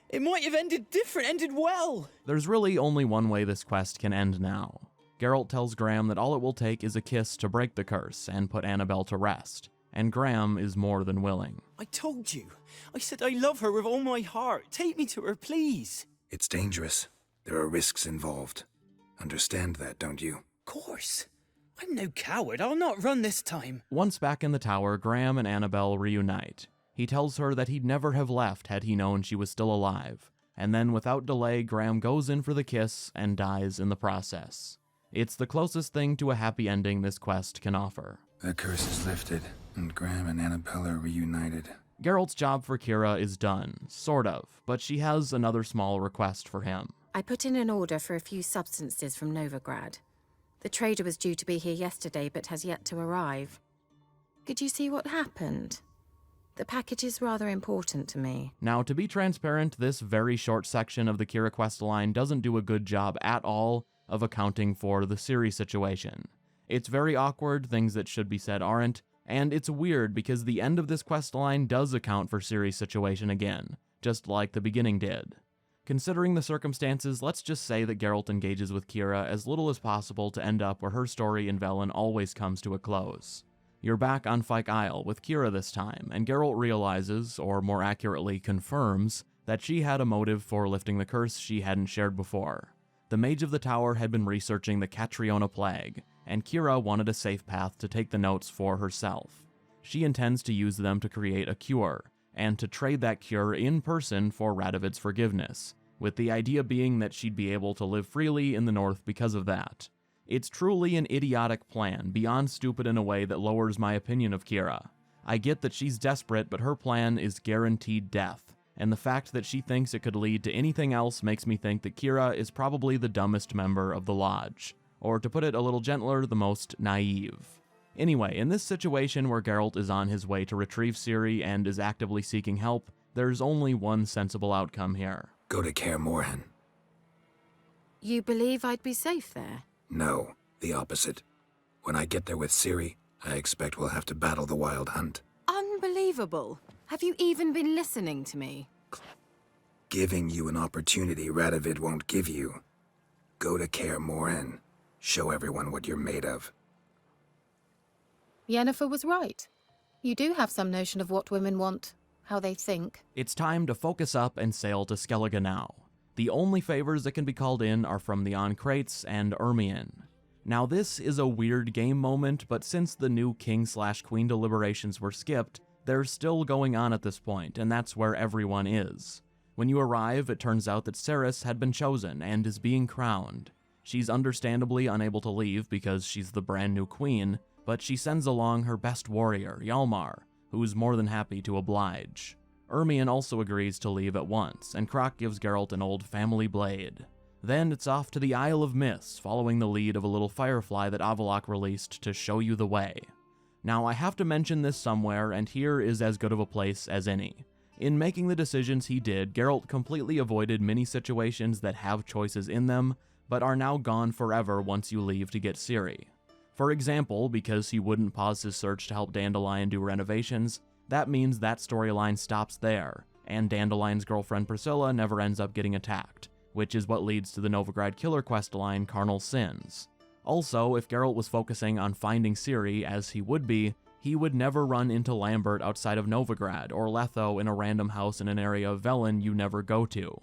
It might have ended different, ended well. There's really only one way this quest can end now. Geralt tells Graham that all it will take is a kiss to break the curse and put Annabelle to rest, and Graham is more than willing. I told you. I said I love her with all my heart. Take me to her, please. It's dangerous. There are risks involved. Understand that, don't you? Of course. I'm no coward. I'll not run this time. Once back in the tower, Graham and Annabelle reunite. He tells her that he'd never have left had he known she was still alive, and then without delay, Graham goes in for the kiss and dies in the process. It's the closest thing to a happy ending this quest can offer. The curse is lifted, and Graham and Annabelle are reunited. Geralt's job for Keira is done, sort of, but she has another small request for him. I put in an order for a few substances from Novigrad. The trader was due to be here yesterday, but has yet to arrive. Could you see what happened? The package is rather important to me. Now, to be transparent, this very short section of the Keira quest line doesn't do a good job at all of accounting for the Ciri situation. It's very awkward, things that should be said aren't, and it's weird because the end of this quest line does account for Ciri's situation again, just like the beginning did. Considering the circumstances, let's just say that Geralt engages with Keira as little as possible to end up where her story in Velen always comes to a close. You're back on Fyke Isle with Keira this time, and Geralt realizes, or more accurately confirms, that she had a motive for lifting the curse she hadn't shared before. The Mage of the Tower had been researching the Catriona Plague, and Keira wanted a safe path to take the notes for herself. She intends to use them to create a cure, and to trade that cure in person for Radovid's forgiveness, with the idea being that she'd be able to live freely in the north because of that. It's truly an idiotic plan, beyond stupid in a way that lowers my opinion of Keira. I get that she's desperate, but her plan is guaranteed death, and the fact that she thinks it could lead to anything else makes me think that Keira is probably the dumbest member of the Lodge, or to put it a little gentler, the most naive. Anyway, in this situation where Geralt is on his way to retrieve Ciri and is actively seeking help, there's only one sensible outcome here. Go to Kaer Morhen. You believe I'd be safe there? No, the opposite. When I get there with Ciri, I expect we'll have to battle the Wild Hunt. Unbelievable. Have you even been listening to me? Giving you an opportunity Radovid won't give you. Go to Kaer Morhen. Show everyone what you're made of. Yennefer was right. You do have some notion of what women want, how they think. It's time to focus up and sail to Skellige now. The only favors that can be called in are from the Ancrates and Ermion. Now this is a weird game moment, but since the new king/queen deliberations were skipped, they're still going on at this point, and that's where everyone is. When you arrive, it turns out that Cerys had been chosen and is being crowned. She's understandably unable to leave because she's the brand new queen, but she sends along her best warrior, Hjalmar, who's more than happy to oblige. Ermion also agrees to leave at once, and Croc gives Geralt an old family blade. Then it's off to the Isle of Mist, following the lead of a little firefly that Avallac'h released to show you the way. Now, I have to mention this somewhere, and here is as good of a place as any. In making the decisions he did, Geralt completely avoided many situations that have choices in them, but are now gone forever once you leave to get Ciri. For example, because he wouldn't pause his search to help Dandelion do renovations, that means that storyline stops there, and Dandelion's girlfriend Priscilla never ends up getting attacked, which is what leads to the Novigrad killer quest line Carnal Sins. Also, if Geralt was focusing on finding Ciri, as he would be, he would never run into Lambert outside of Novigrad, or Letho in a random house in an area of Velen you never go to.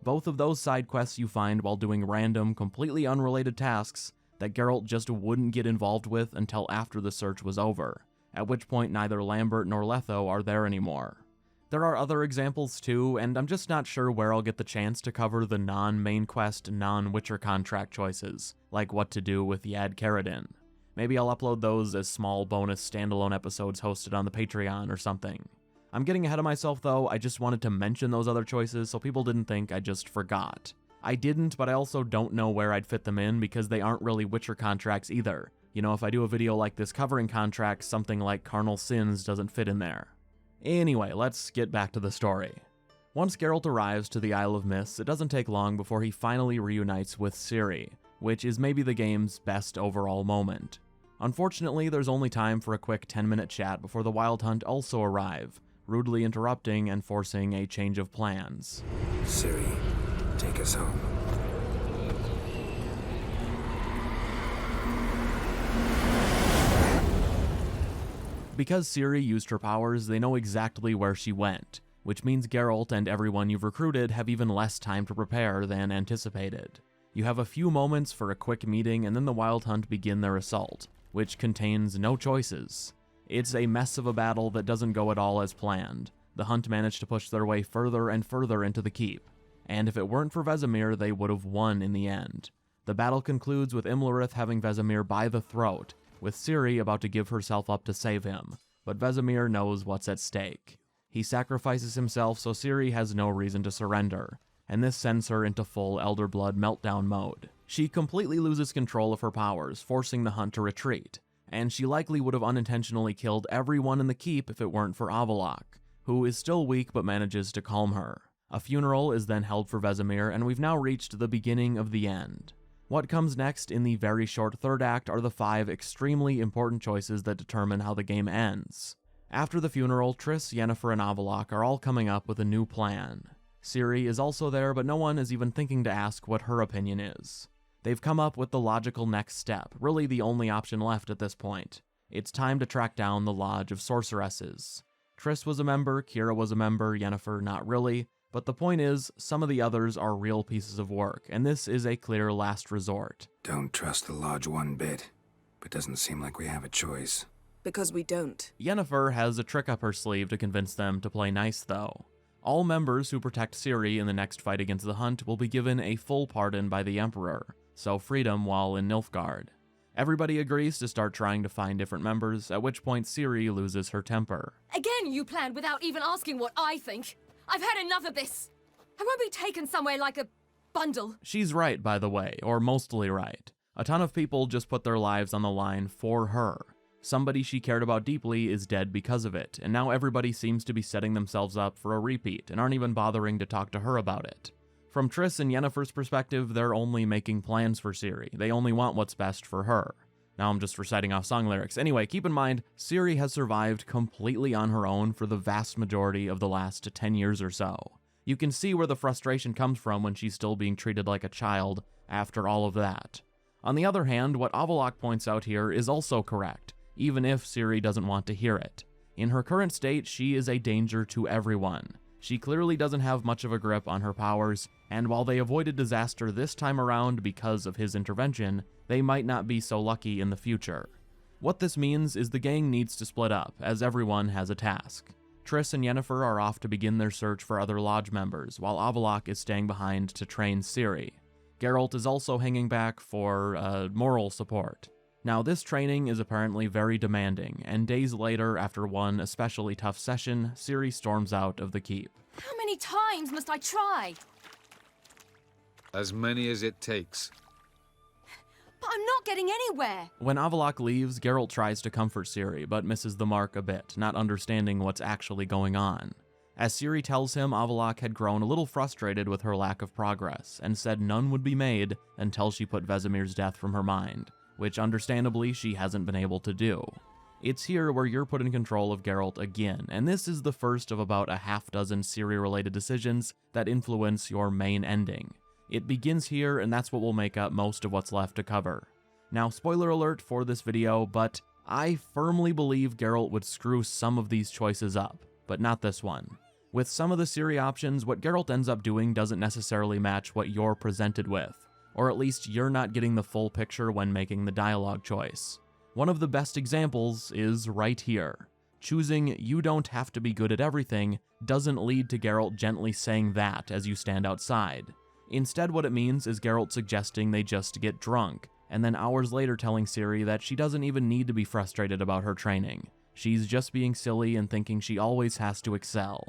Both of those side quests you find while doing random, completely unrelated tasks that Geralt just wouldn't get involved with until after the search was over, at which point neither Lambert nor Letho are there anymore. There are other examples too, and I'm just not sure where I'll get the chance to cover the non-main quest, non-Witcher contract choices, like what to do with Yad Karadin. Maybe I'll upload those as small bonus standalone episodes hosted on the Patreon or something. I'm getting ahead of myself though, I just wanted to mention those other choices so people didn't think I just forgot. I didn't, but I also don't know where I'd fit them in because they aren't really Witcher contracts either. You know, if I do a video like this covering contracts, something like Carnal Sins doesn't fit in there. Anyway, let's get back to the story. Once Geralt arrives to the Isle of Mists, it doesn't take long before he finally reunites with Ciri, which is maybe the game's best overall moment. Unfortunately, there's only time for a quick 10-minute chat before the Wild Hunt also arrive, rudely interrupting and forcing a change of plans. Ciri, take us home. Because Ciri used her powers, they know exactly where she went, which means Geralt and everyone you've recruited have even less time to prepare than anticipated. You have a few moments for a quick meeting and then the Wild Hunt begin their assault, which contains no choices. It's a mess of a battle that doesn't go at all as planned. The Hunt managed to push their way further and further into the keep, and if it weren't for Vesemir, they would have won in the end. The battle concludes with Imlerith having Vesemir by the throat, with Ciri about to give herself up to save him, but Vesemir knows what's at stake. He sacrifices himself so Ciri has no reason to surrender, and this sends her into full Elder Blood meltdown mode. She completely loses control of her powers, forcing the Hunt to retreat, and she likely would have unintentionally killed everyone in the keep if it weren't for Avallac'h, who is still weak but manages to calm her. A funeral is then held for Vesemir, and we've now reached the beginning of the end. What comes next in the very short third act are the 5 extremely important choices that determine how the game ends. After the funeral, Triss, Yennefer, and Avallac'h are all coming up with a new plan. Ciri is also there, but no one is even thinking to ask what her opinion is. They've come up with the logical next step, really the only option left at this point. It's time to track down the Lodge of Sorceresses. Triss was a member, Keira was a member, Yennefer not really, but the point is, some of the others are real pieces of work, and this is a clear last resort. Don't trust the Lodge one bit, but doesn't seem like we have a choice. Because we don't. Yennefer has a trick up her sleeve to convince them to play nice, though. All members who protect Ciri in the next fight against the Hunt will be given a full pardon by the Emperor, so freedom while in Nilfgaard. Everybody agrees to start trying to find different members, at which point Ciri loses her temper. Again, you planned without even asking what I think. I've had enough of this. I won't be taken somewhere like a bundle. She's right, by the way, or mostly right. A ton of people just put their lives on the line for her. Somebody she cared about deeply is dead because of it, and now everybody seems to be setting themselves up for a repeat and aren't even bothering to talk to her about it. From Triss and Yennefer's perspective, they're only making plans for Ciri. They only want what's best for her. Now I'm just reciting off song lyrics. Anyway, keep in mind, Ciri has survived completely on her own for the vast majority of the last 10 years or so. You can see where the frustration comes from when she's still being treated like a child after all of that. On the other hand, what Avallac'h points out here is also correct, even if Ciri doesn't want to hear it. In her current state, she is a danger to everyone. She clearly doesn't have much of a grip on her powers, and while they avoided disaster this time around because of his intervention, they might not be so lucky in the future. What this means is the gang needs to split up, as everyone has a task. Triss and Yennefer are off to begin their search for other lodge members, while Avallac'h is staying behind to train Ciri. Geralt is also hanging back for moral support. Now, this training is apparently very demanding, and days later, after one especially tough session, Ciri storms out of the keep. How many times must I try? As many as it takes. But I'm not getting anywhere. When Avallac'h leaves, Geralt tries to comfort Ciri, but misses the mark a bit, not understanding what's actually going on. As Ciri tells him, Avallac'h had grown a little frustrated with her lack of progress, and said none would be made until she put Vesemir's death from her mind, which understandably she hasn't been able to do. It's here where you're put in control of Geralt again, and this is the first of about a half-dozen Ciri-related decisions that influence your main ending. It begins here, and that's what will make up most of what's left to cover. Now, spoiler alert for this video, but I firmly believe Geralt would screw some of these choices up, but not this one. With some of the Ciri options, what Geralt ends up doing doesn't necessarily match what you're presented with, or at least you're not getting the full picture when making the dialogue choice. One of the best examples is right here. Choosing "you don't have to be good at everything" doesn't lead to Geralt gently saying that as you stand outside. Instead, what it means is Geralt suggesting they just get drunk, and then hours later telling Ciri that she doesn't even need to be frustrated about her training. She's just being silly and thinking she always has to excel.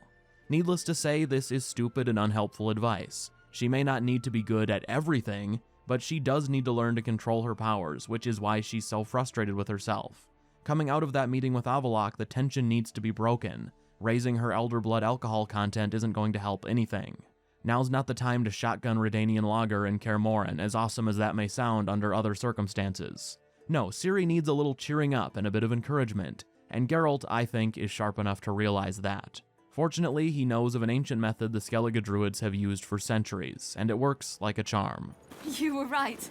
Needless to say, this is stupid and unhelpful advice. She may not need to be good at everything, but she does need to learn to control her powers, which is why she's so frustrated with herself. Coming out of that meeting with Avallac'h, the tension needs to be broken. Raising her elder blood alcohol content isn't going to help anything. Now's not the time to shotgun Redanian lager in Kaer Morhen, as awesome as that may sound under other circumstances. No, Ciri needs a little cheering up and a bit of encouragement, and Geralt, I think, is sharp enough to realize that. Fortunately, he knows of an ancient method the Skellige druids have used for centuries, and it works like a charm. You were right.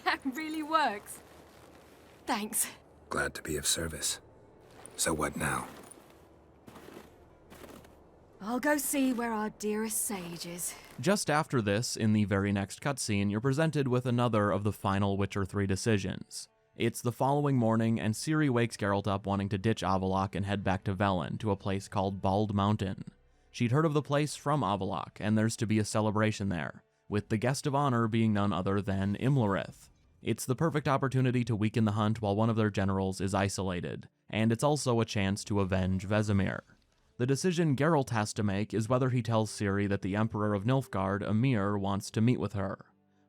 That really works. Thanks. Glad to be of service. So what now? I'll go see where our dearest sage is. Just after this, in the very next cutscene, you're presented with another of the final Witcher 3 decisions. It's the following morning, and Ciri wakes Geralt up wanting to ditch Avallac'h and head back to Velen, to a place called Bald Mountain. She'd heard of the place from Avallac'h, and there's to be a celebration there, with the guest of honor being none other than Imlerith. It's the perfect opportunity to weaken the hunt while one of their generals is isolated, and it's also a chance to avenge Vesemir. The decision Geralt has to make is whether he tells Ciri that the Emperor of Nilfgaard, Emhyr, wants to meet with her.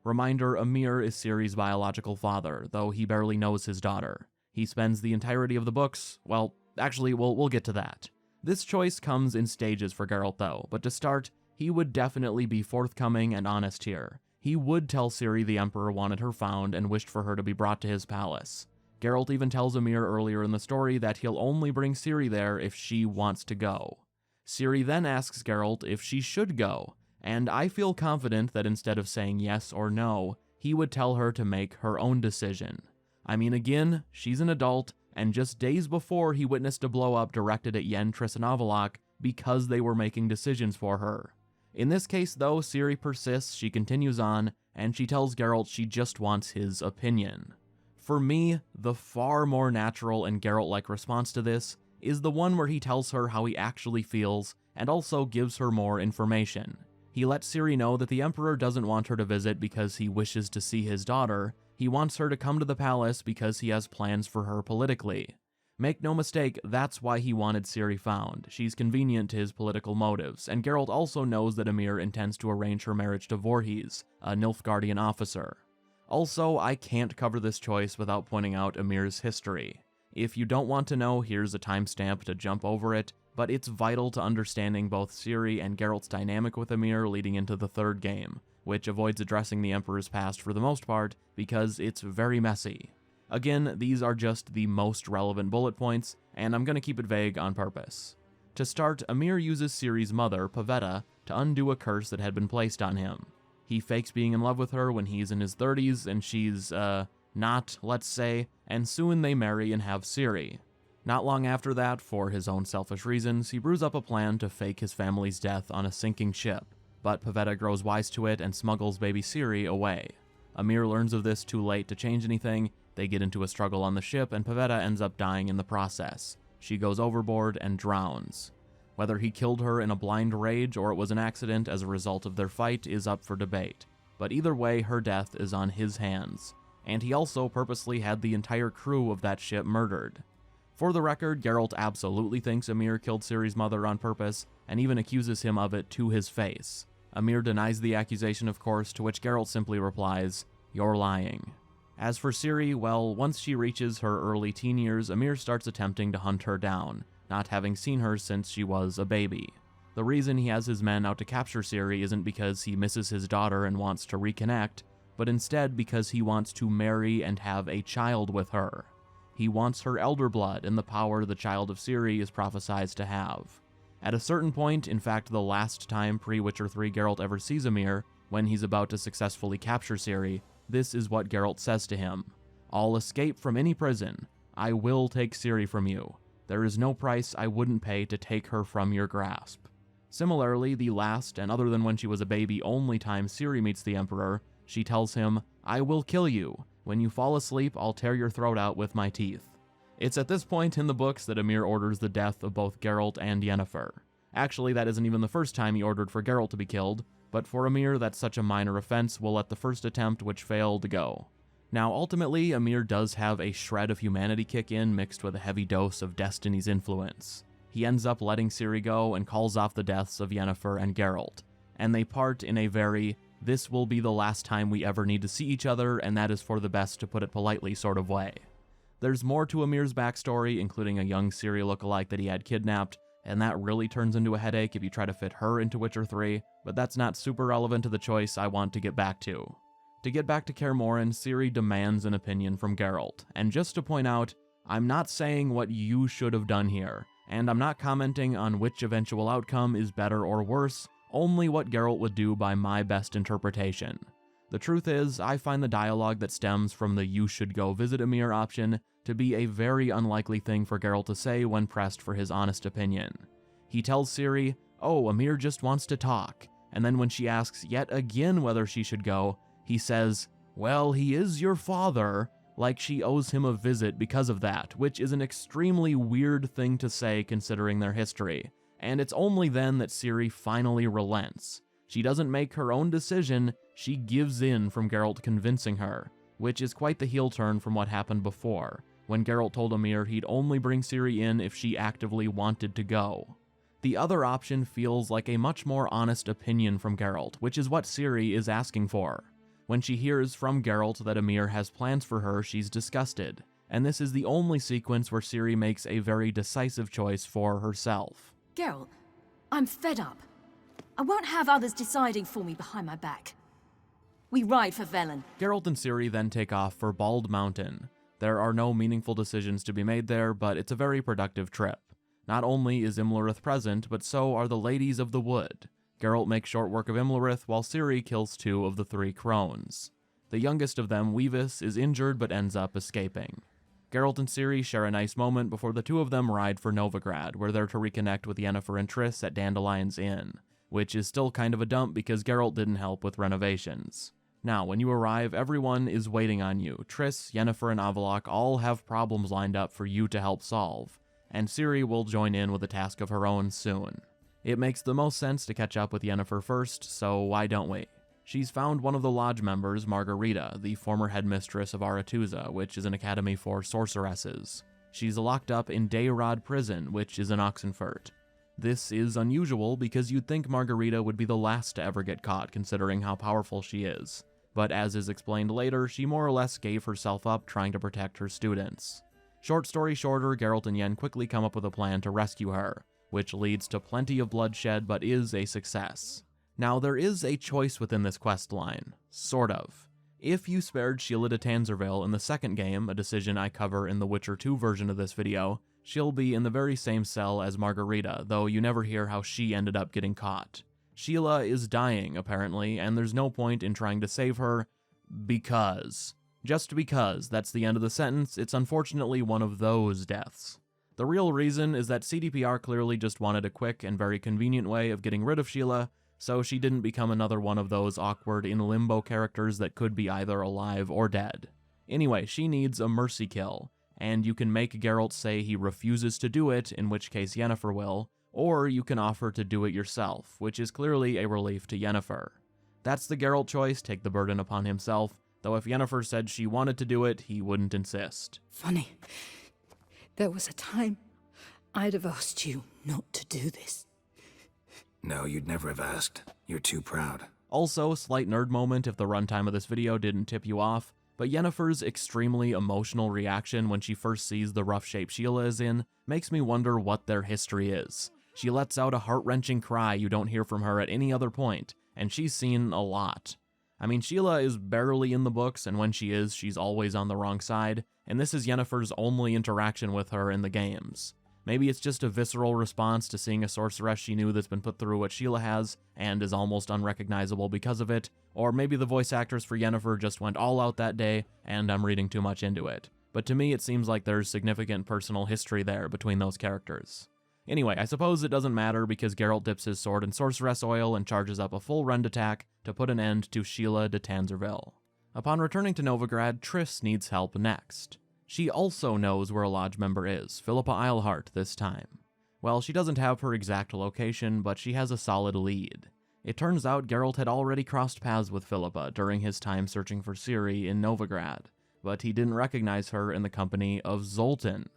Reminder, Emhyr is Ciri's biological father, though he barely knows his daughter. He spends the entirety of the books, well, actually, we'll get to that. This choice comes in stages for Geralt though, but to start, he would definitely be forthcoming and honest here. He would tell Ciri the Emperor wanted her found and wished for her to be brought to his palace. Geralt even tells Emhyr earlier in the story that he'll only bring Ciri there if she wants to go. Ciri then asks Geralt if she should go, and I feel confident that instead of saying yes or no, he would tell her to make her own decision. I mean, again, she's an adult, and just days before he witnessed a blow-up directed at Yen, Triss, and Avallac'h because they were making decisions for her. In this case, though, Ciri persists, she continues on, and she tells Geralt she just wants his opinion. For me, the far more natural and Geralt-like response to this is the one where he tells her how he actually feels, and also gives her more information. He lets Ciri know that the Emperor doesn't want her to visit because he wishes to see his daughter. He wants her to come to the palace because he has plans for her politically. Make no mistake, that's why he wanted Ciri found. She's convenient to his political motives, and Geralt also knows that Emhyr intends to arrange her marriage to Vorhis, a Nilfgaardian officer. Also, I can't cover this choice without pointing out Emhyr's history. If you don't want to know, here's a timestamp to jump over it, but it's vital to understanding both Ciri and Geralt's dynamic with Emhyr leading into the third game, which avoids addressing the Emperor's past for the most part, because it's very messy. Again, these are just the most relevant bullet points, and I'm going to keep it vague on purpose. To start, Emhyr uses Ciri's mother, Pavetta, to undo a curse that had been placed on him. He fakes being in love with her when he's in his 30s, and she's, not, let's say, and soon they marry and have Ciri. Not long after that, for his own selfish reasons, he brews up a plan to fake his family's death on a sinking ship, but Pavetta grows wise to it and smuggles baby Ciri away. Emhyr learns of this too late to change anything, they get into a struggle on the ship, and Pavetta ends up dying in the process. She goes overboard and drowns. Whether he killed her in a blind rage or it was an accident as a result of their fight is up for debate, but either way, her death is on his hands, and he also purposely had the entire crew of that ship murdered. For the record, Geralt absolutely thinks Emhyr killed Ciri's mother on purpose, and even accuses him of it to his face. Emhyr denies the accusation, of course, to which Geralt simply replies, "You're lying." As for Ciri, well, once she reaches her early teen years, Emhyr starts attempting to hunt her down, not having seen her since she was a baby. The reason he has his men out to capture Ciri isn't because he misses his daughter and wants to reconnect, but instead because he wants to marry and have a child with her. He wants her elder blood and the power the child of Ciri is prophesied to have. At a certain point, in fact the last time pre-Witcher 3 Geralt ever sees Emhyr, when he's about to successfully capture Ciri, this is what Geralt says to him. "I'll escape from any prison. I will take Ciri from you. There is no price I wouldn't pay to take her from your grasp." Similarly, the last, and other than when she was a baby, only time Ciri meets the Emperor, she tells him, "I will kill you. When you fall asleep, I'll tear your throat out with my teeth." It's at this point in the books that Emhyr orders the death of both Geralt and Yennefer. Actually, that isn't even the first time he ordered for Geralt to be killed, but for Emhyr that's such a minor offense, we'll let the first attempt which failed go. Now ultimately, Emhyr does have a shred of humanity kick in mixed with a heavy dose of Destiny's influence. He ends up letting Ciri go and calls off the deaths of Yennefer and Geralt, and they part in a very, this will be the last time we ever need to see each other, and that is for the best, to put it politely, sort of way. There's more to Emhyr's backstory, including a young Ciri lookalike that he had kidnapped, and that really turns into a headache if you try to fit her into Witcher 3, but that's not super relevant to the choice I want to get back to. To get back to Kaer Morhen, Ciri demands an opinion from Geralt, and just to point out, I'm not saying what you should have done here, and I'm not commenting on which eventual outcome is better or worse, only what Geralt would do by my best interpretation. The truth is, I find the dialogue that stems from the you should go visit Emhyr option to be a very unlikely thing for Geralt to say when pressed for his honest opinion. He tells Ciri, oh, Emhyr just wants to talk, and then when she asks yet again whether she should go, he says, well, he is your father, like she owes him a visit because of that, which is an extremely weird thing to say considering their history, and it's only then that Ciri finally relents. She doesn't make her own decision, she gives in from Geralt convincing her, which is quite the heel turn from what happened before, when Geralt told Emhyr he'd only bring Ciri in if she actively wanted to go. The other option feels like a much more honest opinion from Geralt, which is what Ciri is asking for. When she hears from Geralt that Emhyr has plans for her, she's disgusted, and this is the only sequence where Ciri makes a very decisive choice for herself. Geralt, I'm fed up. I won't have others deciding for me behind my back. We ride for Velen. Geralt and Ciri then take off for Bald Mountain. There are no meaningful decisions to be made there, but it's a very productive trip. Not only is Imlerith present, but so are the Ladies of the Wood. Geralt makes short work of Imlerith, while Ciri kills 2 of the 3 crones. The youngest of them, Weavis, is injured but ends up escaping. Geralt and Ciri share a nice moment before the two of them ride for Novigrad, where they're to reconnect with Yennefer and Triss at Dandelion's Inn, which is still kind of a dump because Geralt didn't help with renovations. Now, when you arrive, everyone is waiting on you. Triss, Yennefer, and Avallac'h all have problems lined up for you to help solve, and Ciri will join in with a task of her own soon. It makes the most sense to catch up with Yennefer first, so why don't we? She's found one of the lodge members, Margarita, the former headmistress of Aretuza, which is an academy for sorceresses. She's locked up in Dayrod Prison, which is in Oxenfurt. This is unusual because you'd think Margarita would be the last to ever get caught, considering how powerful she is. But as is explained later, she more or less gave herself up trying to protect her students. Short story shorter, Geralt and Yen quickly come up with a plan to rescue her, which leads to plenty of bloodshed but is a success. Now, there is a choice within this quest line. Sort of. If you spared Sheila de Tanzerville in the second game, a decision I cover in the Witcher 2 version of this video, she'll be in the very same cell as Margarita, though you never hear how she ended up getting caught. Sheila is dying, apparently, and there's no point in trying to save her, because. Just because that's the end of the sentence, it's unfortunately one of those deaths. The real reason is that CDPR clearly just wanted a quick and very convenient way of getting rid of Sheila, so she didn't become another one of those awkward in-limbo characters that could be either alive or dead. Anyway, she needs a mercy kill, and you can make Geralt say he refuses to do it, in which case Yennefer will, or you can offer to do it yourself, which is clearly a relief to Yennefer. That's the Geralt choice, take the burden upon himself, though if Yennefer said she wanted to do it, he wouldn't insist. Funny. There was a time I'd have asked you not to do this. No, you'd never have asked. You're too proud. Also, slight nerd moment if the runtime of this video didn't tip you off, but Yennefer's extremely emotional reaction when she first sees the rough shape Sheila is in makes me wonder what their history is. She lets out a heart-wrenching cry you don't hear from her at any other point, and she's seen a lot. I mean, Sheila is barely in the books, and when she is, she's always on the wrong side, and this is Yennefer's only interaction with her in the games. Maybe it's just a visceral response to seeing a sorceress she knew that's been put through what Sheila has, and is almost unrecognizable because of it, or maybe the voice actors for Yennefer just went all out that day, and I'm reading too much into it. But to me, it seems like there's significant personal history there between those characters. Anyway, I suppose it doesn't matter because Geralt dips his sword in sorceress oil and charges up a full rend attack to put an end to Sheila de Tanzerville. Upon returning to Novigrad, Triss needs help next. She also knows where a lodge member is, Philippa Eilhart this time. Well, she doesn't have her exact location, but she has a solid lead. It turns out Geralt had already crossed paths with Philippa during his time searching for Ciri in Novigrad, but he didn't recognize her in the company of Zoltan.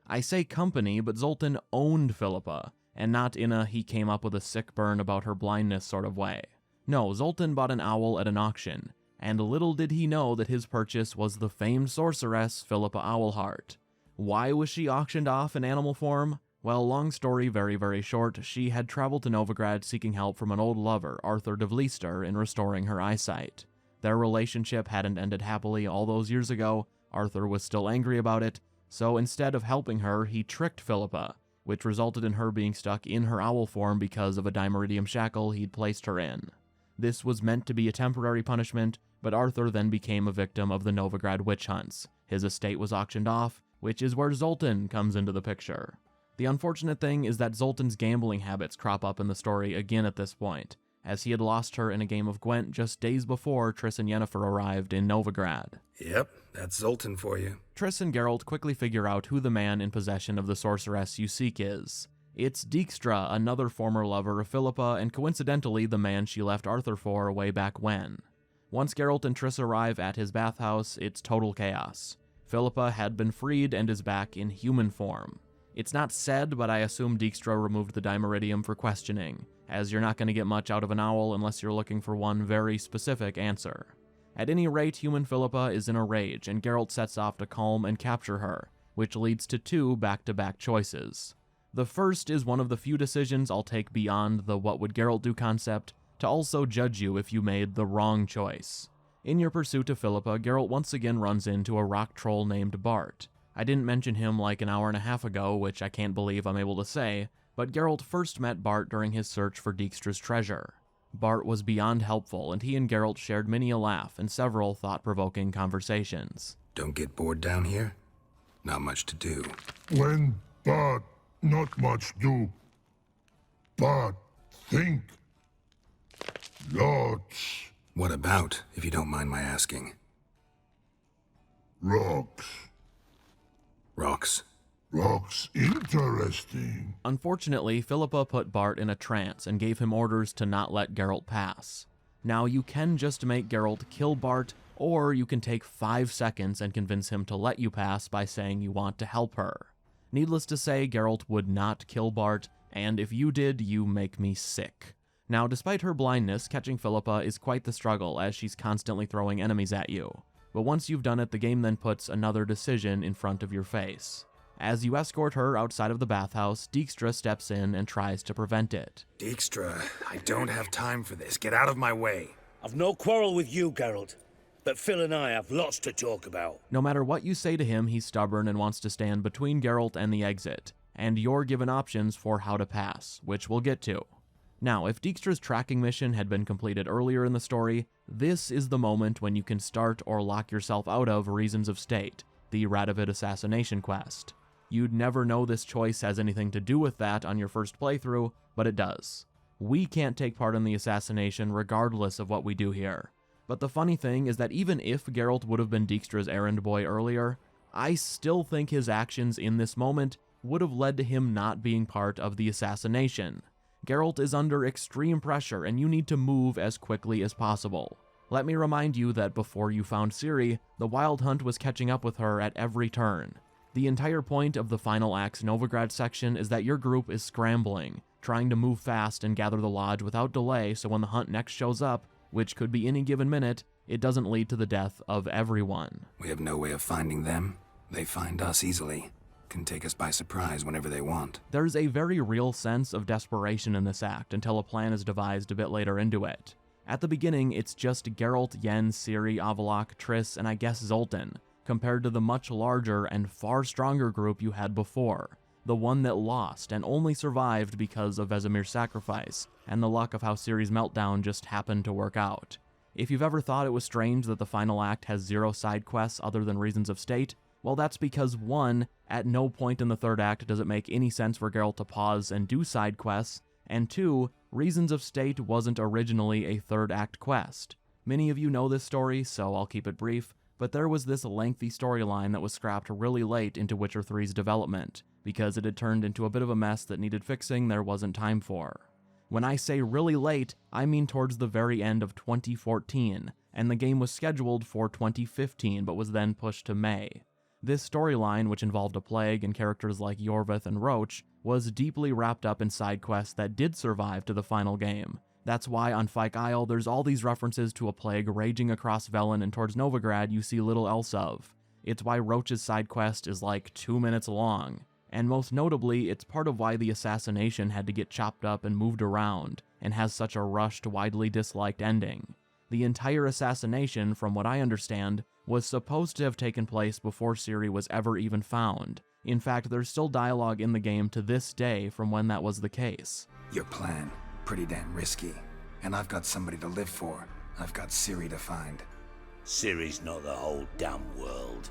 I say company, but Zoltan owned Philippa, and not in a he came up with a sick burn about her blindness sort of way. No, Zoltan bought an owl at an auction, and little did he know that his purchase was the famed sorceress Philippa Eilhart. Why was she auctioned off in animal form? Well, long story very, very short, she had traveled to Novigrad seeking help from an old lover, Arthur de Vlister, in restoring her eyesight. Their relationship hadn't ended happily all those years ago, Arthur was still angry about it, so instead of helping her, he tricked Philippa, which resulted in her being stuck in her owl form because of a dimeridium shackle he'd placed her in. This was meant to be a temporary punishment, but Arthur then became a victim of the Novigrad witch hunts. His estate was auctioned off, which is where Zoltan comes into the picture. The unfortunate thing is that Zoltan's gambling habits crop up in the story again at this point, as he had lost her in a game of Gwent just days before Triss and Yennefer arrived in Novigrad. Yep, that's Zoltan for you. Triss and Geralt quickly figure out who the man in possession of the sorceress you seek is. It's Dijkstra, another former lover of Philippa, and coincidentally the man she left Arthur for way back when. Once Geralt and Triss arrive at his bathhouse, it's total chaos. Philippa had been freed and is back in human form. It's not said, but I assume Dijkstra removed the dimeridium for questioning, as you're not going to get much out of an owl unless you're looking for one very specific answer. At any rate, human Philippa is in a rage, and Geralt sets off to calm and capture her, which leads to two back-to-back choices. The first is one of the few decisions I'll take beyond the what would Geralt do concept to also judge you if you made the wrong choice. In your pursuit of Philippa, Geralt once again runs into a rock troll named Bart. I didn't mention him like an hour and a half ago, which I can't believe I'm able to say, but Geralt first met Bart during his search for Dijkstra's treasure. Bart was beyond helpful, and he and Geralt shared many a laugh and several thought-provoking conversations. Don't get bored down here? Not much to do. When but not much do. But think. Lots. What about, if you don't mind my asking? Rocks. Rocks? Rocks interesting. Unfortunately, Philippa put Bart in a trance and gave him orders to not let Geralt pass. Now, you can just make Geralt kill Bart, or you can take 5 seconds and convince him to let you pass by saying you want to help her. Needless to say, Geralt would not kill Bart, and if you did, you make me sick. Now, despite her blindness, catching Philippa is quite the struggle, as she's constantly throwing enemies at you. But once you've done it, the game then puts another decision in front of your face. As you escort her outside of the bathhouse, Dijkstra steps in and tries to prevent it. Dijkstra, I don't have time for this. Get out of my way. I've no quarrel with you, Geralt, but Phil and I have lots to talk about. No matter what you say to him, he's stubborn and wants to stand between Geralt and the exit, and you're given options for how to pass, which we'll get to. Now, if Dijkstra's tracking mission had been completed earlier in the story, this is the moment when you can start or lock yourself out of Reasons of State, the Radovid assassination quest. You'd never know this choice has anything to do with that on your first playthrough, but it does. We can't take part in the assassination regardless of what we do here. But the funny thing is that even if Geralt would have been Dijkstra's errand boy earlier, I still think his actions in this moment would have led to him not being part of the assassination. Geralt is under extreme pressure, and you need to move as quickly as possible. Let me remind you that before you found Ciri, the Wild Hunt was catching up with her at every turn. The entire point of the Final Act's Novigrad section is that your group is scrambling, trying to move fast and gather the lodge without delay so when the hunt next shows up, which could be any given minute, it doesn't lead to the death of everyone. We have no way of finding them. They find us easily. Can take us by surprise whenever they want. There's a very real sense of desperation in this act until a plan is devised a bit later into it. At the beginning, it's just Geralt, Yen, Ciri, Avallac'h, Triss, and I guess Zoltan, compared to the much larger and far stronger group you had before, the one that lost and only survived because of Vesemir's sacrifice, and the luck of how Ciri's meltdown just happened to work out. If you've ever thought it was strange that the final act has 0 side quests other than Reasons of State, well, that's because 1, at no point in the third act does it make any sense for Geralt to pause and do side quests, and 2, Reasons of State wasn't originally a third act quest. Many of you know this story, so I'll keep it brief, but there was this lengthy storyline that was scrapped really late into Witcher 3's development, because it had turned into a bit of a mess that needed fixing there wasn't time for. When I say really late, I mean towards the very end of 2014, and the game was scheduled for 2015 but was then pushed to May. This storyline, which involved a plague and characters like Iorveth and Roche, was deeply wrapped up in side quests that did survive to the final game. That's why on Fyke Isle there's all these references to a plague raging across Velen and towards Novigrad you see little else of. It's why Roche's side quest is like 2 minutes long. And most notably, it's part of why the assassination had to get chopped up and moved around, and has such a rushed, widely disliked ending. The entire assassination, from what I understand, was supposed to have taken place before Ciri was ever even found. In fact, there's still dialogue in the game to this day from when that was the case. Your plan, pretty damn risky. And I've got somebody to live for. I've got Ciri to find. Ciri's not the whole damn world.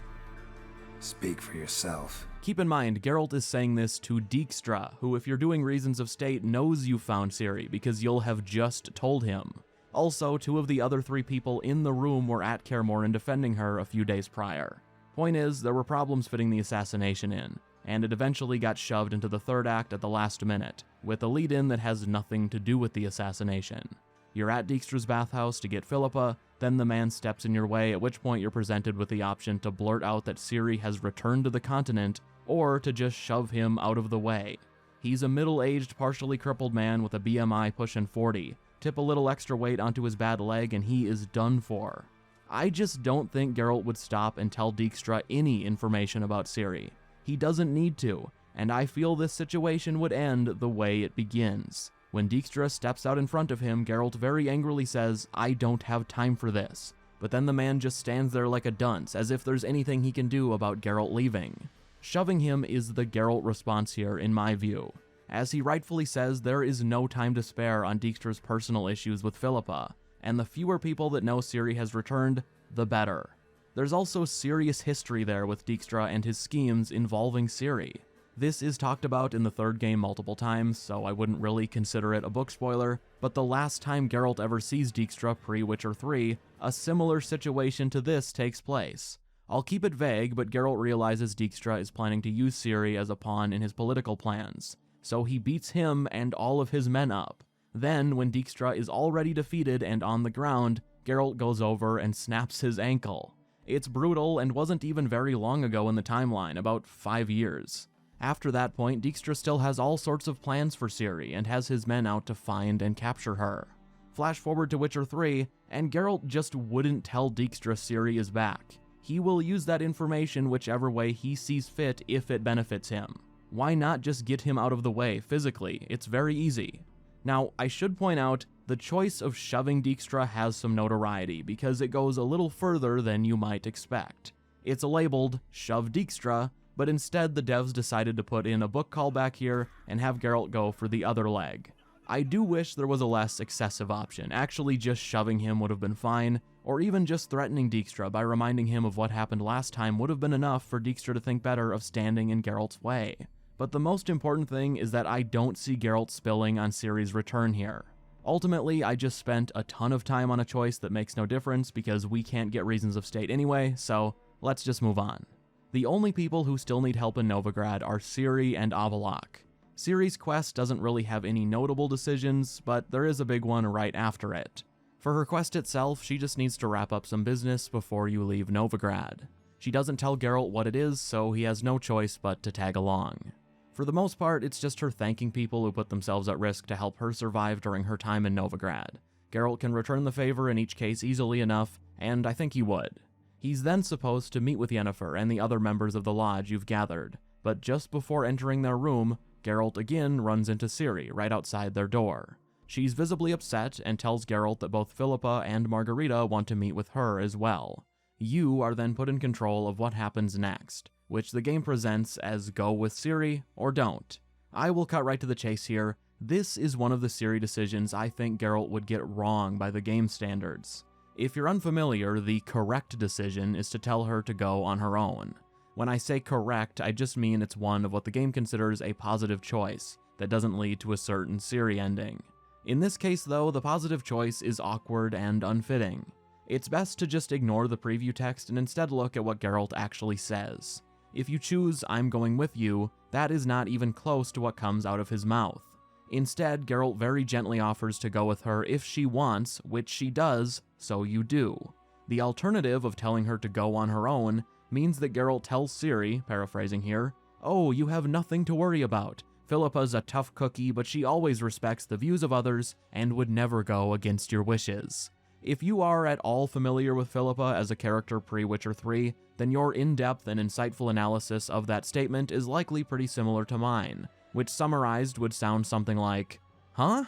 Speak for yourself. Keep in mind, Geralt is saying this to Dijkstra, who, if you're doing Reasons of State, knows you found Ciri because you'll have just told him. Also, 2 of the other 3 people in the room were at Kaer Morhen defending her a few days prior. Point is, there were problems fitting the assassination in, and it eventually got shoved into the 3rd act at the last minute, with a lead-in that has nothing to do with the assassination. You're at Dijkstra's bathhouse to get Philippa, then the man steps in your way, at which point you're presented with the option to blurt out that Ciri has returned to the continent, or to just shove him out of the way. He's a middle-aged, partially crippled man with a BMI pushing 40. Tip a little extra weight onto his bad leg and he is done for. I just don't think Geralt would stop and tell Dijkstra any information about Ciri. He doesn't need to, and I feel this situation would end the way it begins. When Dijkstra steps out in front of him, Geralt very angrily says, "I don't have time for this." But then the man just stands there like a dunce, as if there's anything he can do about Geralt leaving. Shoving him is the Geralt response here, in my view. As he rightfully says, there is no time to spare on Dijkstra's personal issues with Philippa, and the fewer people that know Ciri has returned, the better. There's also serious history there with Dijkstra and his schemes involving Ciri. This is talked about in the 3rd game multiple times, so I wouldn't really consider it a book spoiler, but the last time Geralt ever sees Dijkstra pre-Witcher 3, a similar situation to this takes place. I'll keep it vague, but Geralt realizes Dijkstra is planning to use Ciri as a pawn in his political plans, so he beats him and all of his men up. Then, when Dijkstra is already defeated and on the ground, Geralt goes over and snaps his ankle. It's brutal and wasn't even very long ago in the timeline, about 5 years. After that point, Dijkstra still has all sorts of plans for Ciri and has his men out to find and capture her. Flash forward to Witcher 3, and Geralt just wouldn't tell Dijkstra Ciri is back. He will use that information whichever way he sees fit if it benefits him. Why not just get him out of the way physically? It's very easy. Now, I should point out, the choice of shoving Dijkstra has some notoriety because it goes a little further than you might expect. It's labeled Shove Dijkstra, but instead the devs decided to put in a book callback here and have Geralt go for the other leg. I do wish there was a less excessive option. Actually, just shoving him would have been fine, or even just threatening Dijkstra by reminding him of what happened last time would have been enough for Dijkstra to think better of standing in Geralt's way. But the most important thing is that I don't see Geralt spilling on Ciri's return here. Ultimately, I just spent a ton of time on a choice that makes no difference because we can't get Reasons of State anyway, so let's just move on. The only people who still need help in Novigrad are Ciri and Avallac'h. Ciri's quest doesn't really have any notable decisions, but there is a big one right after it. For her quest itself, she just needs to wrap up some business before you leave Novigrad. She doesn't tell Geralt what it is, so he has no choice but to tag along. For the most part, it's just her thanking people who put themselves at risk to help her survive during her time in Novigrad. Geralt can return the favor in each case easily enough, and I think he would. He's then supposed to meet with Yennefer and the other members of the lodge you've gathered, but just before entering their room, Geralt again runs into Ciri right outside their door. She's visibly upset and tells Geralt that both Philippa and Margarita want to meet with her as well. You are then put in control of what happens next, which the game presents as go with Ciri or don't. I will cut right to the chase here. This is one of the Ciri decisions I think Geralt would get wrong by the game standards. If you're unfamiliar, the correct decision is to tell her to go on her own. When I say correct, I just mean it's one of what the game considers a positive choice that doesn't lead to a certain Ciri ending. In this case, though, the positive choice is awkward and unfitting. It's best to just ignore the preview text and instead look at what Geralt actually says. If you choose "I'm going with you," that is not even close to what comes out of his mouth. Instead, Geralt very gently offers to go with her if she wants, which she does, so you do. The alternative of telling her to go on her own means that Geralt tells Ciri, paraphrasing here, "Oh, you have nothing to worry about. Philippa's a tough cookie, but she always respects the views of others and would never go against your wishes." If you are at all familiar with Philippa as a character pre-Witcher 3, then your in-depth and insightful analysis of that statement is likely pretty similar to mine, which summarized would sound something like, huh?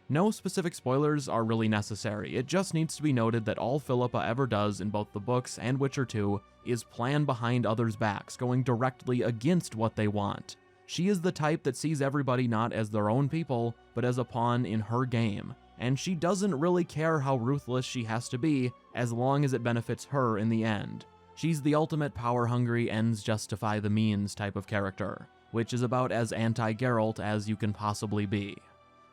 No specific spoilers are really necessary. It just needs to be noted that all Philippa ever does in both the books and Witcher 2 is plan behind others' backs, going directly against what they want. She is the type that sees everybody not as their own people, but as a pawn in her game, and she doesn't really care how ruthless she has to be as long as it benefits her in the end. She's the ultimate power-hungry ends justify the means type of character, which is about as anti-Geralt as you can possibly be.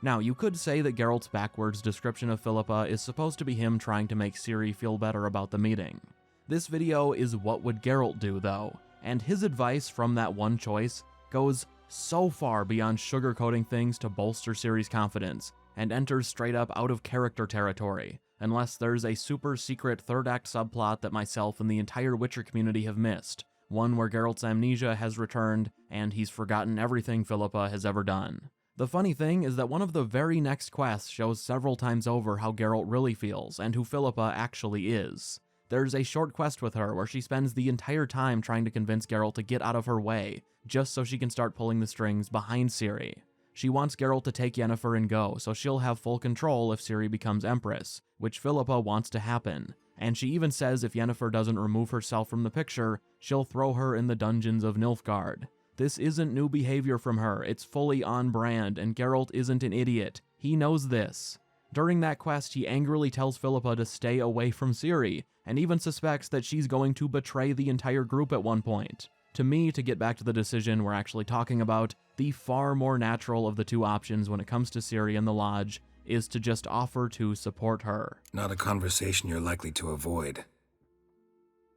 Now, you could say that Geralt's backwards description of Philippa is supposed to be him trying to make Ciri feel better about the meeting. This video is what would Geralt do, though, and his advice from that one choice goes so far beyond sugarcoating things to bolster Ciri's confidence, and enters straight up out of character territory, unless there's a super secret third act subplot that myself and the entire Witcher community have missed, one where Geralt's amnesia has returned and he's forgotten everything Philippa has ever done. The funny thing is that one of the very next quests shows several times over how Geralt really feels and who Philippa actually is. There's a short quest with her where she spends the entire time trying to convince Geralt to get out of her way, just so she can start pulling the strings behind Ciri. She wants Geralt to take Yennefer and go, so she'll have full control if Ciri becomes Empress, which Philippa wants to happen. And she even says if Yennefer doesn't remove herself from the picture, she'll throw her in the dungeons of Nilfgaard. This isn't new behavior from her, it's fully on brand, and Geralt isn't an idiot. He knows this. During that quest, he angrily tells Philippa to stay away from Ciri, and even suspects that she's going to betray the entire group at one point. To me, to get back to the decision we're actually talking about, the far more natural of the two options when it comes to Ciri and the Lodge is to just offer to support her. Not a conversation you're likely to avoid.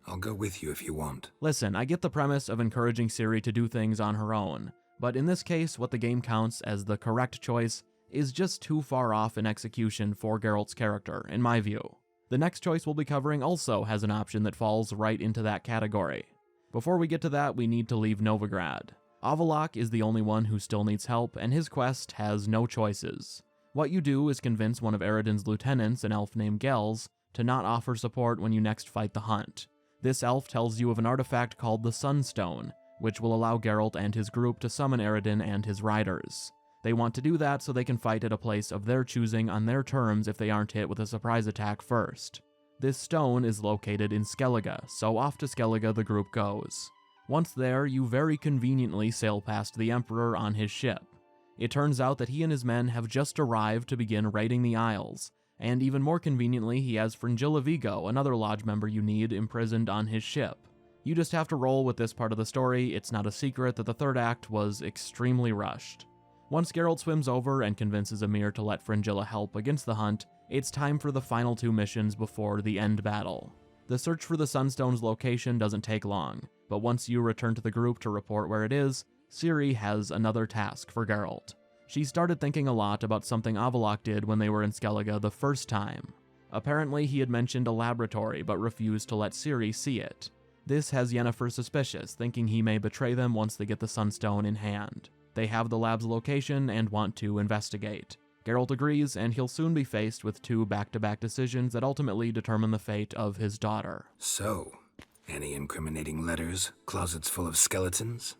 I'll go with you if you want. Listen, I get the premise of encouraging Ciri to do things on her own, but in this case, what the game counts as the correct choice is just too far off in execution for Geralt's character, in my view. The next choice we'll be covering also has an option that falls right into that category. Before we get to that, we need to leave Novigrad. Avallac'h is the only one who still needs help, and his quest has no choices. What you do is convince one of Eredin's lieutenants, an elf named Gels, to not offer support when you next fight the hunt. This elf tells you of an artifact called the Sunstone, which will allow Geralt and his group to summon Eredin and his riders. They want to do that so they can fight at a place of their choosing on their terms if they aren't hit with a surprise attack first. This stone is located in Skellige, so off to Skellige the group goes. Once there, you very conveniently sail past the Emperor on his ship. It turns out that he and his men have just arrived to begin raiding the Isles, and even more conveniently, he has Fringilla Vigo, another Lodge member you need, imprisoned on his ship. You just have to roll with this part of the story. It's not a secret that the third act was extremely rushed. Once Geralt swims over and convinces Emhyr to let Fringilla help against the hunt, it's time for the final two missions before the end battle. The search for the Sunstone's location doesn't take long, but once you return to the group to report where it is, Ciri has another task for Geralt. She started thinking a lot about something Avallac'h did when they were in Skellige the first time. Apparently he had mentioned a laboratory but refused to let Ciri see it. This has Yennefer suspicious, thinking he may betray them once they get the Sunstone in hand. They have the lab's location and want to investigate. Geralt agrees, and he'll soon be faced with two back-to-back decisions that ultimately determine the fate of his daughter. So, any incriminating letters? Closets full of skeletons?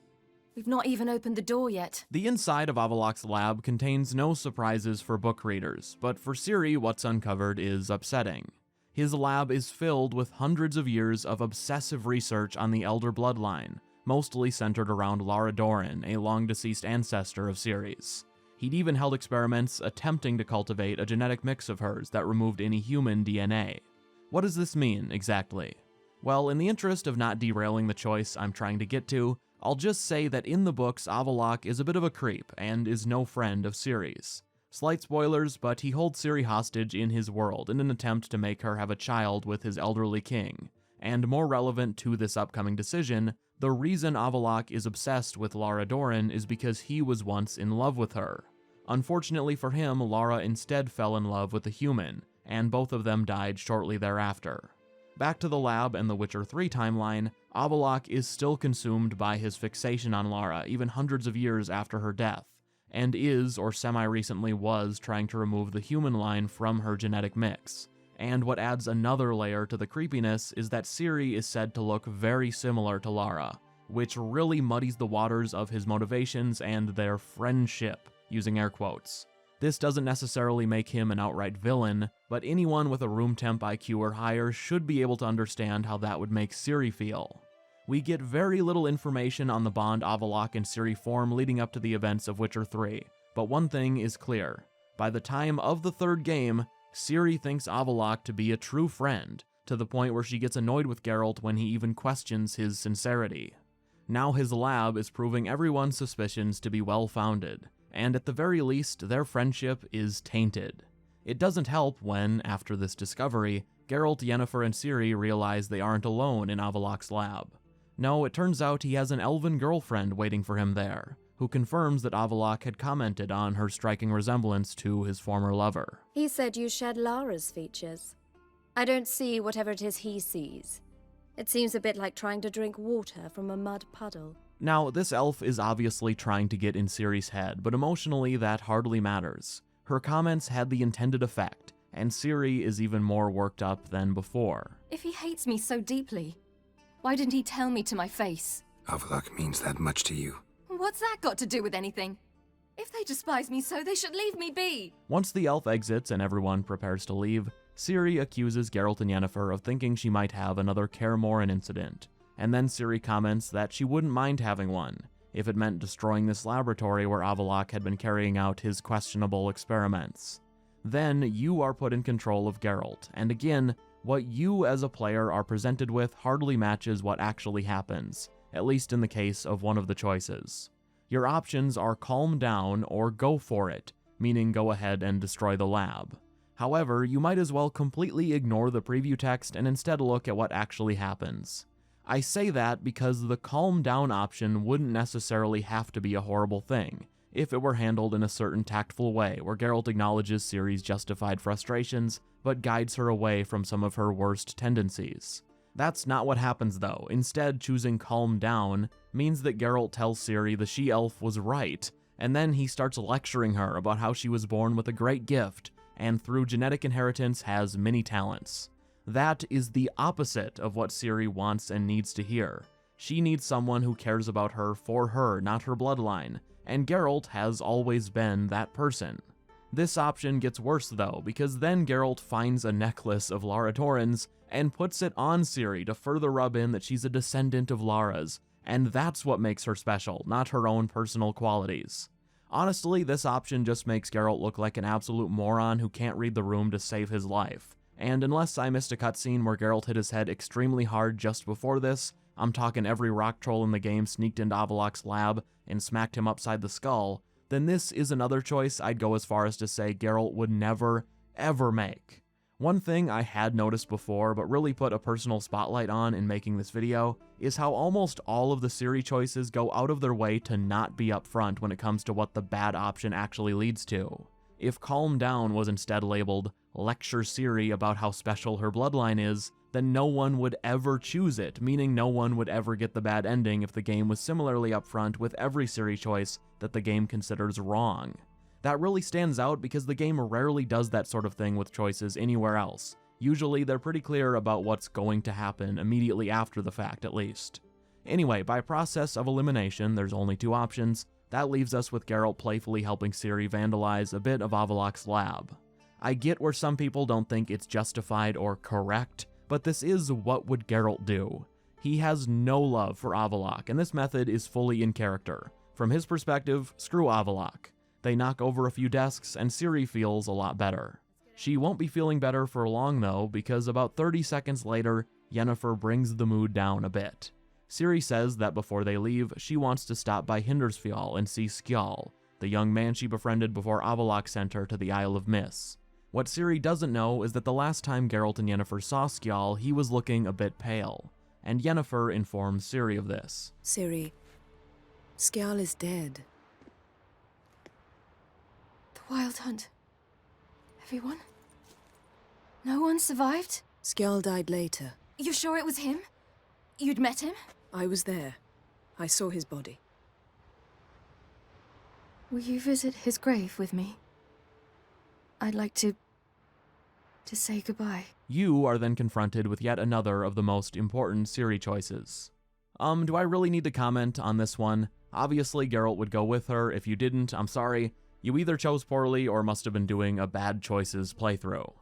We've not even opened the door yet. The inside of Avallac'h's lab contains no surprises for book readers, but for Ciri, what's uncovered is upsetting. His lab is filled with hundreds of years of obsessive research on the Elder bloodline, mostly centered around Lara Dorren, a long-deceased ancestor of Ciri's. He'd even held experiments attempting to cultivate a genetic mix of hers that removed any human DNA. What does this mean, exactly? Well, in the interest of not derailing the choice I'm trying to get to, I'll just say that in the books, Avallac'h is a bit of a creep and is no friend of Ciri's. Slight spoilers, but he holds Ciri hostage in his world in an attempt to make her have a child with his elderly king. And more relevant to this upcoming decision, the reason Avallac'h is obsessed with Lara Dorren is because he was once in love with her. Unfortunately for him, Lara instead fell in love with a human, and both of them died shortly thereafter. Back to the lab and the Witcher 3 timeline, Avallac'h is still consumed by his fixation on Lara even hundreds of years after her death, and is, or semi-recently was, trying to remove the human line from her genetic mix. And what adds another layer to the creepiness is that Ciri is said to look very similar to Lara, which really muddies the waters of his motivations and their friendship, using air quotes. This doesn't necessarily make him an outright villain, but anyone with a room temp IQ or higher should be able to understand how that would make Ciri feel. We get very little information on the bond Avallac'h and Ciri form leading up to the events of Witcher 3, but one thing is clear. By the time of the third game, Ciri thinks Avallac'h to be a true friend, to the point where she gets annoyed with Geralt when he even questions his sincerity. Now his lab is proving everyone's suspicions to be well-founded, and at the very least, their friendship is tainted. It doesn't help when, after this discovery, Geralt, Yennefer, and Ciri realize they aren't alone in Avallac'h's lab. No, it turns out he has an elven girlfriend waiting for him there, who confirms that Avallac'h had commented on her striking resemblance to his former lover. He said you shared Lara's features. I don't see whatever it is he sees. It seems a bit like trying to drink water from a mud puddle. Now, this elf is obviously trying to get in Ciri's head, but emotionally that hardly matters. Her comments had the intended effect, and Ciri is even more worked up than before. If he hates me so deeply, why didn't he tell me to my face? Avallac'h means that much to you. What's that got to do with anything? If they despise me so, they should leave me be. Once the elf exits and everyone prepares to leave, Ciri accuses Geralt and Yennefer of thinking she might have another Kaer Morhen incident, and then Ciri comments that she wouldn't mind having one, if it meant destroying this laboratory where Avallac'h had been carrying out his questionable experiments. Then you are put in control of Geralt, and again, what you as a player are presented with hardly matches what actually happens, at least in the case of one of the choices. Your options are calm down or go for it, meaning go ahead and destroy the lab. However, you might as well completely ignore the preview text and instead look at what actually happens. I say that because the calm down option wouldn't necessarily have to be a horrible thing, if it were handled in a certain tactful way where Geralt acknowledges Ciri's justified frustrations, but guides her away from some of her worst tendencies. That's not what happens though. Instead, choosing calm down means that Geralt tells Ciri the she-elf was right, and then he starts lecturing her about how she was born with a great gift, and through genetic inheritance has many talents. That is the opposite of what Ciri wants and needs to hear. She needs someone who cares about her for her, not her bloodline, and Geralt has always been that person. This option gets worse though, because then Geralt finds a necklace of Lara Dorren's and puts it on Ciri to further rub in that she's a descendant of Lara's, and that's what makes her special, not her own personal qualities. Honestly, this option just makes Geralt look like an absolute moron who can't read the room to save his life. And unless I missed a cutscene where Geralt hit his head extremely hard just before this, I'm talking every rock troll in the game sneaked into Avallac'h's lab and smacked him upside the skull, then this is another choice I'd go as far as to say Geralt would never, ever make. One thing I had noticed before, but really put a personal spotlight on in making this video, is how almost all of the Ciri choices go out of their way to not be upfront when it comes to what the bad option actually leads to. If Calm Down was instead labeled Lecture Ciri about how special her bloodline is, then no one would ever choose it, meaning no one would ever get the bad ending if the game was similarly upfront with every Ciri choice that the game considers wrong. That really stands out because the game rarely does that sort of thing with choices anywhere else. Usually they're pretty clear about what's going to happen immediately after the fact, at least. Anyway, by process of elimination, there's only two options. That leaves us with Geralt playfully helping Ciri vandalize a bit of Avallac'h's lab. I get where some people don't think it's justified or correct, but this is what would Geralt do. He has no love for Avallac'h, and this method is fully in character. From his perspective, screw Avallac'h. They knock over a few desks, and Ciri feels a lot better. She won't be feeling better for long though, because about 30 seconds later, Yennefer brings the mood down a bit. Ciri says that before they leave, she wants to stop by Hindarsfjall and see Skjall, the young man she befriended before Avallac'h sent her to the Isle of Miss. What Ciri doesn't know is that the last time Geralt and Yennefer saw Skjall, he was looking a bit pale, and Yennefer informed Ciri of this. Ciri, Skjall is dead. The Wild Hunt. Everyone? No one survived? Skjall died later. You're sure it was him? You'd met him? I was there. I saw his body. Will you visit his grave with me? I'd like to say goodbye. You are then confronted with yet another of the most important Ciri choices. Do I really need to comment on this one? Obviously, Geralt would go with her. If you didn't, I'm sorry. You either chose poorly or must have been doing a bad choices playthrough.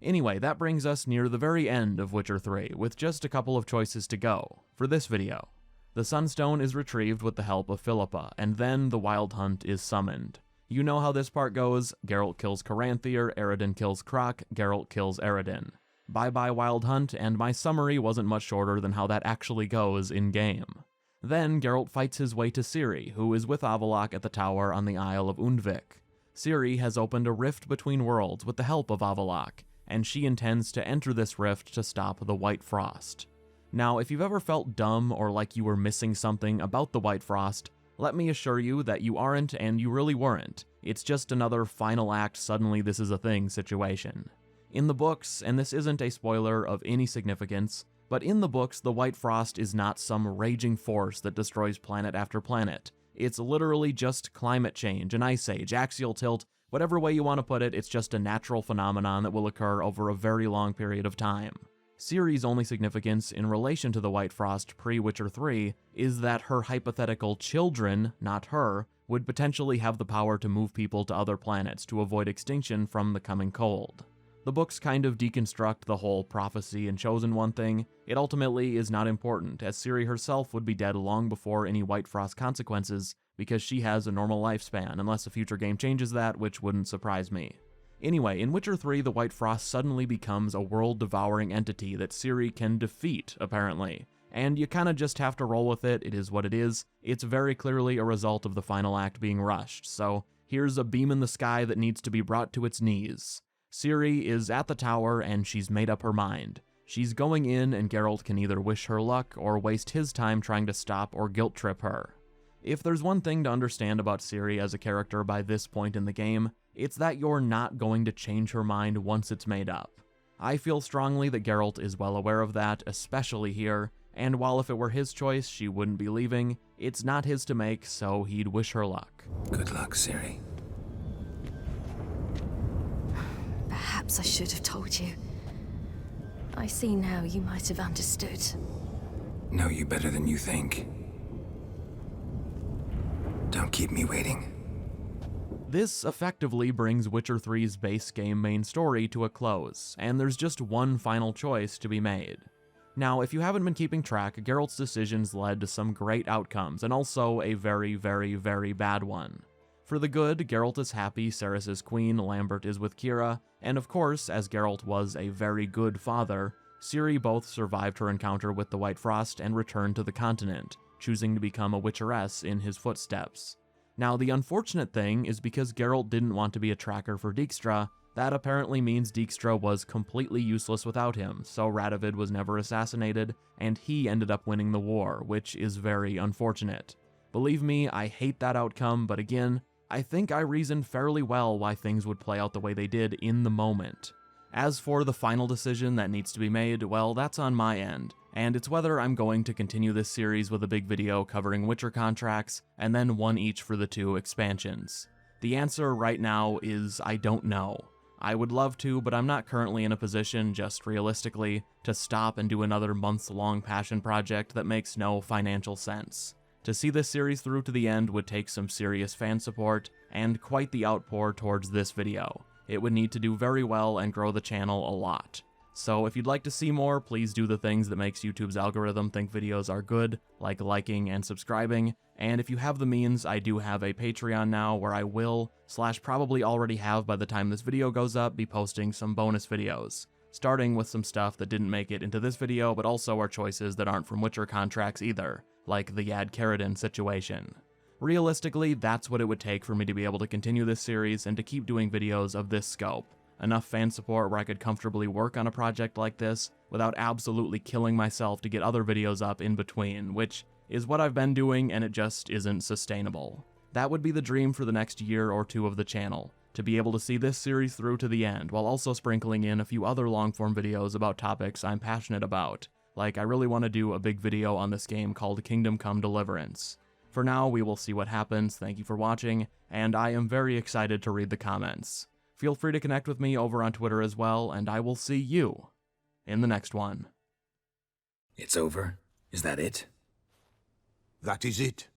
Anyway, that brings us near the very end of Witcher 3, with just a couple of choices to go for this video. The Sunstone is retrieved with the help of Philippa, and then the Wild Hunt is summoned. You know how this part goes. Geralt kills Caranthier, Eredin kills Croc, Geralt kills Eredin. Bye-bye Wild Hunt, and my summary wasn't much shorter than how that actually goes in-game. Then Geralt fights his way to Ciri, who is with Avallac'h at the tower on the Isle of Undvik. Ciri has opened a rift between worlds with the help of Avallac'h, and she intends to enter this rift to stop the White Frost. Now, if you've ever felt dumb or like you were missing something about the White Frost, let me assure you that you aren't and you really weren't. It's just another final act suddenly this is a thing situation. In the books, and this isn't a spoiler of any significance, but in the books the White Frost is not some raging force that destroys planet after planet. It's literally just climate change, an ice age, axial tilt, whatever way you want to put it, it's just a natural phenomenon that will occur over a very long period of time. Ciri's only significance in relation to the White Frost pre-Witcher 3 is that her hypothetical children, not her, would potentially have the power to move people to other planets to avoid extinction from the coming cold. The books kind of deconstruct the whole prophecy and chosen one thing. It ultimately is not important, as Ciri herself would be dead long before any White Frost consequences, because she has a normal lifespan, unless a future game changes that, which wouldn't surprise me. Anyway, in Witcher 3, the White Frost suddenly becomes a world-devouring entity that Ciri can defeat, apparently. And you kinda just have to roll with it, it is what it is. It's very clearly a result of the final act being rushed, so here's a beam in the sky that needs to be brought to its knees. Ciri is at the tower and she's made up her mind. She's going in and Geralt can either wish her luck or waste his time trying to stop or guilt trip her. If there's one thing to understand about Ciri as a character by this point in the game, it's that you're not going to change her mind once it's made up. I feel strongly that Geralt is well aware of that, especially here, and while if it were his choice she wouldn't be leaving, it's not his to make, so he'd wish her luck. Good luck, Ciri. Perhaps I should have told you. I see now you might have understood. Know you better than you think. Don't keep me waiting. This effectively brings Witcher 3's base game main story to a close, and there's just one final choice to be made. Now, if you haven't been keeping track, Geralt's decisions led to some great outcomes, and also a very, very, very bad one. For the good, Geralt is happy Cerys is queen, Lambert is with Keira, and of course, as Geralt was a very good father, Ciri both survived her encounter with the White Frost and returned to the continent, choosing to become a Witcheress in his footsteps. Now, the unfortunate thing is because Geralt didn't want to be a tracker for Dijkstra, that apparently means Dijkstra was completely useless without him, so Radovid was never assassinated, and he ended up winning the war, which is very unfortunate. Believe me, I hate that outcome, but again, I think I reasoned fairly well why things would play out the way they did in the moment. As for the final decision that needs to be made, well, that's on my end, and it's whether I'm going to continue this series with a big video covering Witcher contracts, and then one each for the 2 expansions. The answer right now is I don't know. I would love to, but I'm not currently in a position, just realistically, to stop and do another months-long passion project that makes no financial sense. To see this series through to the end would take some serious fan support, and quite the outpour towards this video. It would need to do very well and grow the channel a lot. So if you'd like to see more, please do the things that makes YouTube's algorithm think videos are good, like liking and subscribing, and if you have the means, I do have a Patreon now where I will, / probably already have by the time this video goes up, be posting some bonus videos, starting with some stuff that didn't make it into this video, but also are choices that aren't from Witcher contracts either, like the Yad Caridin situation. Realistically, that's what it would take for me to be able to continue this series and to keep doing videos of this scope. Enough fan support where I could comfortably work on a project like this without absolutely killing myself to get other videos up in between, which is what I've been doing and it just isn't sustainable. That would be the dream for the next year or two of the channel, to be able to see this series through to the end while also sprinkling in a few other long-form videos about topics I'm passionate about. Like, I really want to do a big video on this game called Kingdom Come Deliverance. For now, we will see what happens. Thank you for watching, and I am very excited to read the comments. Feel free to connect with me over on Twitter as well, and I will see you in the next one. It's over? Is that it? That is it.